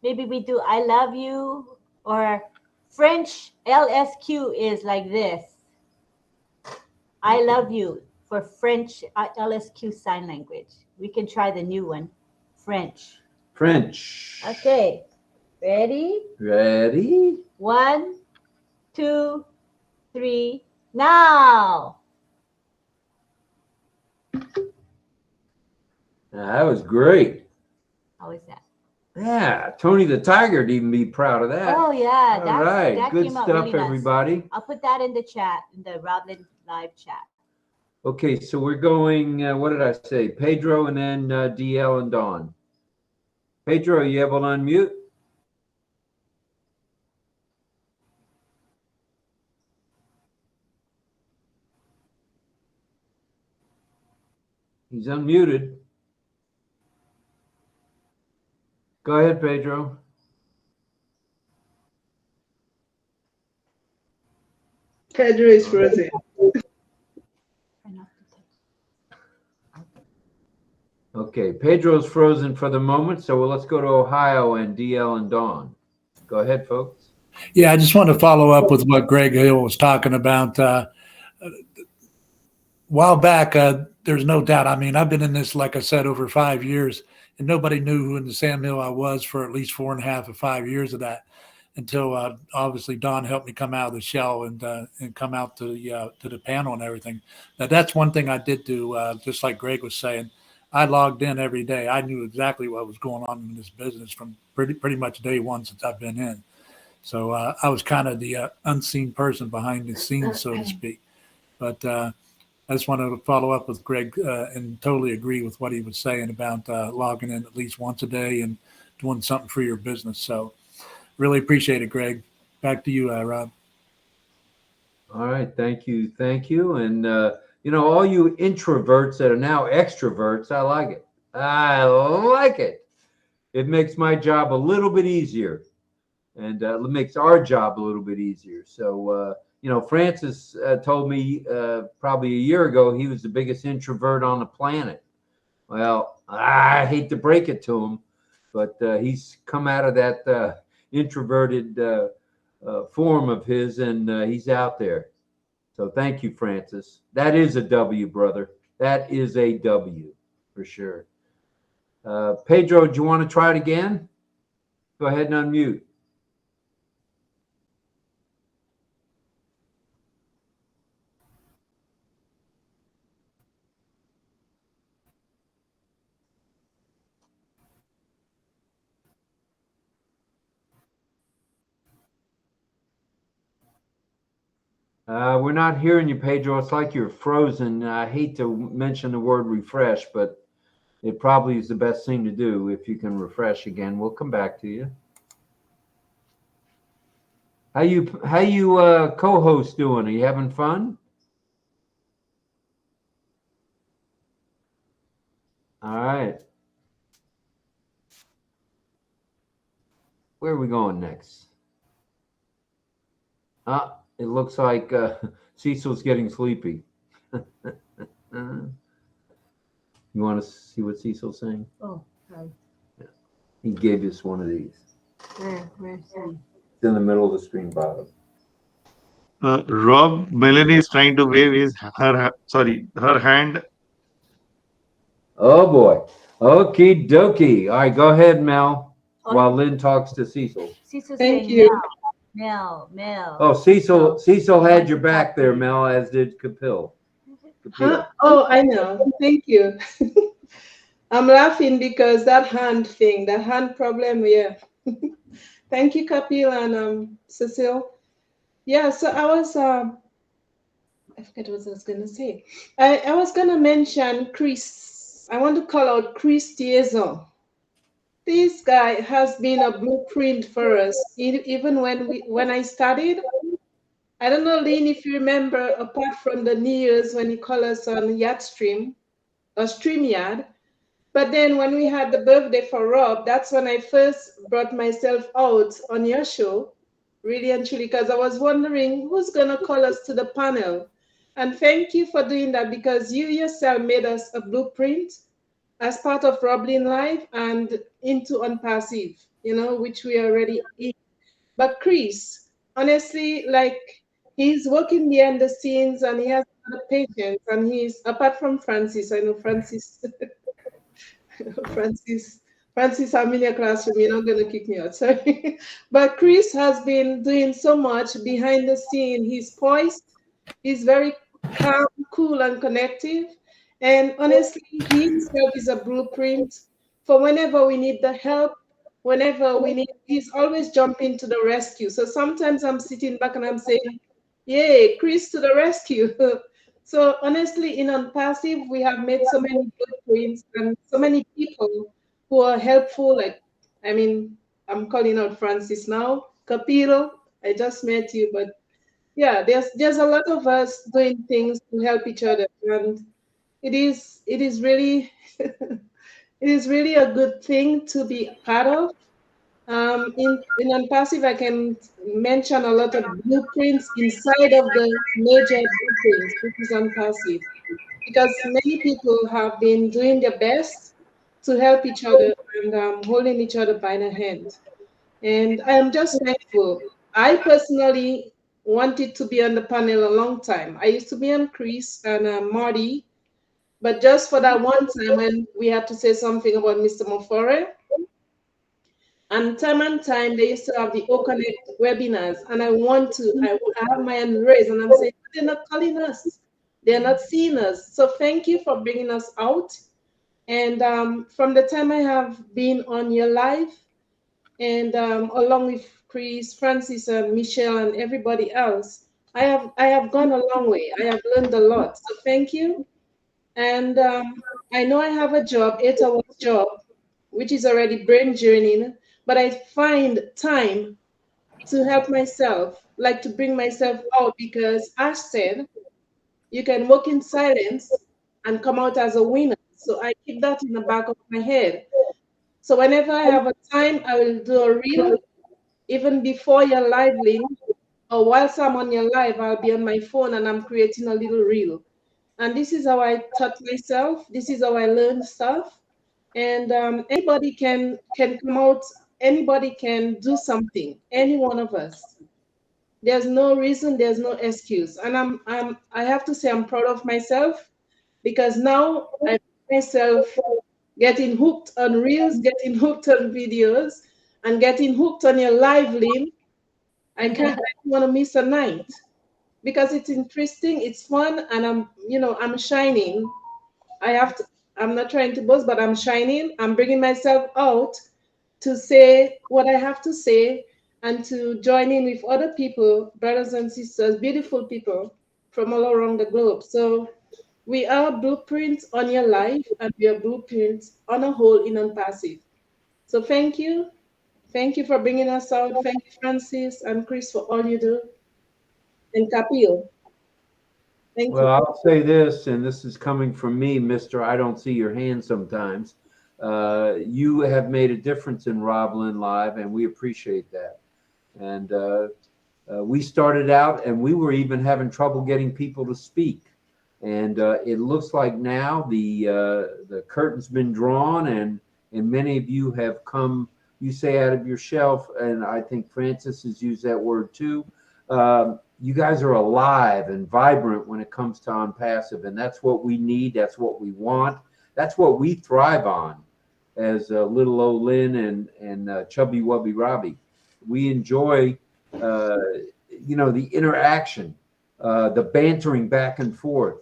maybe we do I love you, or French LSQ is like this. I love you for French LSQ sign language. We can try the new one, French. French. Okay. Ready? Ready? 1, 2, 3, now. That was great. How is that? Yeah, Tony the Tiger would even be proud of that. Oh yeah, All right, that good came out stuff, really nice. everybody. I'll put that in the chat, in the RobLynn live chat. Okay, so we're going, what did I say? Pedro and then DL and Dawn. Pedro, are you able to unmute? He's unmuted. Go ahead, Pedro. Pedro is frozen. Okay, Pedro's frozen for the moment, so let's go to Ohio and DL and Dawn. Go ahead, folks. Yeah, I just want to follow up with what Greg Hill was talking about. A while back, there's no doubt. I mean, I've been in this, like I said, over 5 years, and nobody knew who in the sandmill I was for at least 4.5 or 5 years of that, until obviously Don helped me come out of the shell and come out to the panel and everything. Now, that's one thing I did do, just like Greg was saying. I logged in every day. I knew exactly what was going on in this business from pretty much day one since I've been in. So I was kind of the unseen person behind the scenes, so to speak. But I just wanted to follow up with Greg and totally agree with what he was saying about logging in at least once a day and doing something for your business. So really appreciate it, Greg. Back to you, Rob. All right, thank you. And all you introverts that are now extroverts, I like it. I like it. It makes my job a little bit easier, and it makes our job a little bit easier. So, Francis told me probably a year ago he was the biggest introvert on the planet. Well, I hate to break it to him, but he's come out of that introverted form of his, and he's out there. So thank you, Francis. That is a W, brother. That is a W for sure. Pedro, do you want to try it again? Go ahead and unmute. We're not hearing you, Pedro. It's like you're frozen. I hate to mention the word refresh, but it probably is the best thing to do. If you can refresh again, we'll come back to you. How you co-host doing? Are you having fun? All right. Where are we going next? It looks like Cecil's getting sleepy. You want to see what Cecil's saying? Oh, sorry. Yeah. He gave us one of these. Where's he? It's in the middle of the screen bottom. Rob, Melanie is trying to wave her hand. Oh boy. Okie dokie. All right, go ahead, Mel, while Lynn talks to Cecil. Cecil's Thank saying you. Mel. Oh, Cecil had your back there, Mel, as did 𝗕𝗃𝗃. Huh? Oh, I know. Thank you. I'm laughing because that hand problem, yeah. Thank you, 𝗕𝗃𝗃 and Cecile. Yeah, so I was, I forget what I was going to say. I was going to mention Chris. I want to call out Chris Tiezo. This guy has been a blueprint for us. Even when I started, I don't know, Lynn, if you remember, apart from the New Year's when you call us on Yardstream or StreamYard, but then when we had the birthday for Rob, that's when I first brought myself out on your show, really and truly, because I was wondering who's going to call us to the panel. And thank you for doing that, because you yourself made us a blueprint as part of RobLynn Live and into ONPASSIVE, which we are already in. But Chris, honestly, like, he's working behind the scenes and he has a lot of patience, and he's, apart from Francis, I know Francis, Francis, I'm in your classroom, you're not going to kick me out, sorry. But Chris has been doing so much behind the scene. He's poised, he's very calm, cool, and connective. And honestly, he himself is a blueprint for whenever we need the help, whenever we need, he's always jumping to the rescue. So sometimes I'm sitting back and I'm saying, yay, Chris to the rescue. So honestly, in ONPASSIVE, we have made so many blueprints and so many people who are helpful. Like, I mean, I'm calling out Francis now, 𝗕𝗃𝗃, I just met you, but yeah, there's a lot of us doing things to help each other. And it is really it is really a good thing to be part of. In ONPASSIVE, I can mention a lot of blueprints inside of the major blueprints, which is ONPASSIVE, because many people have been doing their best to help each other and holding each other by the hand. And I am just thankful. I personally wanted to be on the panel a long time. I used to be on Chris and Marty, but just for that one time when we had to say something about Mr. Mofore, and time, they used to have the OConnect webinars, and I have my hand raised, and I'm saying, they're not calling us. They're not seeing us. So thank you for bringing us out. And from the time I have been on your live, and along with Chris, Francis, and Michelle, and everybody else, I have gone a long way. I have learned a lot. So thank you. And I know I have a job, 8-hour job, which is already brain journeying, but I find time to help myself, like to bring myself out, because Ash said, you can work in silence and come out as a winner. So I keep that in the back of my head. So whenever I have a time, I will do a reel, even before your live link, or whilst I'm on your live, I'll be on my phone and I'm creating a little reel. And this is how I taught myself. This is how I learned stuff. And anybody can come out. Anybody can do something. Any one of us. There's no reason. There's no excuse. And I have to say I'm proud of myself, because now I find myself getting hooked on reels, getting hooked on videos, and getting hooked on your live link. I don't want to miss a night, because it's interesting, it's fun, and I'm shining. I'm not trying to boast, but I'm shining. I'm bringing myself out to say what I have to say and to join in with other people, brothers and sisters, beautiful people from all around the globe. So we are blueprints on your life, and we are blueprints on a whole in ONPASSIVE. So thank you. Thank you for bringing us out. Thank you, Francis and Chris, for all you do. And Kapil. Thank you. I'll say this, and this is coming from me, Mr. I don't see your hand sometimes. You have made a difference in RobLynn Live, and we appreciate that. And we started out, and we were even having trouble getting people to speak. And it looks like now the curtain's been drawn, and many of you have come, you say, out of your shelf, and I think Francis has used that word too. You guys are alive and vibrant when it comes to ONPASSIVE, and that's what we need. That's what we want. That's what we thrive on as little old Lynn and 𝗕𝗹𝘂𝗰𝗶𝘁𝘀. We enjoy, the interaction, the bantering back and forth.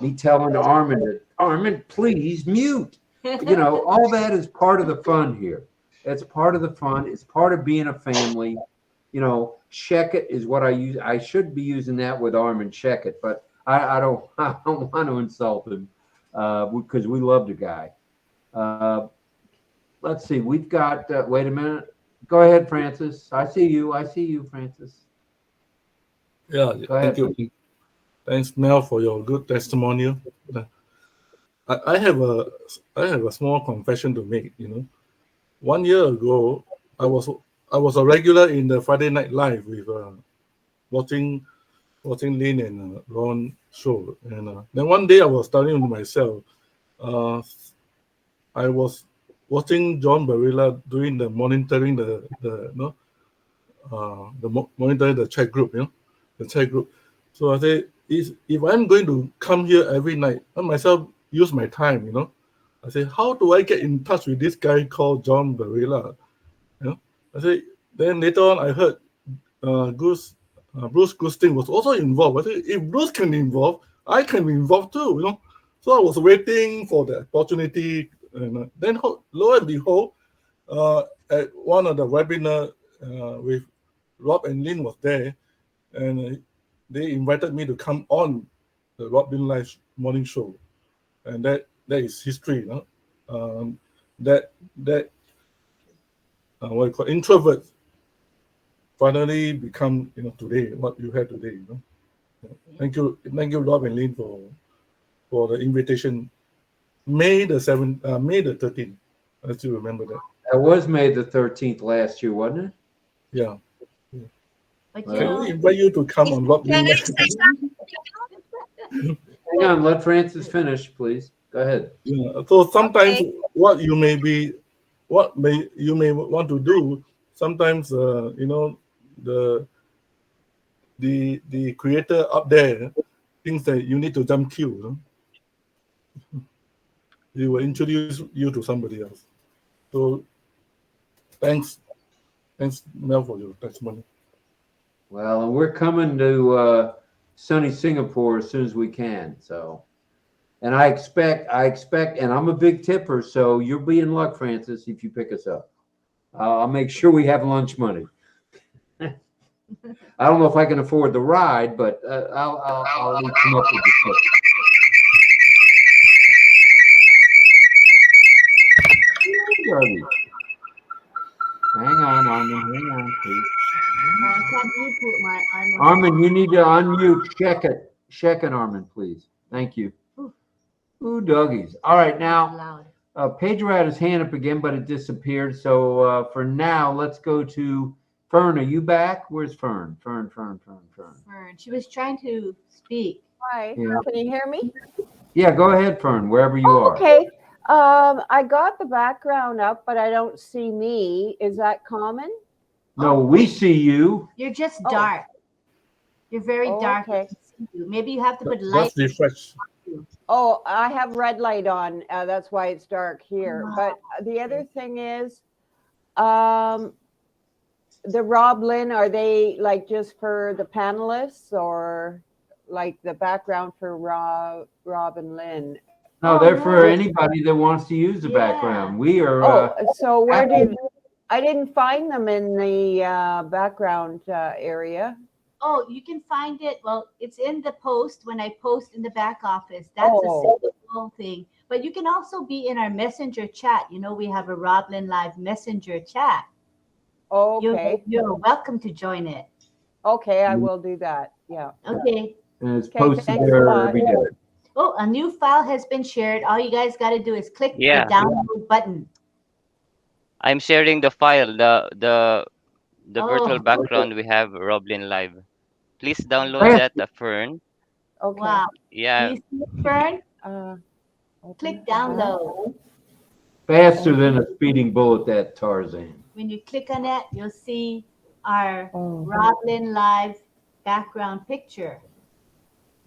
Me telling Armin, please mute. All that is part of the fun here. It's part of the fun. It's part of being a family. Check it is what I use. I should be using that with Armin, check it, but I don't want to insult him because we love the guy. Let's see. We've got. Wait a minute. Go ahead, Francis. I see you, Francis. Yeah. Thank you. Thanks, Mel, for your good testimonial. I have a small confession to make. 1 year ago, I was a regular in the Friday Night Live with watching Lynn and Ron show, and then one day I was telling myself, I was watching 𝗕𝗹𝘂𝗀𝗶𝘁 doing the monitoring monitoring the chat group, the chat group. So I say, if I'm going to come here every night, I myself use my time, I say, how do I get in touch with this guy called 𝗕𝗹𝘂𝗀𝗶𝘁? I say, then later on I heard Bruce Goosting was also involved. I said, if Bruce can be involved, I can be involved too, So I was waiting for the opportunity, and then lo and behold, at one of the webinar with Rob and Lynn was there, and they invited me to come on the RobLynn Live morning show, and that is history, that what you call introvert finally become today what you have today. Thank you, Rob and Lynn for the invitation. May the 13th. I still remember that. That was May the 13th last year, wasn't it? Yeah. But Can we invite you to come on RobLynn? Hang on, let Francis finish, please. Go ahead. Yeah. So sometimes what you may want to do. Sometimes the creator up there thinks that you need to jump queue. He will introduce you to somebody else. So thanks, Mel, for your testimony. Well, and we're coming to sunny Singapore as soon as we can. So, and I expect, and I'm a big tipper, so you'll be in luck, Francis, if you pick us up. I'll make sure we have lunch money. I don't know if I can afford the ride, but I'll at least come up with the tip. Hang on, Armin. Hang on, please. I can't mute my Armin, you need to unmute. Check it, Armin, please. Thank you. Ooh, doggies. All right, now, Pedro had his hand up again, but it disappeared. So for now, let's go to Fern. Are you back? Where's Fern? Fern. Fern. She was trying to speak. Hi, Yeah. can you hear me? Yeah, go ahead, Fern, wherever you are. Okay. I got the background up, but I don't see me. Is that common? No, we see you. You're just dark. You're very dark. Okay. Maybe you have to put light. Let's refresh. Oh, I have red light on. That's why it's dark here. But the other thing is, the RobLynn, are they like just for the panelists or like the background for Rob and Lynn? No, they're for anybody that wants to use the background. We are. So where I didn't find them in the background area. Oh, you can find it. Well, it's in the post when I post in the back office. That's a simple thing. But you can also be in our messenger chat. You know, we have a RobLynn Live messenger chat. Okay. You're welcome to join it. Okay, I will do that. Yeah. Okay. And it's posted there every day. Oh, a new file has been shared. All you guys got to do is click the download button. I'm sharing the file, the virtual background we have RobLynn Live. Please download that, Fern. Okay. Wow. Yeah. You see it, Fern? Click download. Faster than a speeding bullet, that Tarzan. When you click on it, you'll see our RobLynn Live background picture.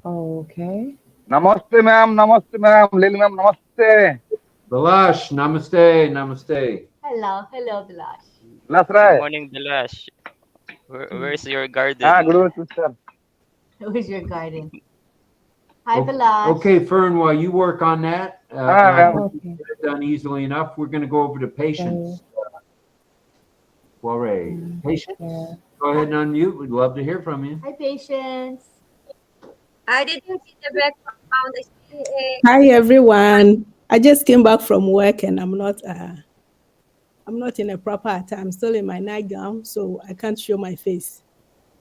Okay. Namaste, ma'am. Namaste, ma'am. Lily, ma'am. Namaste. Balash, namaste. Hello, Bilash. That's right. Good morning, Balash. Where's your garden? Good morning, sister. Where's your garden? Hi, Balash. Okay, Fern, while you work on that, I think you get it done easily enough. We're going to go over to patience. Patience. Go ahead and unmute. We'd love to hear from you. Hi, Patience. I didn't see the background. Hi everyone. I just came back from work and I'm not in a proper attire. I'm still in my nightgown, so I can't show my face.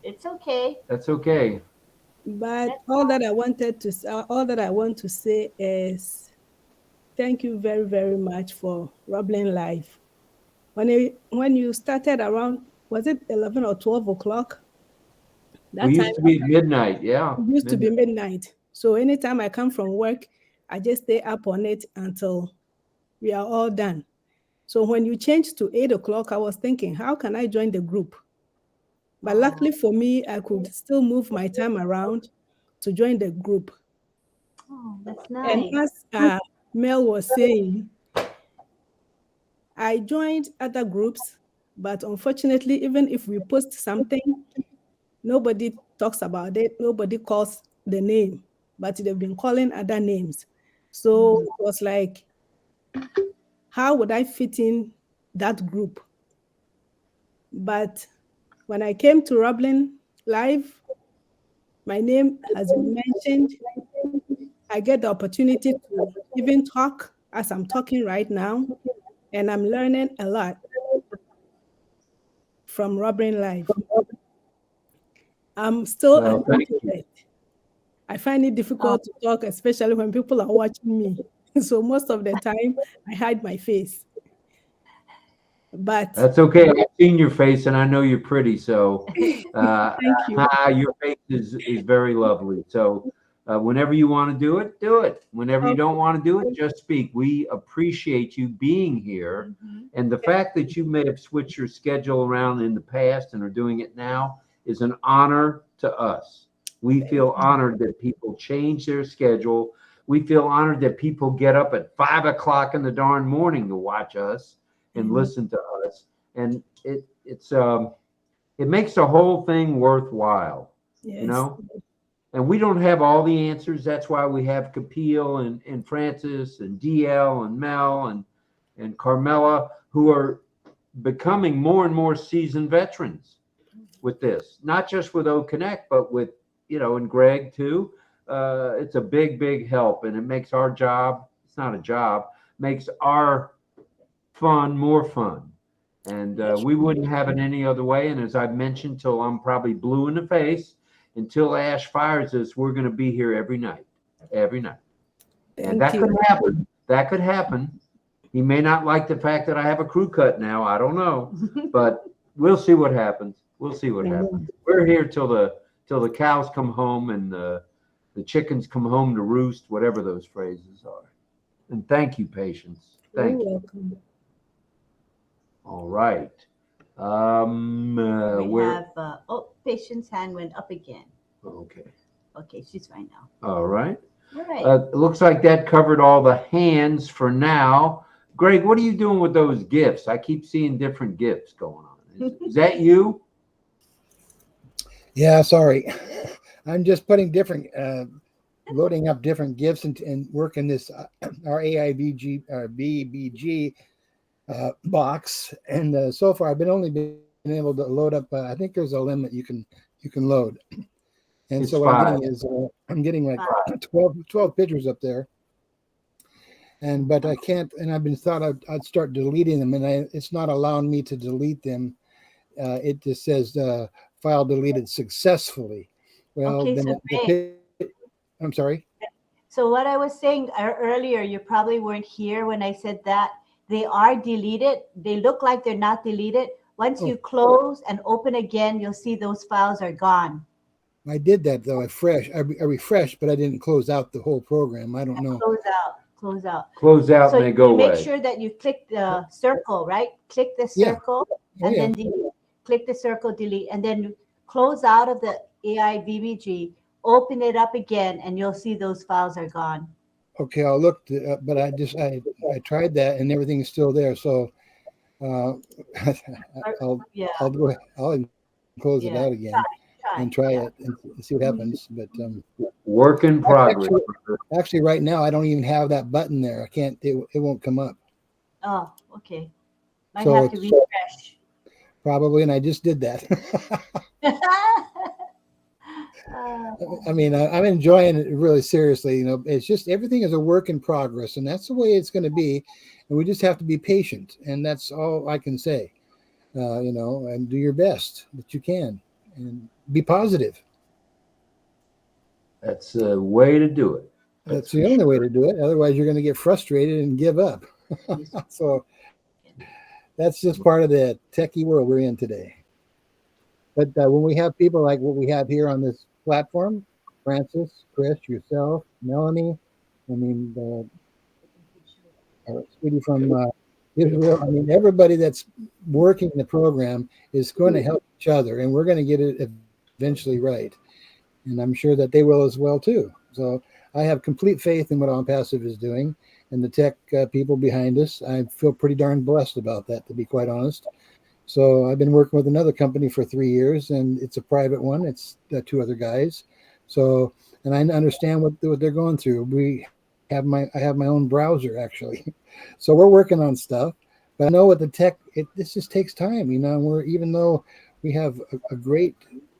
It's okay. That's okay. But all that I want to say is thank you very, very much for RobLynn Live. When you started around, was it 11 or 12 o'clock? We used to be at midnight, yeah. It used to be midnight. So anytime I come from work, I just stay up on it until we are all done. So when you changed to 8 o'clock, I was thinking, how can I join the group? But luckily for me, I could still move my time around to join the group. Oh, that's nice. And as Mel was saying, I joined other groups, but unfortunately, even if we post something, nobody talks about it. Nobody calls the name, but they've been calling other names. So it was like, how would I fit in that group? But when I came to RobLynn Live, my name has been mentioned. I get the opportunity to even talk as I'm talking right now, and I'm learning a lot from RobLynn Live. I'm still an introvert. I find it difficult to talk, especially when people are watching me. So most of the time, I hide my face. But that's okay. I've seen your face, and I know you're pretty. So thank you. Your face is very lovely. So Whenever you want to do it, do it. Whenever you don't want to do it, just speak. We appreciate you being here. And the fact that you may have switched your schedule around in the past and are doing it now is an honor to us. We feel honored that people change their schedule. We feel honored that people get up at 5 o'clock in the darn morning to watch us and listen to us. And it makes the whole thing worthwhile, you know? And we don't have all the answers. That's why we have 𝗕𝗹𝘂𝗀𝗶 and Francis and DL and Mel and Carmela, who are becoming more and more seasoned veterans with this. Not just with OConnect, but with, you know, and Greg too. It's a big, big help, and it makes our job, it's not a job, makes our fun more fun. And we wouldn't have it any other way. And as I've mentioned, till I'm probably blue in the face, until Ash fires us, we're going to be here every night, every night. And that could happen. That could happen. He may not like the fact that I have a crew cut now. I don't know, but we'll see what happens. We'll see what happens. We're here till the cows come home and the chickens come home to roost, whatever those phrases are. And thank you, Patience. Thank you. Welcome. All right. We have, Patient's hand went up again. Okay. Okay, she's fine now. All right. All right. It looks like that covered all the hands for now. Greg, what are you doing with those GIFs? I keep seeing different GIFs going on. Is that you? Yeah, sorry. I'm just putting different, loading up different GIFs and working this our BBG box. And so far, I've only been able to load up. I think there's a limit you can load. And It's so what 5. I'm getting like 12 pictures up there. But I can't. And I've been thought I'd start deleting them, and it's not allowing me to delete them. It just says file deleted successfully. Well, Okay, then I'm sorry. So what I was saying earlier, you probably weren't here when I said that. They are deleted. They look like they're not deleted. Once you close and open again, you'll see those files are gone. I did that though. I refreshed, but I didn't close out the whole program. I don't know. Close out. Close out. Close out so and they go away. Make sure that you click the circle, right? Click the circle and then delete. Click the circle, delete, and then close out of the AI-BBG, open it up again, and you'll see those files are gone. Okay, I'll look, but I tried that and everything's still there. So I'll close it out again and try it and see what happens. But work in progress. Actually, right now I don't even have that button there. I can't. It won't come up. Oh, okay. Might So have to refresh. Probably, and I just did that. I mean, I'm enjoying it really seriously. You know, it's just everything is a work in progress, and that's the way it's going to be. And we just have to be patient, and that's all I can say. You know, and do your best that you can, and be positive. That's the way to do it. That's the only way to do it. Otherwise, you're going to get frustrated and give up. So that's just part of the techie world we're in today. But when we have people like what we have here on this platform, Francis, Chris, yourself, Melanie, I mean, our sweetie from Israel, I mean, everybody that's working the program is going to help each other, and we're going to get it eventually right. And I'm sure that they will as well, too. So I have complete faith in what ONPASSIVE is doing and the tech people behind us. I feel pretty darn blessed about that, to be quite honest. So I've been working with another company for 3 years, and it's a private one. It's 2 other guys. So, and I understand what they're going through. I have my own browser actually. So we're working on stuff, but I know with the tech, this just takes time, you know. Even though we have a great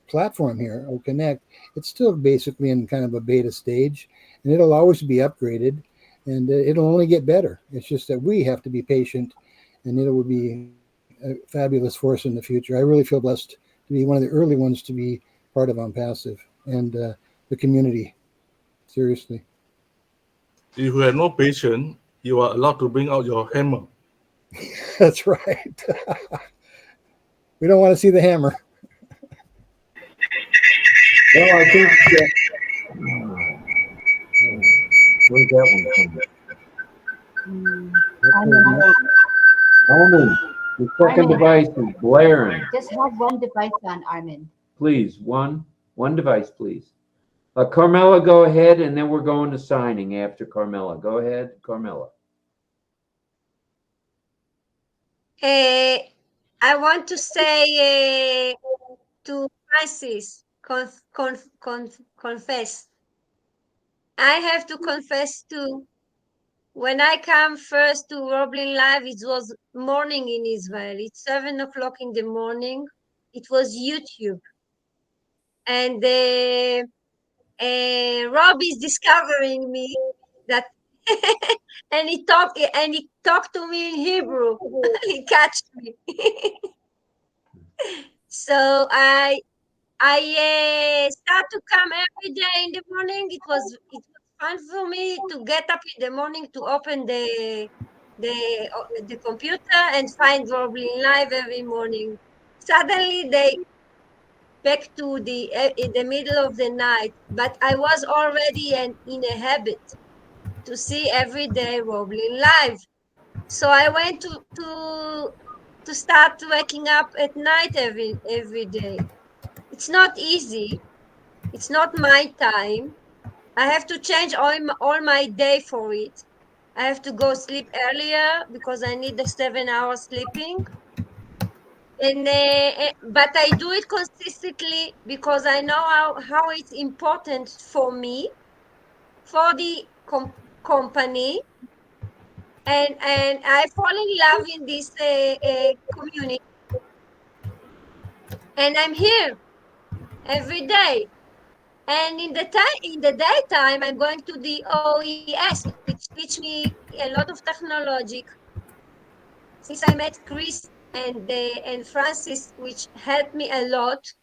platform here, OConnect, it's still basically in kind of a beta stage, and it'll always be upgraded, and it'll only get better. It's just that we have to be patient, and it will be a fabulous force in the future. I really feel blessed to be one of the early ones to be part of ONPASSIVE and the community. Seriously. If you have no patience, you are allowed to bring out your hammer. That's right. We don't want to see the hammer. Well, I think Where's that one coming? Armin, Armin, the second Armin, device is blaring. just have one device on, Armin. Please, one device, please. Carmela, go ahead, and then we're going to signing after Carmela. Go ahead, Carmela. I want to say to Francis, confess. I have to confess too. When I come first to RobLynn Live, it was morning in Israel. It's 7 o'clock in the morning. It was YouTube. And Rob is discovering me that and he talked to me in Hebrew. He catched me. So I start to come every day in the morning. It was fun for me to get up in the morning to open the computer and find RobLynn Live every morning. Suddenly they back to in the middle of the night, but I was already in a habit to see every day RobLynn Live. So I went to start waking up at night every day. It's not easy. It's not my time. I have to change all my day for it. I have to go sleep earlier because I need the 7 hours sleeping. And but I do it consistently because I know how it's important for me, for the company, and I fall in love in this community, and I'm here every day. And in the daytime, I'm going to the OES, which teach me a lot of technology. Since I met Chris and Francis, which helped me a lot,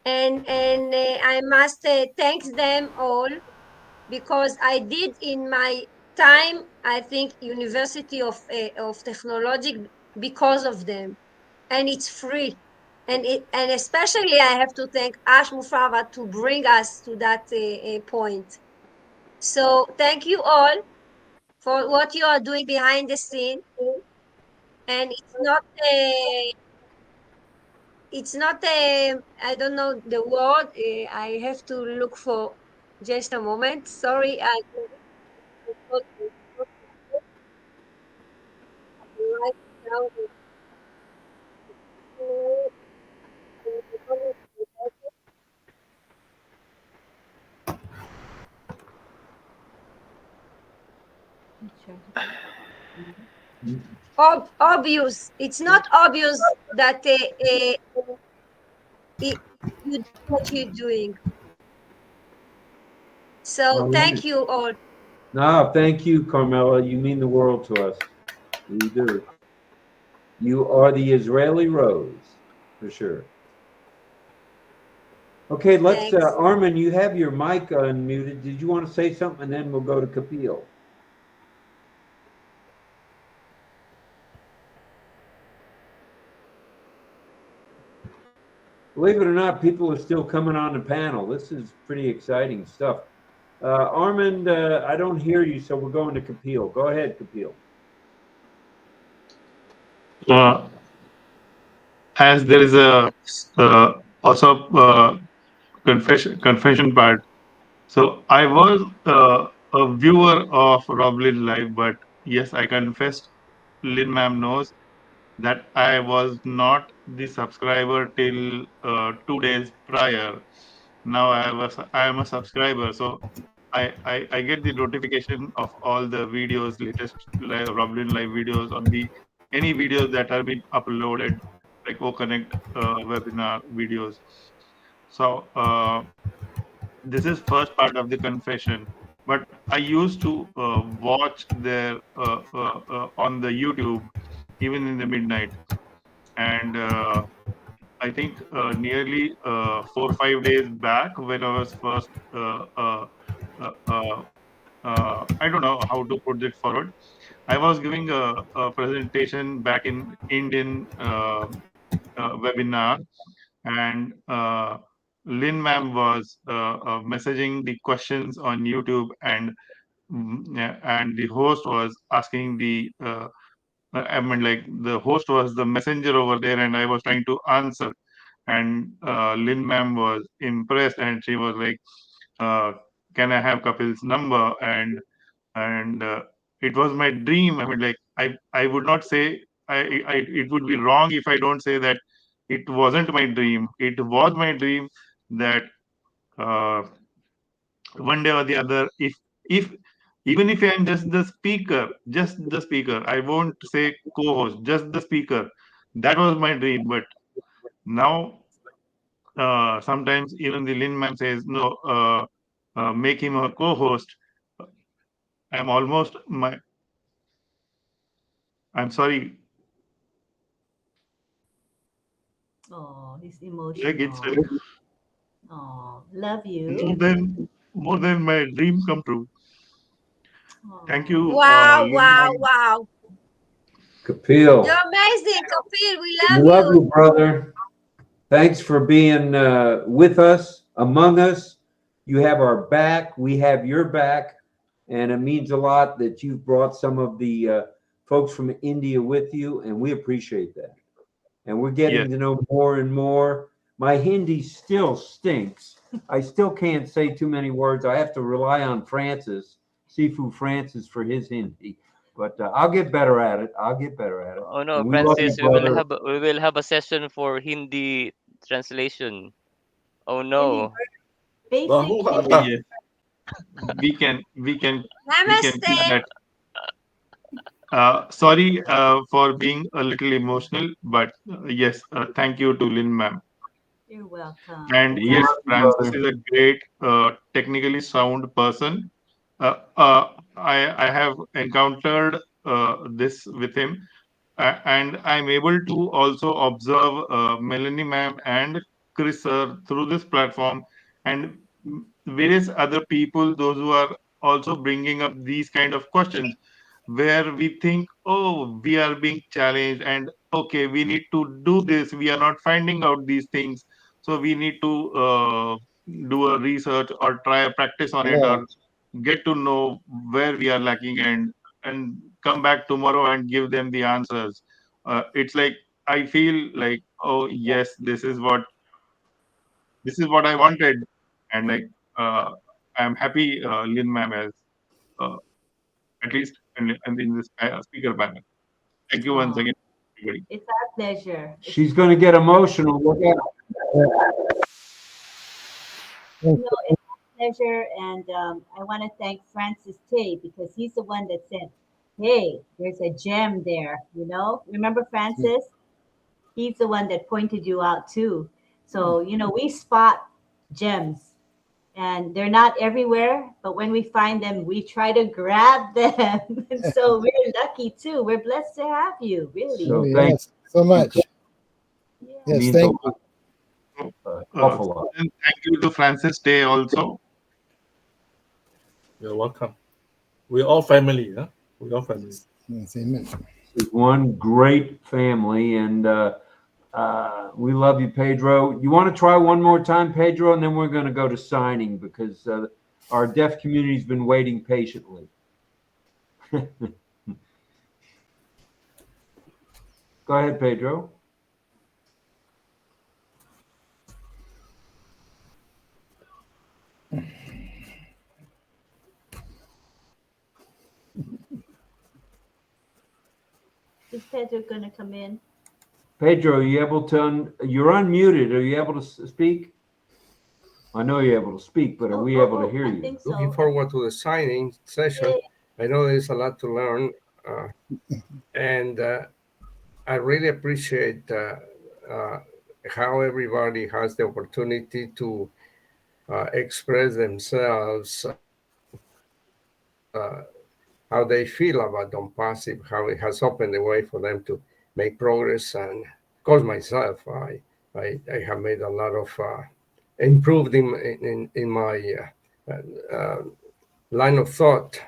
and I must thank them all because I did in my time, I think, University of Technology because of them, and it's free. And especially I have to thank 𝗕𝗪𝗂𝗏 to bring us to that point. So thank you all for what you are doing behind the scene. And it's not I don't know the word. I have to look for just a moment. Sorry, right now. Obvious. It's not obvious that you do what you're doing. So thank you all. No, thank you, Carmela. You mean the world to us. You do. You are the Israeli Rose, for sure. Okay, let's, Armin, you have your mic unmuted. Did you want to say something? And then we'll go to Kapil. Believe it or not, people are still coming on the panel. This is pretty exciting stuff. Armin, I don't hear you, so we're going to Kapil. Go ahead, Kapil. As there is a also confession part. So I was a viewer of RobLynn Live, but yes, I confessed. Lynn ma'am knows that I was not the subscriber till 2 days prior. Now I am a subscriber, so I get the notification of all the videos, latest RobLynn Live videos on the any videos that have been uploaded, like OConnect webinar videos. So this is first part of the confession. But I used to watch their on the YouTube even in the midnight, and I think nearly 4 or 5 days back when I was first I don't know how to put it forward. I was giving a presentation back in Indian webinar, and Lynn ma'am was messaging the questions on YouTube, and and the host was asking I mean, like the host was the messenger over there, and I was trying to answer. And Lynn ma'am was impressed, and she was like, "Can I have Kapil's number?" And it was my dream. I mean, like I would not say it would be wrong if I don't say that it wasn't my dream. It was my dream that uh, one day or the other, if even if I'm just the speaker, I won't say co-host, just the speaker. That was my dream. But now sometimes even the Lin ma'am says no, make him a co-host. I'm almost my. I'm sorry. Oh, he's Like it's emotional. Oh, love you. more than my dream come true. Thank you, Wow, Lin wow, ma'am. wow. Kapil, You're amazing, Kapil. We love love you, you. brother. Thanks for being with us, among us. You have our back. We have your back. And it means a lot that you've brought some of the folks from India with you, and we appreciate that. And we're getting to know more and more. My Hindi still stinks. I still can't say too many words. I have to rely on Sifu Francis for his Hindi. But I'll get better at it. Oh no, And we love you, Francis, brother. we will have a session for Hindi translation. Oh Any no. basic Yes. We can do Namaste. that. Sorry for being a little emotional, but yes, thank you to Lynn ma'am. You're welcome. And We yes, love you, Francis brother. is a great, technically sound person. I have encountered this with him, and I'm able to also observe Melanie ma'am and Chris sir through this platform, and various other people, those who are also bringing up these kind of questions, where we think, oh, we are being challenged, and okay, we need to do this. We are not finding out these things, so we need to do a research or try a practice on it, Yeah. or get to know where we are lacking, and come back tomorrow and give them the answers. It's like I feel like, oh yes, this is what I wanted, and like I'm happy Lynn ma'am has uh, at least in this speaker panel. Thank you once Oh, again, everybody. it's our pleasure. She's going to get emotional. Look at her. You know, it's our pleasure, and I want to thank Francis Tay because he's the one that said, "Hey, there's a gem there." You know, remember Francis? He's the one that pointed you out too. So you know, we spot gems, and they're not everywhere, but when we find them, we try to grab them. And so we're lucky too. We're blessed to have you, really. So Yes, so much. Yes, means a thank you. lot. Awful lot. And thank you to Francis Day also. You're welcome. We're all family, huh? We're all family. Yes, amen. It's one great family, and we love you, Pedro. You want to try one more time, Pedro, and then we're going to go to signing because our deaf community's been waiting patiently. Go ahead, Pedro. Is Pedro going to come in? Pedro, are you able to? You're unmuted. Are you able to speak? I know you're able to speak, but are we able to hear you? Looking forward to the signing session. I know there's a lot to learn, and I really appreciate how everybody has the opportunity to express themselves, how they feel about ONPASSIVE, how it has opened the way for them to make progress. And of course, myself, I have made a lot of improved in my line of thought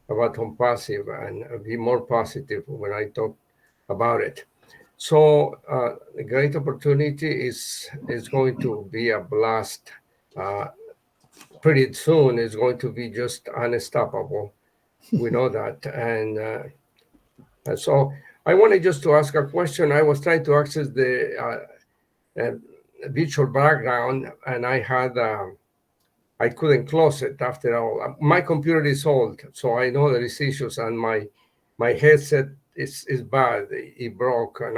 about ONPASSIVE, and be more positive when I talk about it. So a great opportunity is going to be a blast. Pretty soon it's going to be just unstoppable. We know that. And so I wanted just to ask a question. I was trying to access the virtual background, and I couldn't close it after all. My computer is old, so I know there is issues, and my headset is bad. It broke, and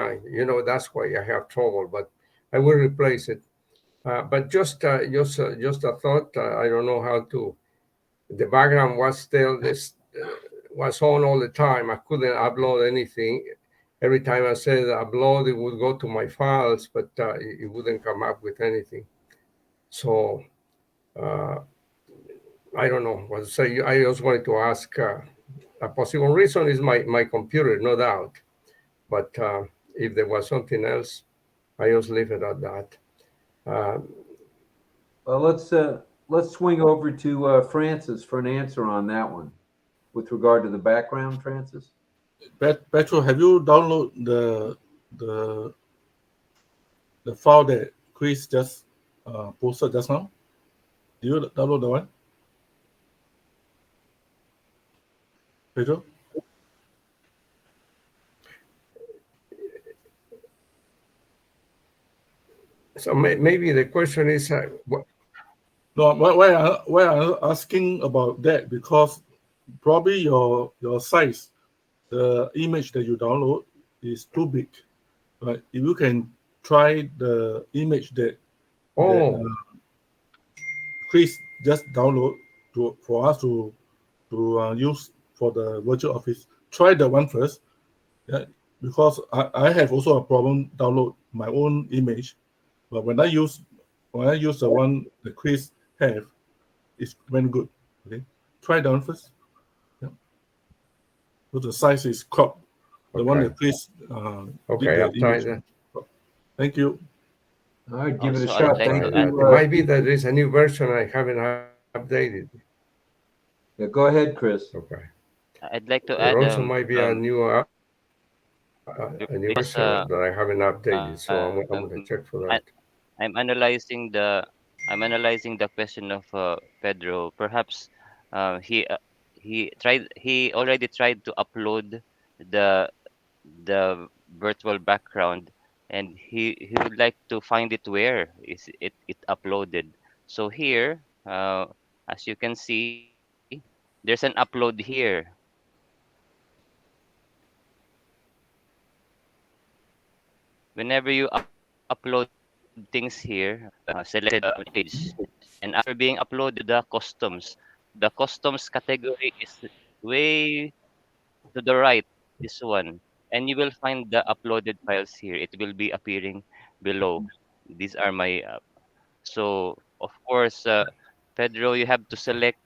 that's why I have trouble. But I will replace it. But just a thought. I don't know how to. The background was still was on all the time. I couldn't upload anything. Every time I said upload, it would go to my files, but it wouldn't come up with anything. So I don't know what to say. I just wanted to ask. A possible reason is my computer, no doubt. But if there was something else, I just leave it at that. Well, let's swing over to Francis for an answer on that one, with regard to the background, Francis. Petro, have you downloaded the file that Chris just posted just now? Do you download the one? Pedro? So maybe the question is, No, why I'm asking about that, because probably your size, the image that you download is too big. Right? If you can try the image that Chris just download for us to use for the virtual office, try the one first. Yeah, because I have also a problem download my own image, but when I use the one that Chris have, it's very good. Okay, try that one first. Yeah, so the size is cropped. The one that Chris okay, I'll try that. Thank you. All right, give it a Also, shot. I'd like Thank to you. It might be that there is a new version I haven't updated. Yeah, go ahead, Chris. Okay. I'd like to There add also might be a new because version that I haven't updated, so I'm going to check for that. I'm analyzing the question of Pedro. Perhaps he already tried to upload the virtual background, and he would like to find it where is it uploaded. So here, as you can see, there's an upload here. Whenever you upload things here, select the page, and after being uploaded to the customs category is way to the right, this one, and you will find the uploaded files here. It will be appearing below. These are my so of course, Pedro, you have to select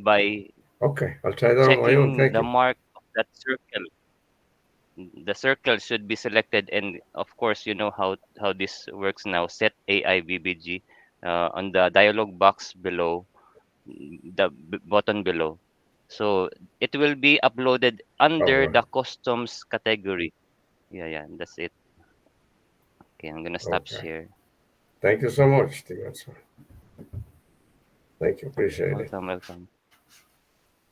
by Okay, I'll try that on my own. checking Thank the you. mark of that circle. The circle should be selected, and of course you know how this works now. Set AI VBG on the dialog box below, the button below, so it will be uploaded under the customs category. Yeah, that's it. Okay, I'm gonna stop share. Thank you so much, Steven. Thank you, appreciate it. Welcome.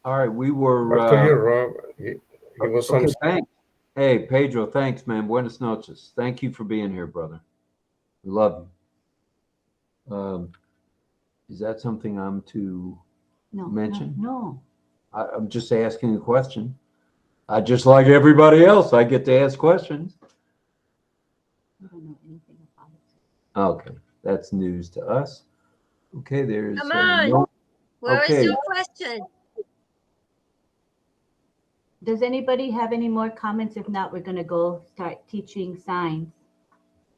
All right, we were. Back to you, Rob. Give us some. Thanks. Hey, Pedro, thanks, man. Buenas noches. Thank you for being here, brother. We love you. Is that something I'm to mention? No. I'm just asking a question. I just like everybody else. I get to ask questions. I don't know anything about it. Okay, that's news to us. Okay, there's. Come on. Where is your question? Does anybody have any more comments? If not, we're going to go start teaching signs.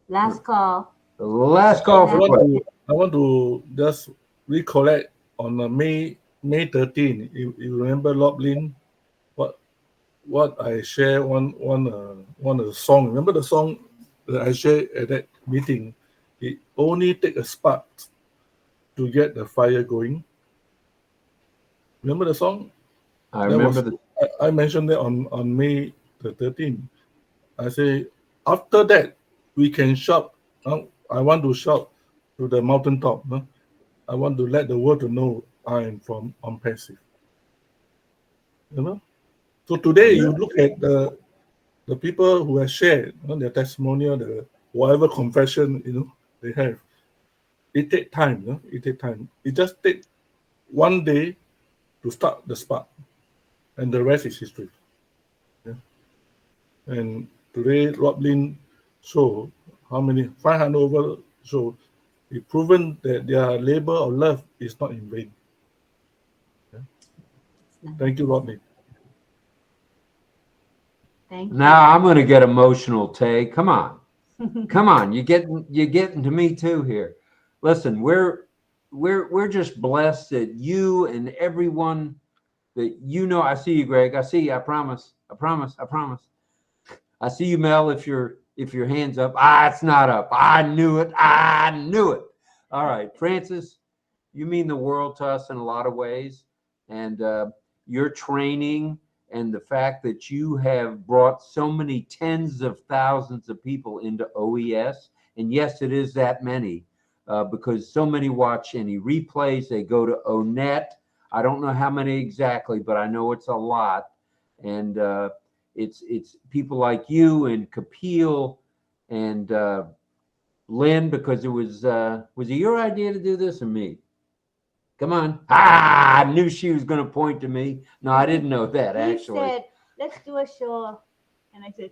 Last call. The last call for questions. I want to just recollect on May 13. You remember RobLynn? What I share one of the song. Remember the song that I shared at that meeting? It only take a spark to get the fire going. Remember the song? I remember I mentioned that on May the 13th. I say, after that, we can shout. I want to shout to the mountaintop. I want to let the world to know I am from ONPASSIVE. You know. So today you look at the people who have shared, you know, their testimonial, the whatever confession, you know, they have. It takes time, you know? It takes time. It just takes one day to start the spark, and the rest is history. Yeah. And today, RobLynn showed how many 500 over show. It proven that their labor of love is not in vain. Yeah. Thank you, RobLynn. Thank you. Now I'm going to get emotional, Tay. Come on. Come on. You're getting to me too here. Listen, we're just blessed that you and everyone that you know. I see you, Greg. I see you. I promise. I promise. I promise. I see you, Mel. If your hand's up. It's not up. I knew it. I knew it. All right, Francis, you mean the world to us in a lot of ways, and your training and the fact that you have brought so many tens of thousands of people into OES, and yes, it is that many, because so many watch any replays. They go to ONET. I don't know how many exactly, but I know it's a lot, and it's people like you and 𝗕𝗹𝘂𝗀𝗀𝗀𝗀 and Lynn, because it was it your idea to do this or me? Come on. I knew she was going to point to me. No, I didn't know that, actually. He said, let's do a show. And I said,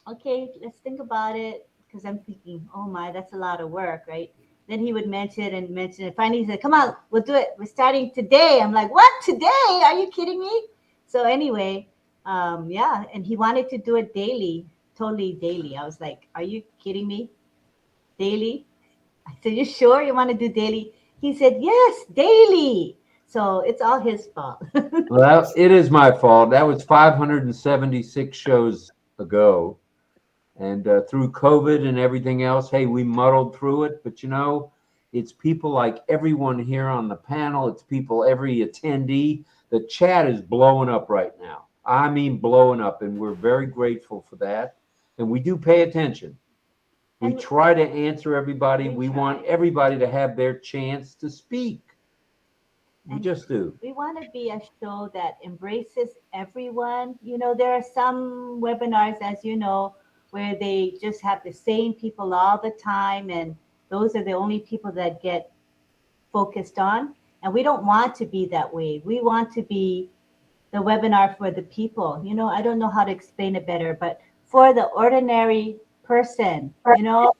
okay, let's think about it. Because I'm thinking, oh my, that's a lot of work, right? Then he would mention it. Finally, he said, come on, we'll do it. We're starting today. I'm like, what, today? Are you kidding me? So anyway, yeah. And he wanted to do it daily, totally daily. I was like, are you kidding me? Daily? I said, you sure you want to do daily? He said, yes, daily. So it's all his fault. Well, it is my fault. That was 576 shows ago. And through COVID and everything else, hey, we muddled through it. But, you know, it's people like everyone here on the panel. It's people, every attendee. The chat is blowing up right now. I mean, blowing up. And we're very grateful for that. And we do pay attention. We try to answer everybody. We want everybody to have their chance to speak. We just do. We want to be a show that embraces everyone. You know, there are some webinars, as you know, where they just have the same people all the time, and those are the only people that get focused on. And we don't want to be that way. We want to be the webinar for the people. You know, I don't know how to explain it better, but for the ordinary person, you know,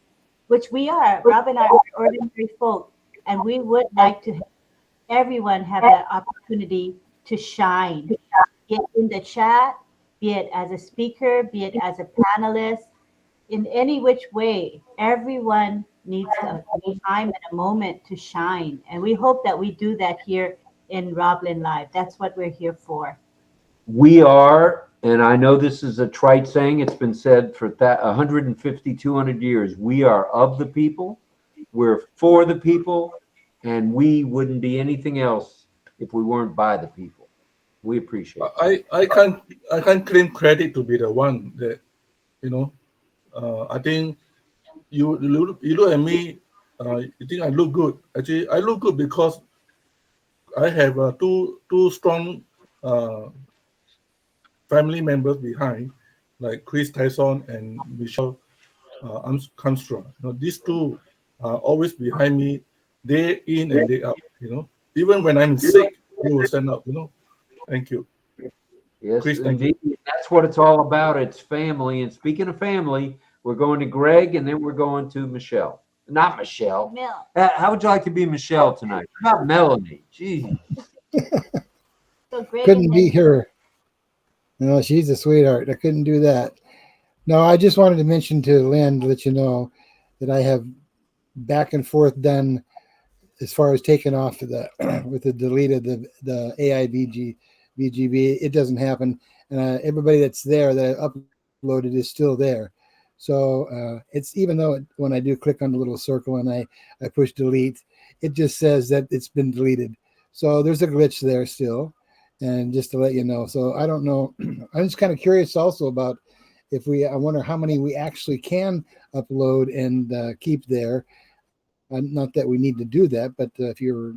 which we are. Rob and I are ordinary folk, and we would like to have everyone have that opportunity to shine, be it in the chat, be it as a speaker, be it as a panelist, in any which way. Everyone needs a time and a moment to shine, and we hope that we do that here in RobLynn Live. That's what we're here for. We are, and I know this is a trite saying, it's been said for 150, 200 years. We are of the people, we're for the people, and we wouldn't be anything else if we weren't by the people. We appreciate it. I can't claim credit to be the one that, you know, I think you look at me, you think I look good. Actually, I look good because I have two strong family members behind, like Chris Tyson and Michelle Armstrong. You know, these two are always behind me, day in and day out. You know, even when I'm sick, they will stand up. You know, thank you. Yes, Chris, thank indeed. you. That's what it's all about. It's family. And speaking of family, we're going to Greg, and then we're going to Michelle. Not Michelle. Mel. How would you like to be Michelle tonight? How about Melanie? Jeez. So Greg Couldn't be her. No, she's a sweetheart. I couldn't do that. No, I just wanted to mention to Lynn to let you know that I have back and forth done as far as taking off the with the delete of the VGB. It doesn't happen, and everybody that's there that I uploaded is still there. So it's, even though when I do click on the little circle and I push delete, it just says that it's been deleted. So there's a glitch there still, and just to let you know. So I don't know. I'm just kind of curious also about if I wonder how many we actually can upload and keep there. Not that we need to do that, but if you're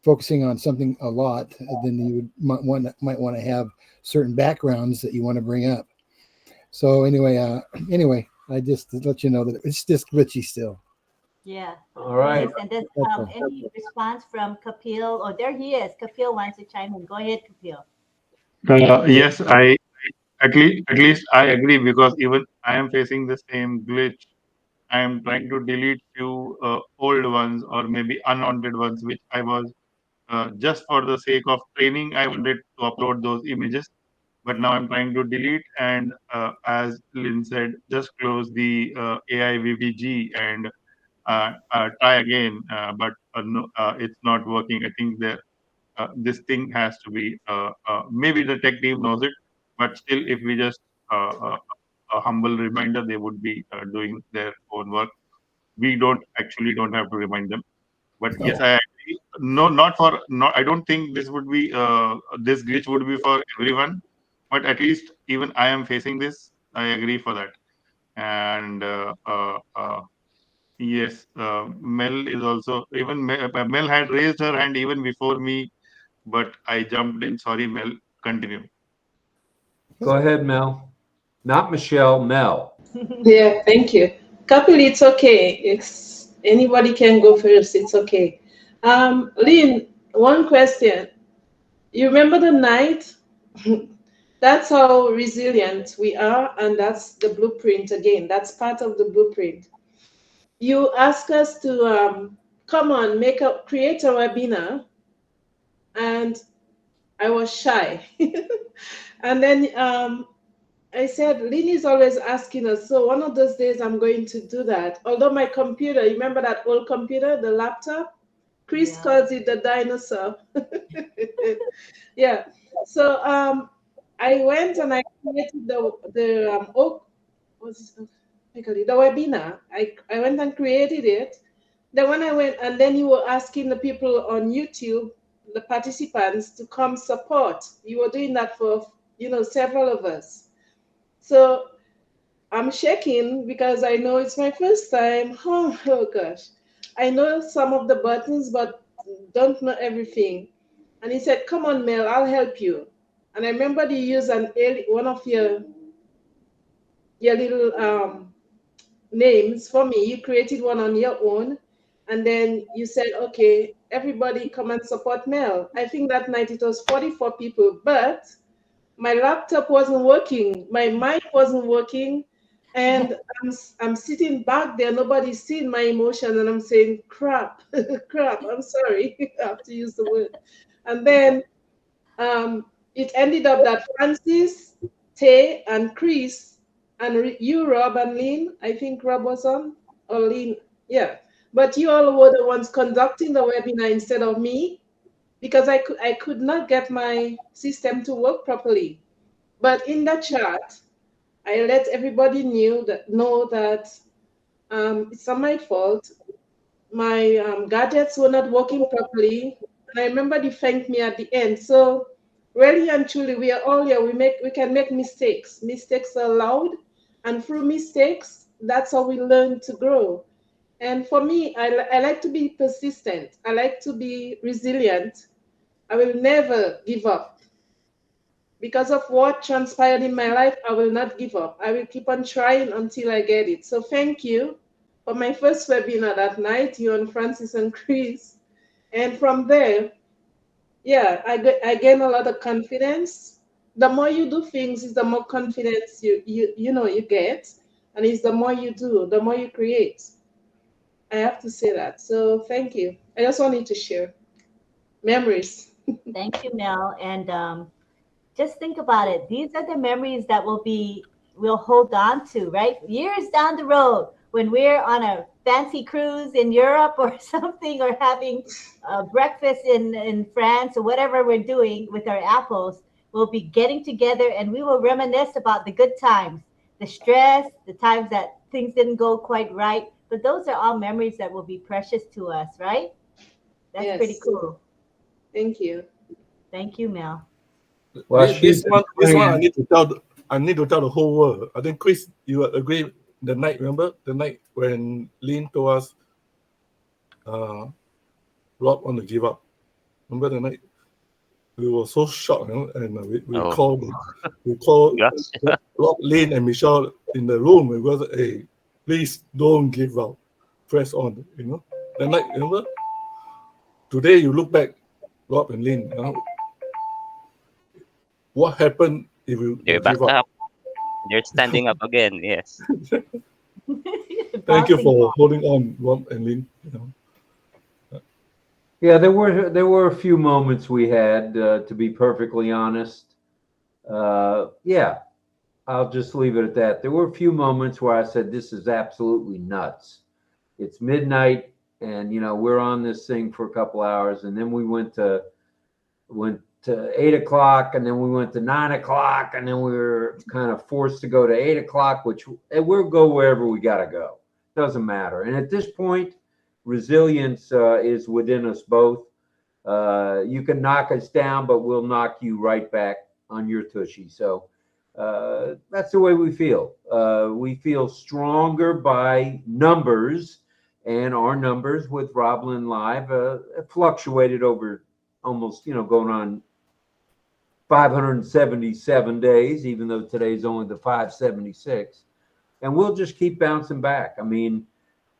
focusing on something a lot, then you might want to have certain backgrounds that you want to bring up. So anyway, I just to let you know that it's just glitchy still. Yeah. All right. Yes, and there's any response from Kapil? Oh, there he is. Kapil wants to chime in. Go ahead, Kapil. Yes, at least I agree, because even I am facing the same glitch. I am trying to delete few old ones or maybe unwanted ones, which I was just for the sake of training, I wanted to upload those images. But now I'm trying to delete, and as Lynn said, just close the AI VBG and try again. But no, it's not working. I think this thing has to be maybe the tech team knows it, but still, if we just a humble reminder, they would be doing their own work. We don't have to remind them. But yes, I agree. No, not for not. I don't think this would be this glitch would be for everyone, but at least even I am facing this. I agree for that. And yes, Mel is also, even Mel had raised her hand even before me, but I jumped in. Sorry, Mel. Continue. Go ahead, Mel. Not Michelle, Mel. Yeah, thank you. Kapil, it's okay. It's anybody can go first. It's okay. Lynn, one question. You remember the night? That's how resilient we are, and that's the blueprint again. That's part of the blueprint. You ask us to come on, create a webinar, and I was shy. And then I said, Lynn is always asking us, so one of those days I'm going to do that. Although my computer, you remember that old computer, the laptop? Chris calls it the dinosaur. Yeah. So I went and I created the webinar. I went and created it. Then when I went, and then you were asking the people on YouTube, the participants, to come support. You were doing that for several of us. So I'm shaking because I know it's my first time. Oh gosh. I know some of the buttons, but don't know everything. And he said, come on, Mel, I'll help you. And I remember you used one of your little names for me. You created one on your own. And then you said, okay, everybody come and support Mel. I think that night it was 44 people, but my laptop wasn't working. My mic wasn't working. And I'm sitting back there, nobody's seeing my emotion, and I'm saying, crap, crap, I'm sorry, I have to use the word. And then it ended up that Francis, Tay, and Chris, and you, Rob, and Lynn, I think Rob was on, or Lynn, yeah. But you all were the ones conducting the webinar instead of me, because I could not get my system to work properly. But in the chat, I let everybody know that it's not my fault. My gadgets were not working properly. And I remember they thanked me at the end. So really and truly, we are all here. We can make mistakes. Mistakes are allowed. And through mistakes, that's how we learn to grow. And for me, I like to be persistent. I like to be resilient. I will never give up. Because of what transpired in my life, I will not give up. I will keep on trying until I get it. So thank you for my first webinar that night, you and Francis and Chris. And from there, yeah, I gain a lot of confidence. The more you do things, is the more confidence you get. And it's the more you do, the more you create. I have to say that. So thank you. I just wanted to share memories. Thank you, Mel. And just think about it. These are the memories that we'll hold on to, right? Years down the road, when we're on a fancy cruise in Europe or something, or having breakfast in France, or whatever we're doing with our apples, we'll be getting together and we will reminisce about the good times, the stress, the times that things didn't go quite right. But those are all memories that will be precious to us, right? That's pretty cool. Thank you. Thank you, Mel. Well, this one I need to tell the whole world. I think Chris, you agree. The night, remember the night when Lynn told us, Rob want to give up. Remember the night? We were so shocked, and we Oh. called Yes. RobLynn and Michelle in the room. We was, hey, please don't give up. Press on, The night, remember? Today you look back, Rob and Lynn, what happened if you They're back give up? up. They're standing up again. Yes. Thank you for holding on, Rob and Lynn. Yeah, there were a few moments we had, to be perfectly honest. Yeah, I'll just leave it at that. There were a few moments where I said, this is absolutely nuts. It's midnight, and we're on this thing for a couple hours, and then we went to 8 o'clock, and then we went to 9 o'clock, and then we were kind of forced to go to 8 o'clock, and we'll go wherever we gotta go. Doesn't matter. And at this point, resilience is within us both. You can knock us down, but we'll knock you right back on your tushy. So that's the way we feel. We feel stronger by numbers, and our numbers with RobLynn Live fluctuated over almost, going on 577 days, even though today's only the 576. And we'll just keep bouncing back. I mean,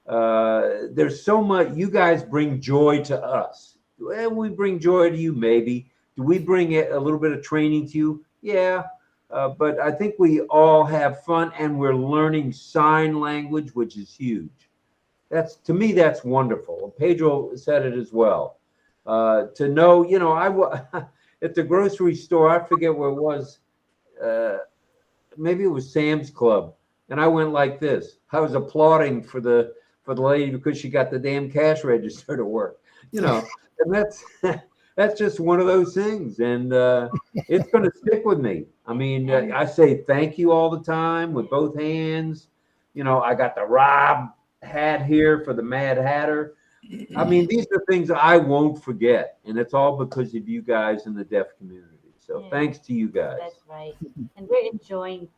there's so much. You guys bring joy to us. We bring joy to you, maybe. Do we bring a little bit of training to you? Yeah. But I think we all have fun, and we're learning sign language, which is huge. To me, that's wonderful. Pedro said it as well. To know, at the grocery store, I forget where it was. Maybe it was Sam's Club, and I went like this. I was applauding for the lady because she got the damn cash register to work. And that's just one of those things, and it's going to stick with me. I mean, I say thank you all the time with both hands. I got the Rob hat here for the Mad Hatter. I mean, these are things I won't forget, and it's all because of you guys in the deaf community. So thanks to you guys. That's right. And we're enjoying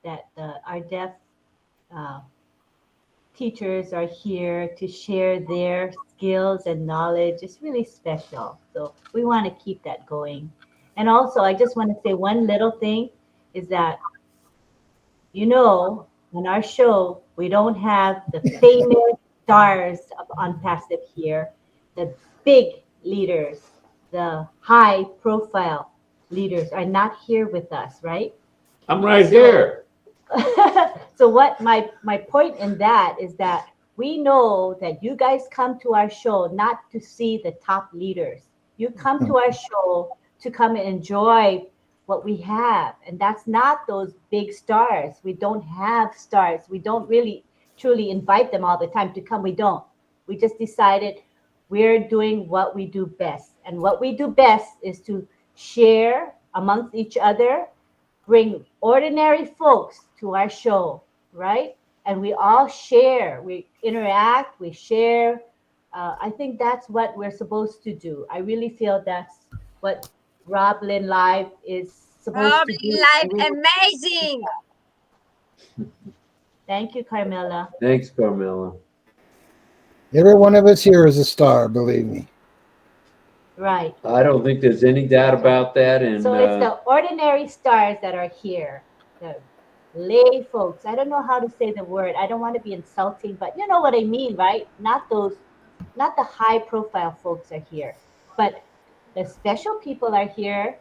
that our deaf teachers are here to share their skills and knowledge. It's really special. So we want to keep that going. And also, I just want to say one little thing is that, on our show, we don't have the famous stars of ONPASSIVE here, the big leaders, the high profile leaders are not here with us, right? I'm right here. So what my point in that is that we know that you guys come to our show not to see the top leaders. You come to our show to come and enjoy what we have. And that's not those big stars. We don't have stars. We don't really truly invite them all the time to come. We don't. We just decided we're doing what we do best. And what we do best is to share amongst each other, bring ordinary folks to our show, right? And we all share, we interact, we share. I think that's what we're supposed to do. I really feel that's what RobLynn Live is supposed to do. RobLynn Live, amazing. Thank you, Carmela. Thanks, Carmela. Every one of us here is a star, believe me. Right. I don't think there's any doubt about that. And so it's the ordinary stars that are here, the lay folks. I don't know how to say the word. I don't want to be insulting, but you know what I mean, right? Not the high profile folks are here, but the special people are here.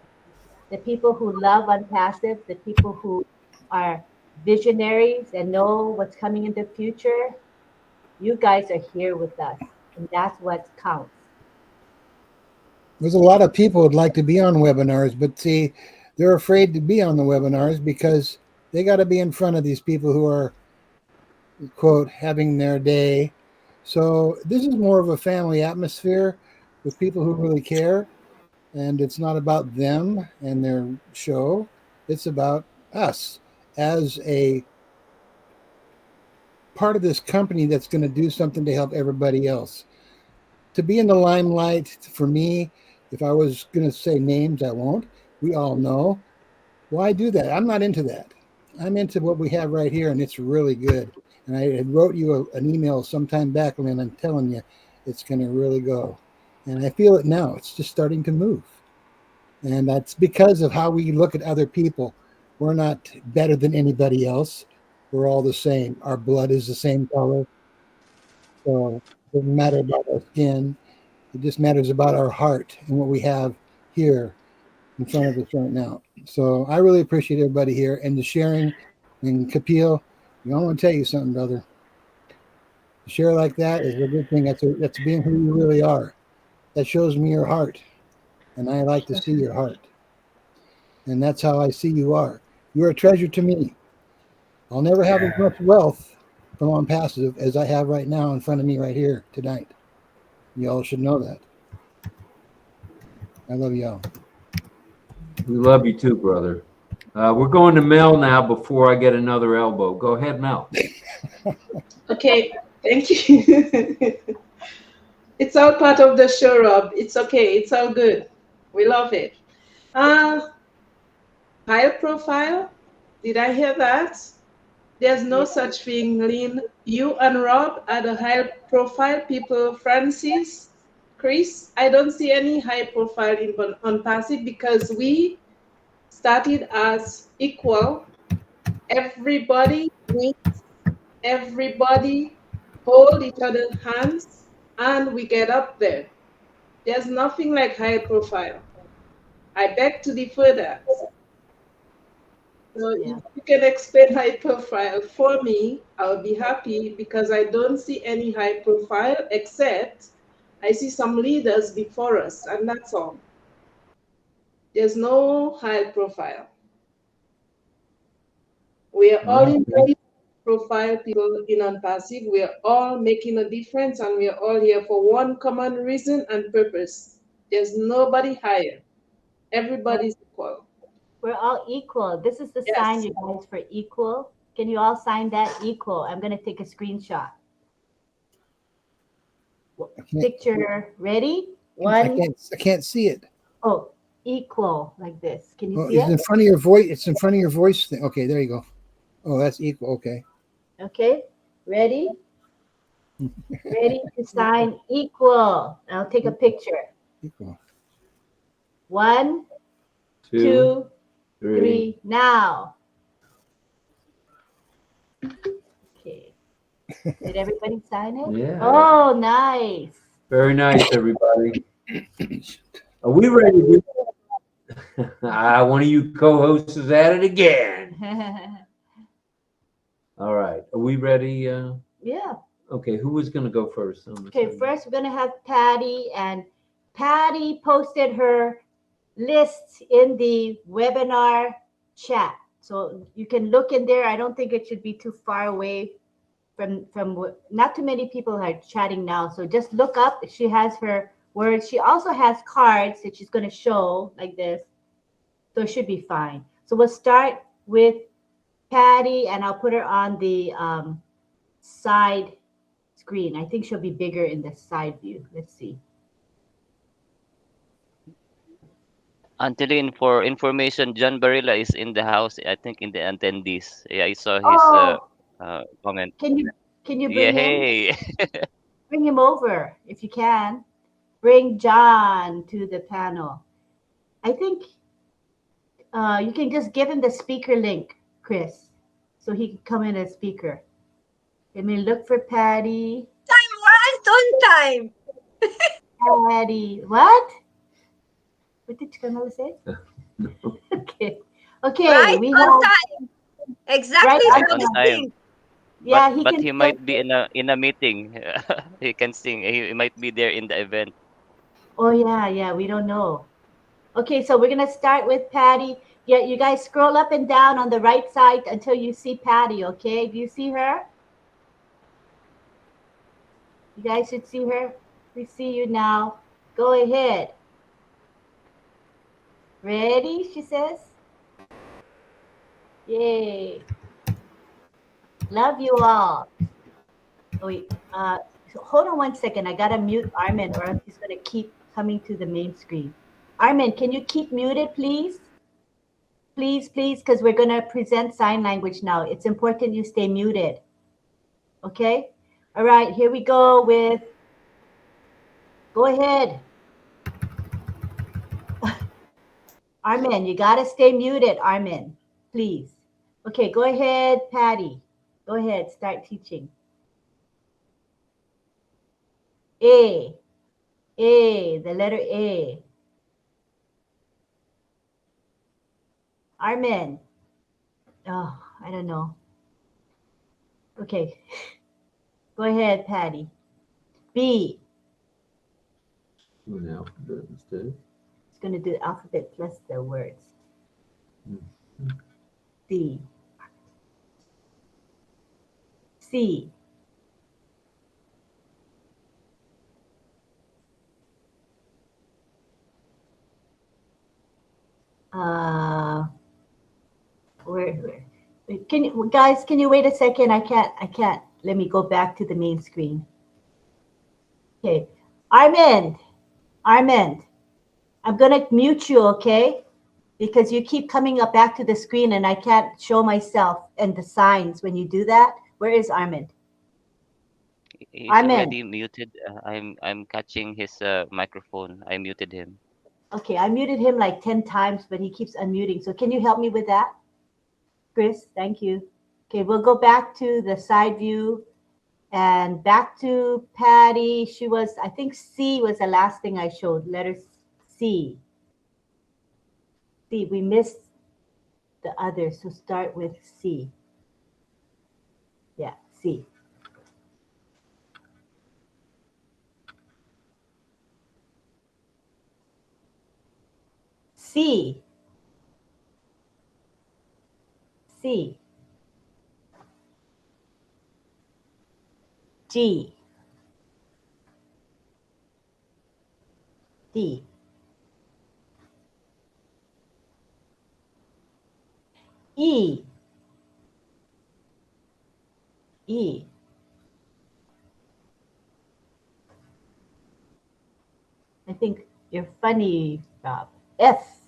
The people who love ONPASSIVE, the people who are visionaries and know what's coming in the future. You guys are here with us, and that's what counts. There's a lot of people who'd like to be on webinars, but see, they're afraid to be on the webinars because they got to be in front of these people who are, quote, having their day. So this is more of a family atmosphere with people who really care. And it's not about them and their show. It's about us as a part of this company that's going to do something to help everybody else. To be in the limelight, for me, if I was going to say names, I won't. We all know. Why do that? I'm not into that. I'm into what we have right here, and it's really good. And I had wrote you an email sometime back, and I'm telling you, it's going to really go. And I feel it now. It's just starting to move. And that's because of how we look at other people. We're not better than anybody else. We're all the same. Our blood is the same color. So it doesn't matter about our skin. It just matters about our heart and what we have here in front of us right now. So I really appreciate everybody here and the sharing. And 𝗕𝗹𝘂𝗀𝗶, I want to tell you something, brother. To share like that is a good thing. That's being who you really are. That shows me your heart. And I like to see your heart. And that's how I see you are. You're a treasure to me. I'll never have as much wealth from ONPASSIVE as I have right now in front of me right here tonight. Y'all should know that. I love y'all. We love you too, brother. We're going to Mel now before I get another elbow. Go ahead, Mel. Okay, thank you. It's all part of the show, Rob. It's okay. It's all good. We love it. High profile. Did I hear that? There's no such thing, Lynn. You and Rob are the high profile people. Francis, Chris, I don't see any high profile in ONPASSIVE because we started as equal. Everybody meets, everybody hold each other's hands, and we get up there. There's nothing like high profile. I beg to differ that. So if you can explain high profile for me, I'll be happy because I don't see any high profile except I see some leaders before us, and that's all. There's no high profile. We are all in profile people in ONPASSIVE. We are all making a difference, and we are all here for one common reason and purpose. There's nobody higher. Everybody's equal. We're all equal. This is the sign, you guys, for equal. Can you all sign that equal? I'm going to take a screenshot. Picture ready? I can't see it. Oh, equal like this. Can you see it's it? in front of your voice. It's in front of your voice thing. Okay, there you go. Oh, that's equal. Okay. Okay. Ready? Ready to sign equal. I'll take a picture. Equal. 1, 2, 3. Now. Okay. Did everybody sign it? Yeah. Oh, nice. Very nice, everybody. Are we ready to do one of you co-hosts is at it again. All right. Are we ready? Yeah. Okay. Who was going to go first? Okay. First, we're going to have Patty. And Patty posted her list in the webinar chat. So you can look in there. I don't think it should be too far away from not too many people are chatting now. So just look up. She has her words. She also has cards that she's going to show like this. So it should be fine. So we'll start with Patty, and I'll put her on the side screen. I think she'll be bigger in the side view. Let's see. Angeline, for information, John Barilla is in the house, I think in the attendees. Yeah, I saw his comment. Can you bring him? Hey. Bring him over if you can. Bring John to the panel. I think you can just give him the speaker link, Chris, so he can come in as speaker. Let me look for Patty. Time right on time. Patty, what? What did Camilla say? Okay. Right we on have time. Exactly Right from on the time. thing. Yeah, but he might be in a meeting. He can sing. He might be there in the event. Oh yeah, we don't know. Okay, so we're gonna start with Patty. Yeah, you guys scroll up and down on the right side until you see Patty, okay? Do you see her? You guys should see her. We see you now. Go ahead. Ready, she says. Yay. Love you all. Oh, wait, so hold on one second. I gotta mute Armin or else he's gonna keep coming to the main screen. Armin, can you keep muted, please? Please, because we're gonna present sign language now. It's important you stay muted. Okay? All right, here we go with, go ahead. Armin, you got to stay muted, Armin, please. Okay, go ahead, Patty. Go ahead, start teaching. A, the letter A. Armin. Oh, I don't know. Okay. Go ahead, Patty. B. Do an alphabet instead. It's going to do alphabet plus the words. D. C. Where? Can you guys? Can you wait a second? I can't. Let me go back to the main screen. Okay, Armand. I'm gonna mute you, okay? Because you keep coming up back to the screen, and I can't show myself and the signs when you do that. Where is Armand? He's Armand. already muted. I'm catching his microphone. I muted him. Okay, I muted him like 10 times, but he keeps unmuting. So can you help me with that? Chris, thank you. Okay, we'll go back to the side view and back to Patty. She was, I think C was the last thing I showed, letter C. C, we missed the others, so start with C. Yeah, C. C. C. G. D. E. E. I think you're funny, Rob. F.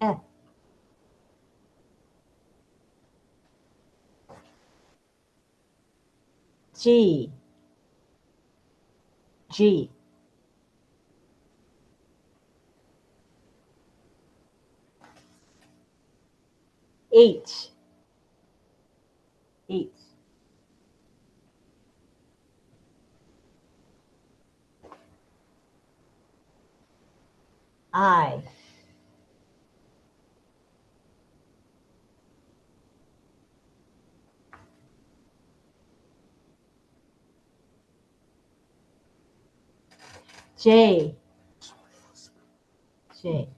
F. G. G. H. H. I. J. J.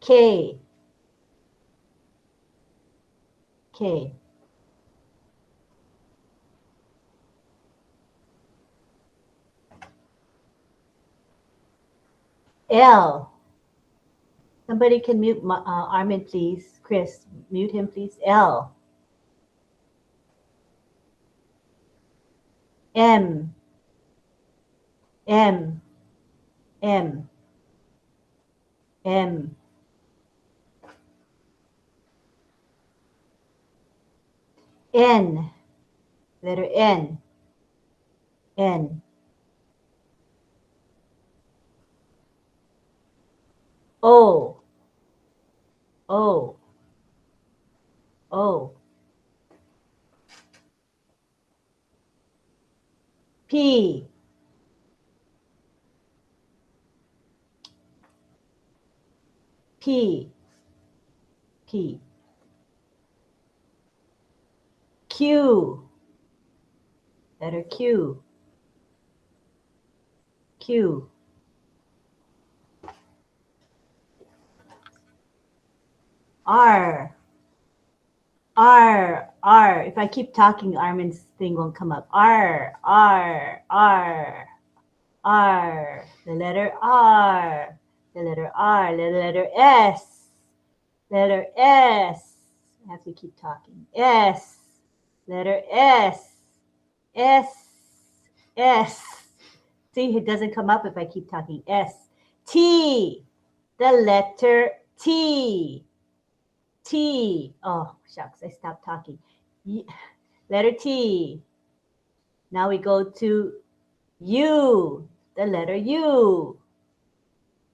K. K. L. Somebody can mute Armin, please. Chris, mute him, please. L. M. M. M. M. N. Letter N. N. O. O. O. P. P. P. Q. Letter Q. Q. R. R. R. If I keep talking, Armin's thing won't come up. R. R. R. R. The letter R. The letter R. The letter S. Letter S. I have to keep talking. S. Letter S. S. S. See, it doesn't come up if I keep talking. S. T. The letter T. T. Oh, shucks, I stopped talking. Letter T. Now we go to U, the letter U.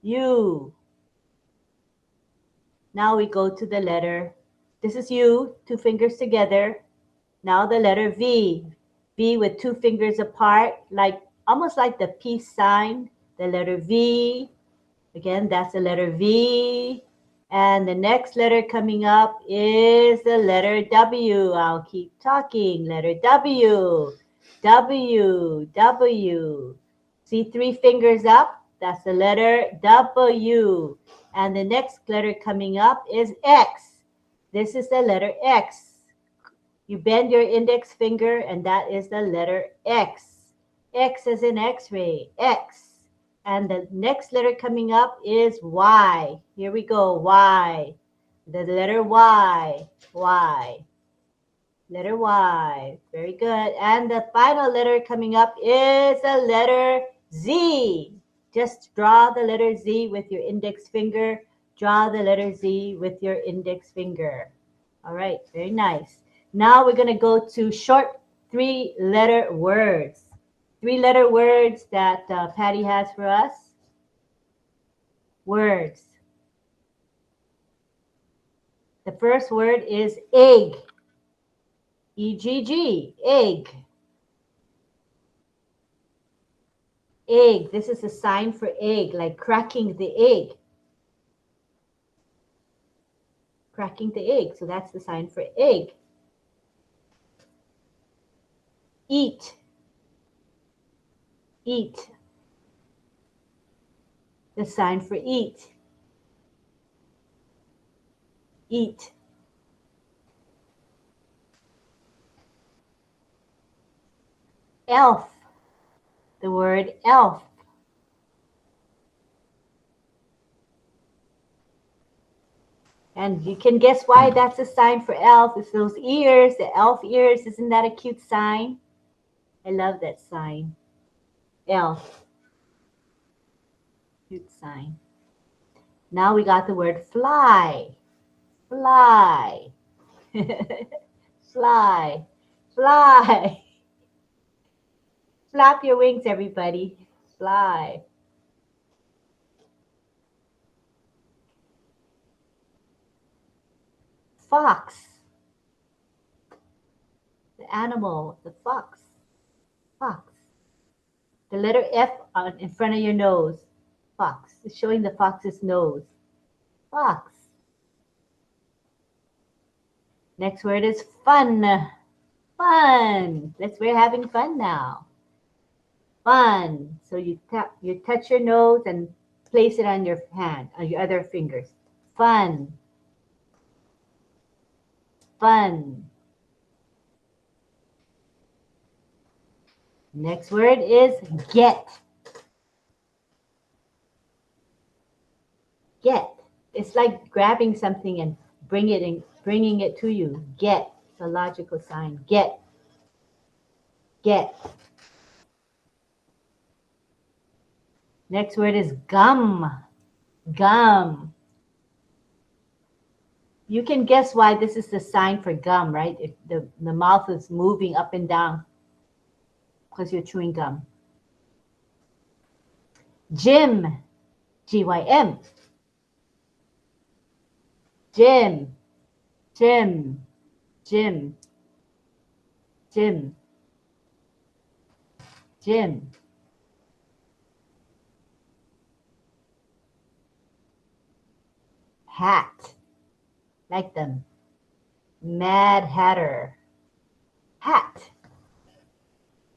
U. Now we go to the letter, this is U, 2 fingers together. Now the letter V. V with 2 fingers apart, like almost like the peace sign. The letter V. Again, that's the letter V. And the next letter coming up is the letter W. I'll keep talking. Letter W. W. W. See 3 fingers up? That's the letter W. And the next letter coming up is X. This is the letter X. You bend your index finger, and that is the letter X. X as in X-ray. X. And the next letter coming up is Y. Here we go, Y. The letter Y. Y. Letter Y. Very good. And the final letter coming up is the letter Z. Just draw the letter Z with your index finger. Draw the letter Z with your index finger. All right, very nice. Now we're going to go to short 3-letter words. 3-letter words that Patty has for us. Words. The first word is egg. E-G-G, egg. Egg. This is a sign for egg, like cracking the egg. Cracking the egg. So that's the sign for egg. Eat. Eat. The sign for eat. Eat. Elf. The word elf. And you can guess why that's a sign for elf. It's those ears, the elf ears. Isn't that a cute sign? I love that sign. Elf. Cute sign. Now we got the word fly. Fly. Fly. Fly. Flap your wings, everybody. Fly. Fox. The animal, the fox. Fox. The letter F in front of your nose. Fox. It's showing the fox's nose. Fox. Next word is fun. Fun. We're having fun now. Fun. So you touch your nose and place it on your hand, on your other fingers. Fun. Fun. Next word is get. Get. It's like grabbing something and bringing it to you. Get. It's a logical sign. Get. Get. Next word is gum. Gum. You can guess why this is the sign for gum, right? If the mouth is moving up and down because you're chewing gum. Gym. G-Y-M. Gym. Gym. Gym. Gym. Gym. Hat. Like them. Mad Hatter. Hat.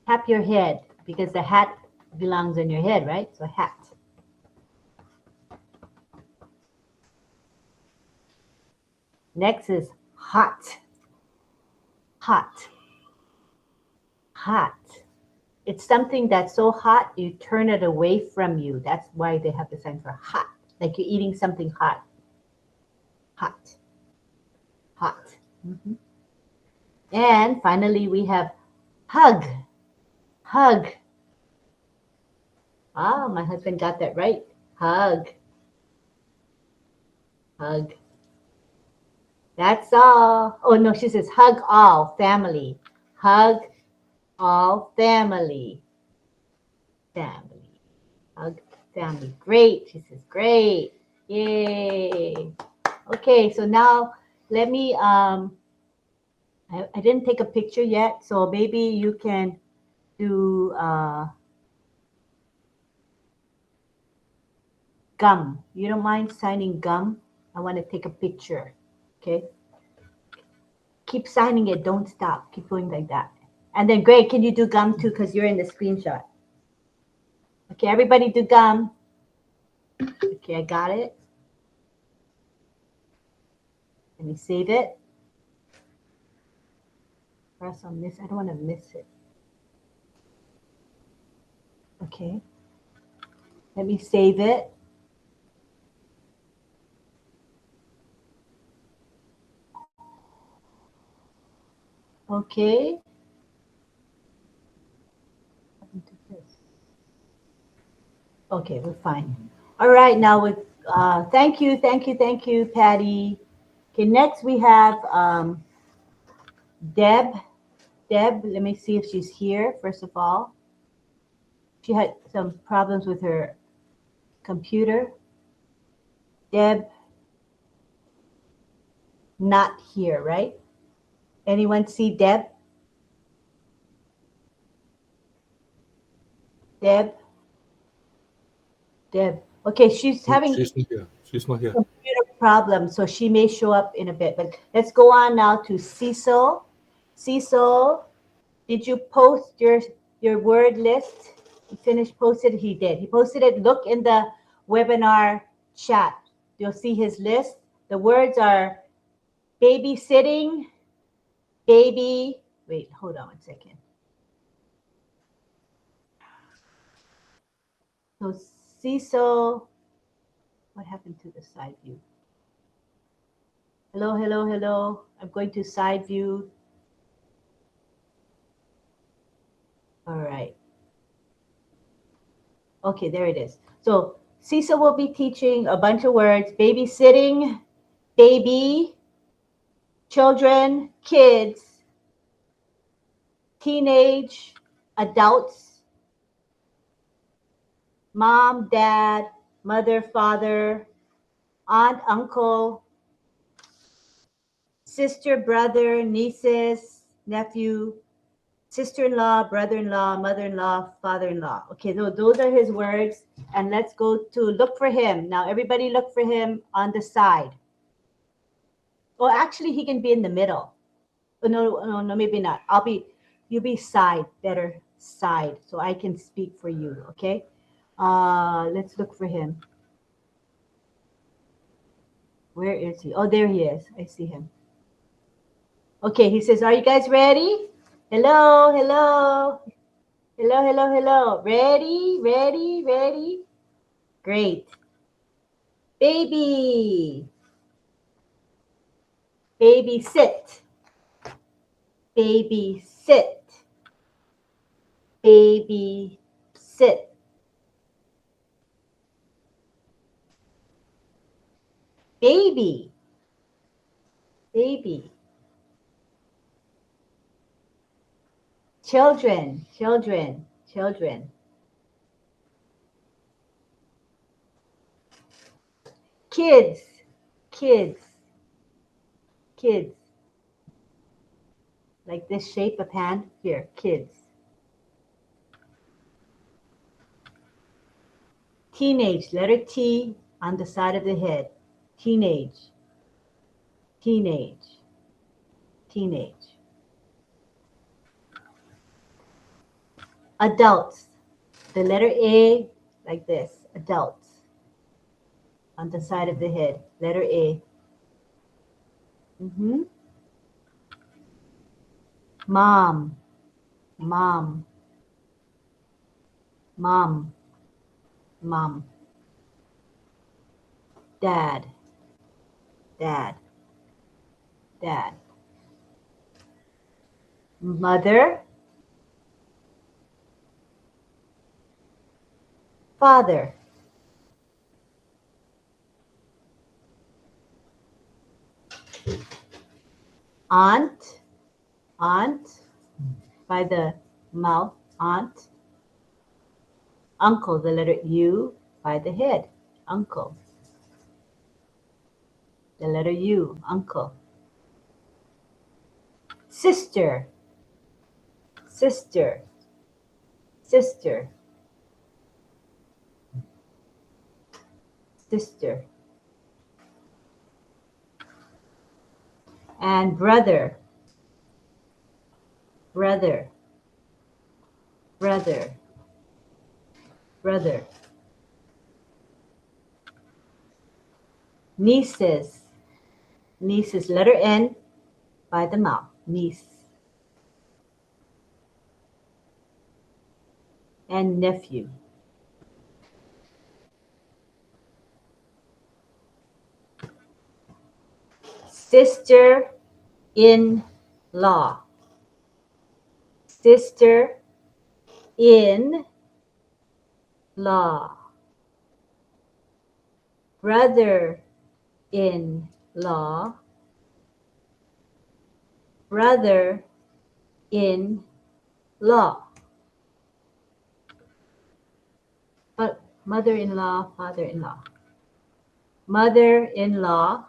Tap your head because the hat belongs on your head, right? So hat. Next is hot. Hot. Hot. It's something that's so hot you turn it away from you. That's why they have the sign for hot. Like you're eating something hot. Hot. Hot. Mm-hmm. And finally, we have hug. Hug. Ah, my husband got that right. Hug. Hug. That's all. Oh, no, she says hug all, family. Hug All family. Family. Hug family. Great. She says, great. Yay. Okay, so now let me, I didn't take a picture yet, so maybe you can do gum. You don't mind signing gum? I want to take a picture. Okay. Keep signing it. Don't stop. Keep going like that. And then, Greg, can you do gum too? Because you're in the screenshot. Okay, everybody do gum. Okay, I got it. Let me save it. Press on this. I don't want to miss it. Okay. Let me save it. Okay. Okay, we're fine. All right, now with thank you, Patty. Okay, next we have Deb. Deb, let me see if she's here, first of all. She had some problems with her computer. Deb, not here, right? Anyone see Deb? Deb? Deb. Okay, she's having She's not here. She's not here. computer problem, so she may show up in a bit. But let's go on now to Cecil. Cecil, did you post your word list? He finished posted. He did. He posted it. Look in the webinar chat. You'll see his list. The words are babysitting, baby. Wait, hold on one second. So Cecil, what happened to the side view? Hello, hello, hello. I'm going to side view. All right. Okay, there it is. So Cecil will be teaching a bunch of words: babysitting, baby, children, kids, teenage, adults, mom, dad, mother, father, aunt, uncle, sister, brother, nieces, nephew, sister-in-law, brother-in-law, mother-in-law, father-in-law. Okay, those are his words. And let's go to look for him. Now, everybody look for him on the side. Well, actually, he can be in the middle. Oh, no, maybe not. You'll be side, better side, so I can speak for you, okay? Let's look for him. Where is he? Oh, there he is. I see him. Okay, he says, are you guys ready? Hello, hello. Hello, hello, hello. Ready, ready, ready? Great. Baby. Baby sit. Baby sit. Baby sit. Baby. Baby. Children, children, children. Kids, kids, kids. Like this shape of hand here, kids. Teenage, letter T on the side of the head. Teenage, teenage, teenage. Adults, the letter A like this, adults. On the side of the head, letter A. Mom, mom, mom, mom. Dad, dad, dad. Mother, father. Aunt, aunt, by the mouth, aunt. Uncle, the letter U by the head, uncle. The letter U, uncle. Sister, sister, sister, sister. And brother, brother, brother, brother. Nieces, nieces, letter N by the mouth, niece. And nephew. Sister-in-law. Sister-in-law. Brother-in-law. Brother-in-law. But mother-in-law, father-in-law. Mother-in-law,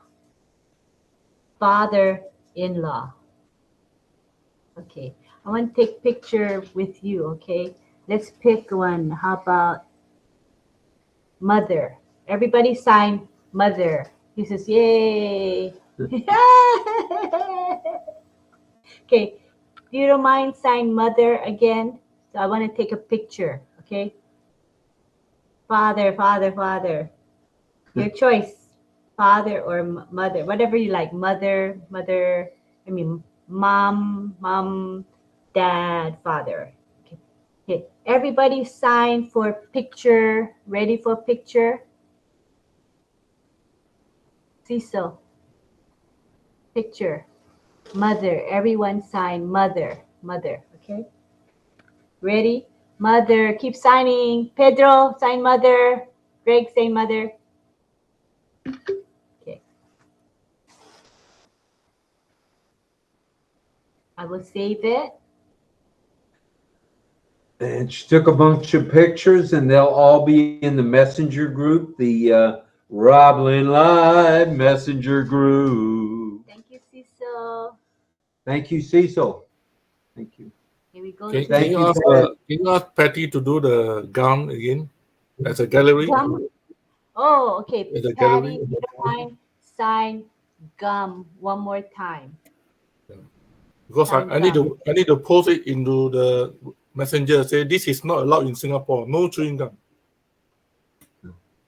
father-in-law. Okay, I want to take picture with you, okay? Let's pick one. How about mother? Everybody sign mother. He says, yay. Okay, if you don't mind, sign mother again. So I want to take a picture, okay? Father, father, father. Your choice, father or mother, whatever you like. Mother, mother, I mean, mom, mom, dad, father. Okay. Okay. Everybody sign for picture. Ready for picture? Cecil. Picture. Mother. Everyone sign mother. Mother. Okay. Ready? Mother. Keep signing. Pedro, sign mother. Greg, say mother. Okay. I will save it. And she took a bunch of pictures, and they'll all be in the messenger group, the RobLynn Live messenger group. Thank you, Cecil. Thank you, Cecil. Thank you. Here we go. Can you ask Patty to do the gown again as a gallery? Gum? Oh, okay. As a Patty, gallery. if you don't mind, sign gum one more time. Because I need to post it into the messenger. Say this is not allowed in Singapore. No chewing gum.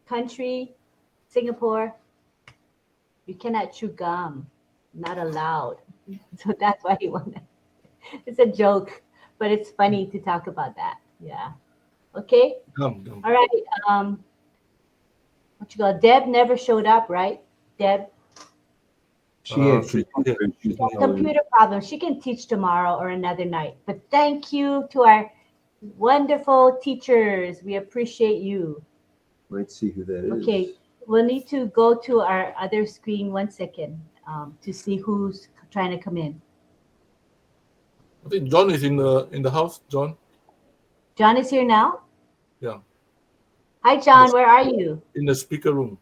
Country, Singapore, you cannot chew gum. Not allowed. So that's why you want to. It's a joke, but it's funny to talk about that. Yeah. Okay. Gum. All right. What you call Deb never showed up, right? Deb. She had Computer problem. She can teach tomorrow or another night. But thank you to our wonderful teachers. We appreciate you. Let's see who that is. Okay, we'll need to go to our other screen 1 second to see who's trying to come in. I think John is in the house. John. John is here now. Yeah. Hi, John. Where are you? In the speaker room.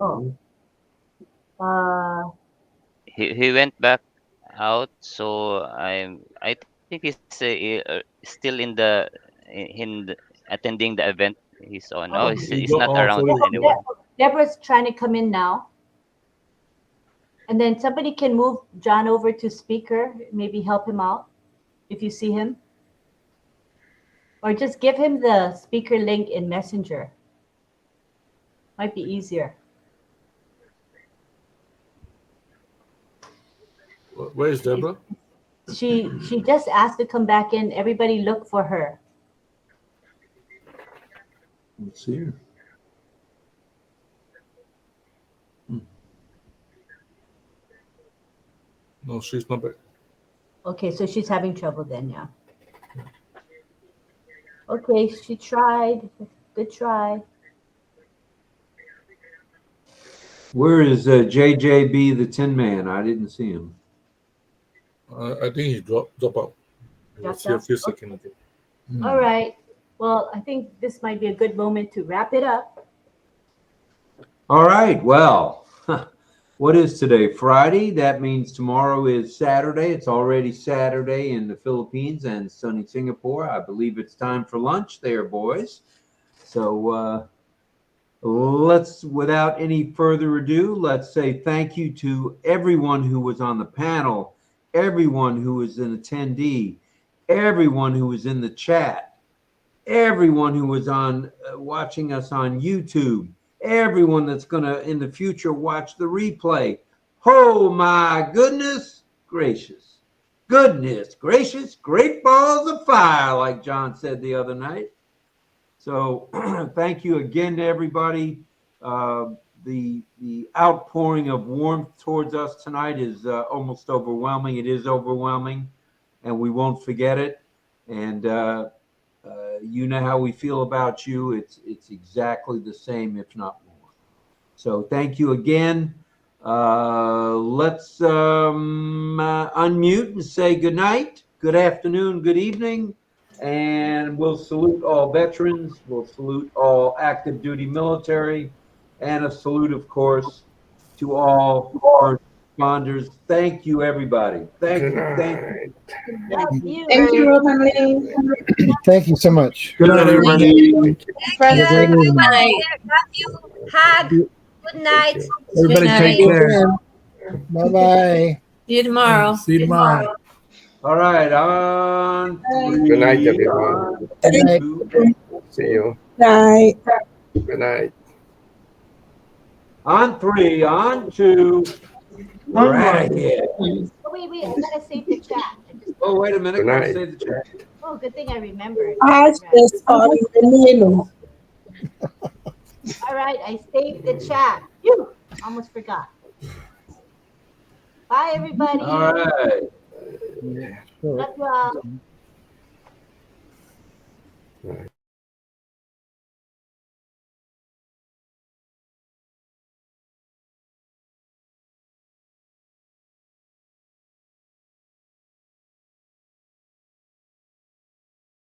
Oh. He went back out, so I think he's still in the attending the event. He's on. Oh, he's not around anymore. Deborah's trying to come in now. And then somebody can move John over to speaker, maybe help him out if you see him. Or just give him the speaker link in Messenger. Might be easier. Where is Deborah? She just asked to come back in. Everybody look for her. Let's see her. No, she's not back. Okay, so she's having trouble then, yeah. Okay, she tried. Good try. Where is JJB the Tin Man? I didn't see him. I think he dropped out. Let's see a few seconds. All right. Well, I think this might be a good moment to wrap it up. All right. Well, what is today? Friday. That means tomorrow is Saturday. It's already Saturday in the Philippines and sunny Singapore. I believe it's time for lunch there, boys. So let's, without any further ado, let's say thank you to everyone who was on the panel, everyone who was an attendee, everyone who was in the chat, everyone who was on watching us on YouTube, everyone that's going to in the future watch the replay. Oh my goodness gracious. Goodness gracious, great balls of fire, like John said the other night. So thank you again to everybody. The outpouring of warmth towards us tonight is almost overwhelming. It is overwhelming, and we won't forget it. And you know how we feel about you. It's exactly the same, if not more. So thank you again. Let's unmute and say good night, good afternoon, good evening. And we'll salute all veterans. We'll salute all active duty military, and a salute, of course, to all first responders. Thank you, everybody. Thank you. Thank you. Thank you, RobLynn. Thank you so much. Good night, everybody. Thank you, everybody. Night. Love you. Hug. Good night. Everybody Good take night. care. Bye-bye. See you tomorrow. See you tomorrow. All right, on three. Good night, everyone. Good night. See you. Bye. Good night. On three, on two. We're out of here. Oh, wait, I gotta save the chat. Oh, wait a minute. Good Gotta night. save the chat. Oh, good thing I remembered. All right, I saved the chat. Phew, almost forgot. Bye, everybody. All right. Yeah. Love you all.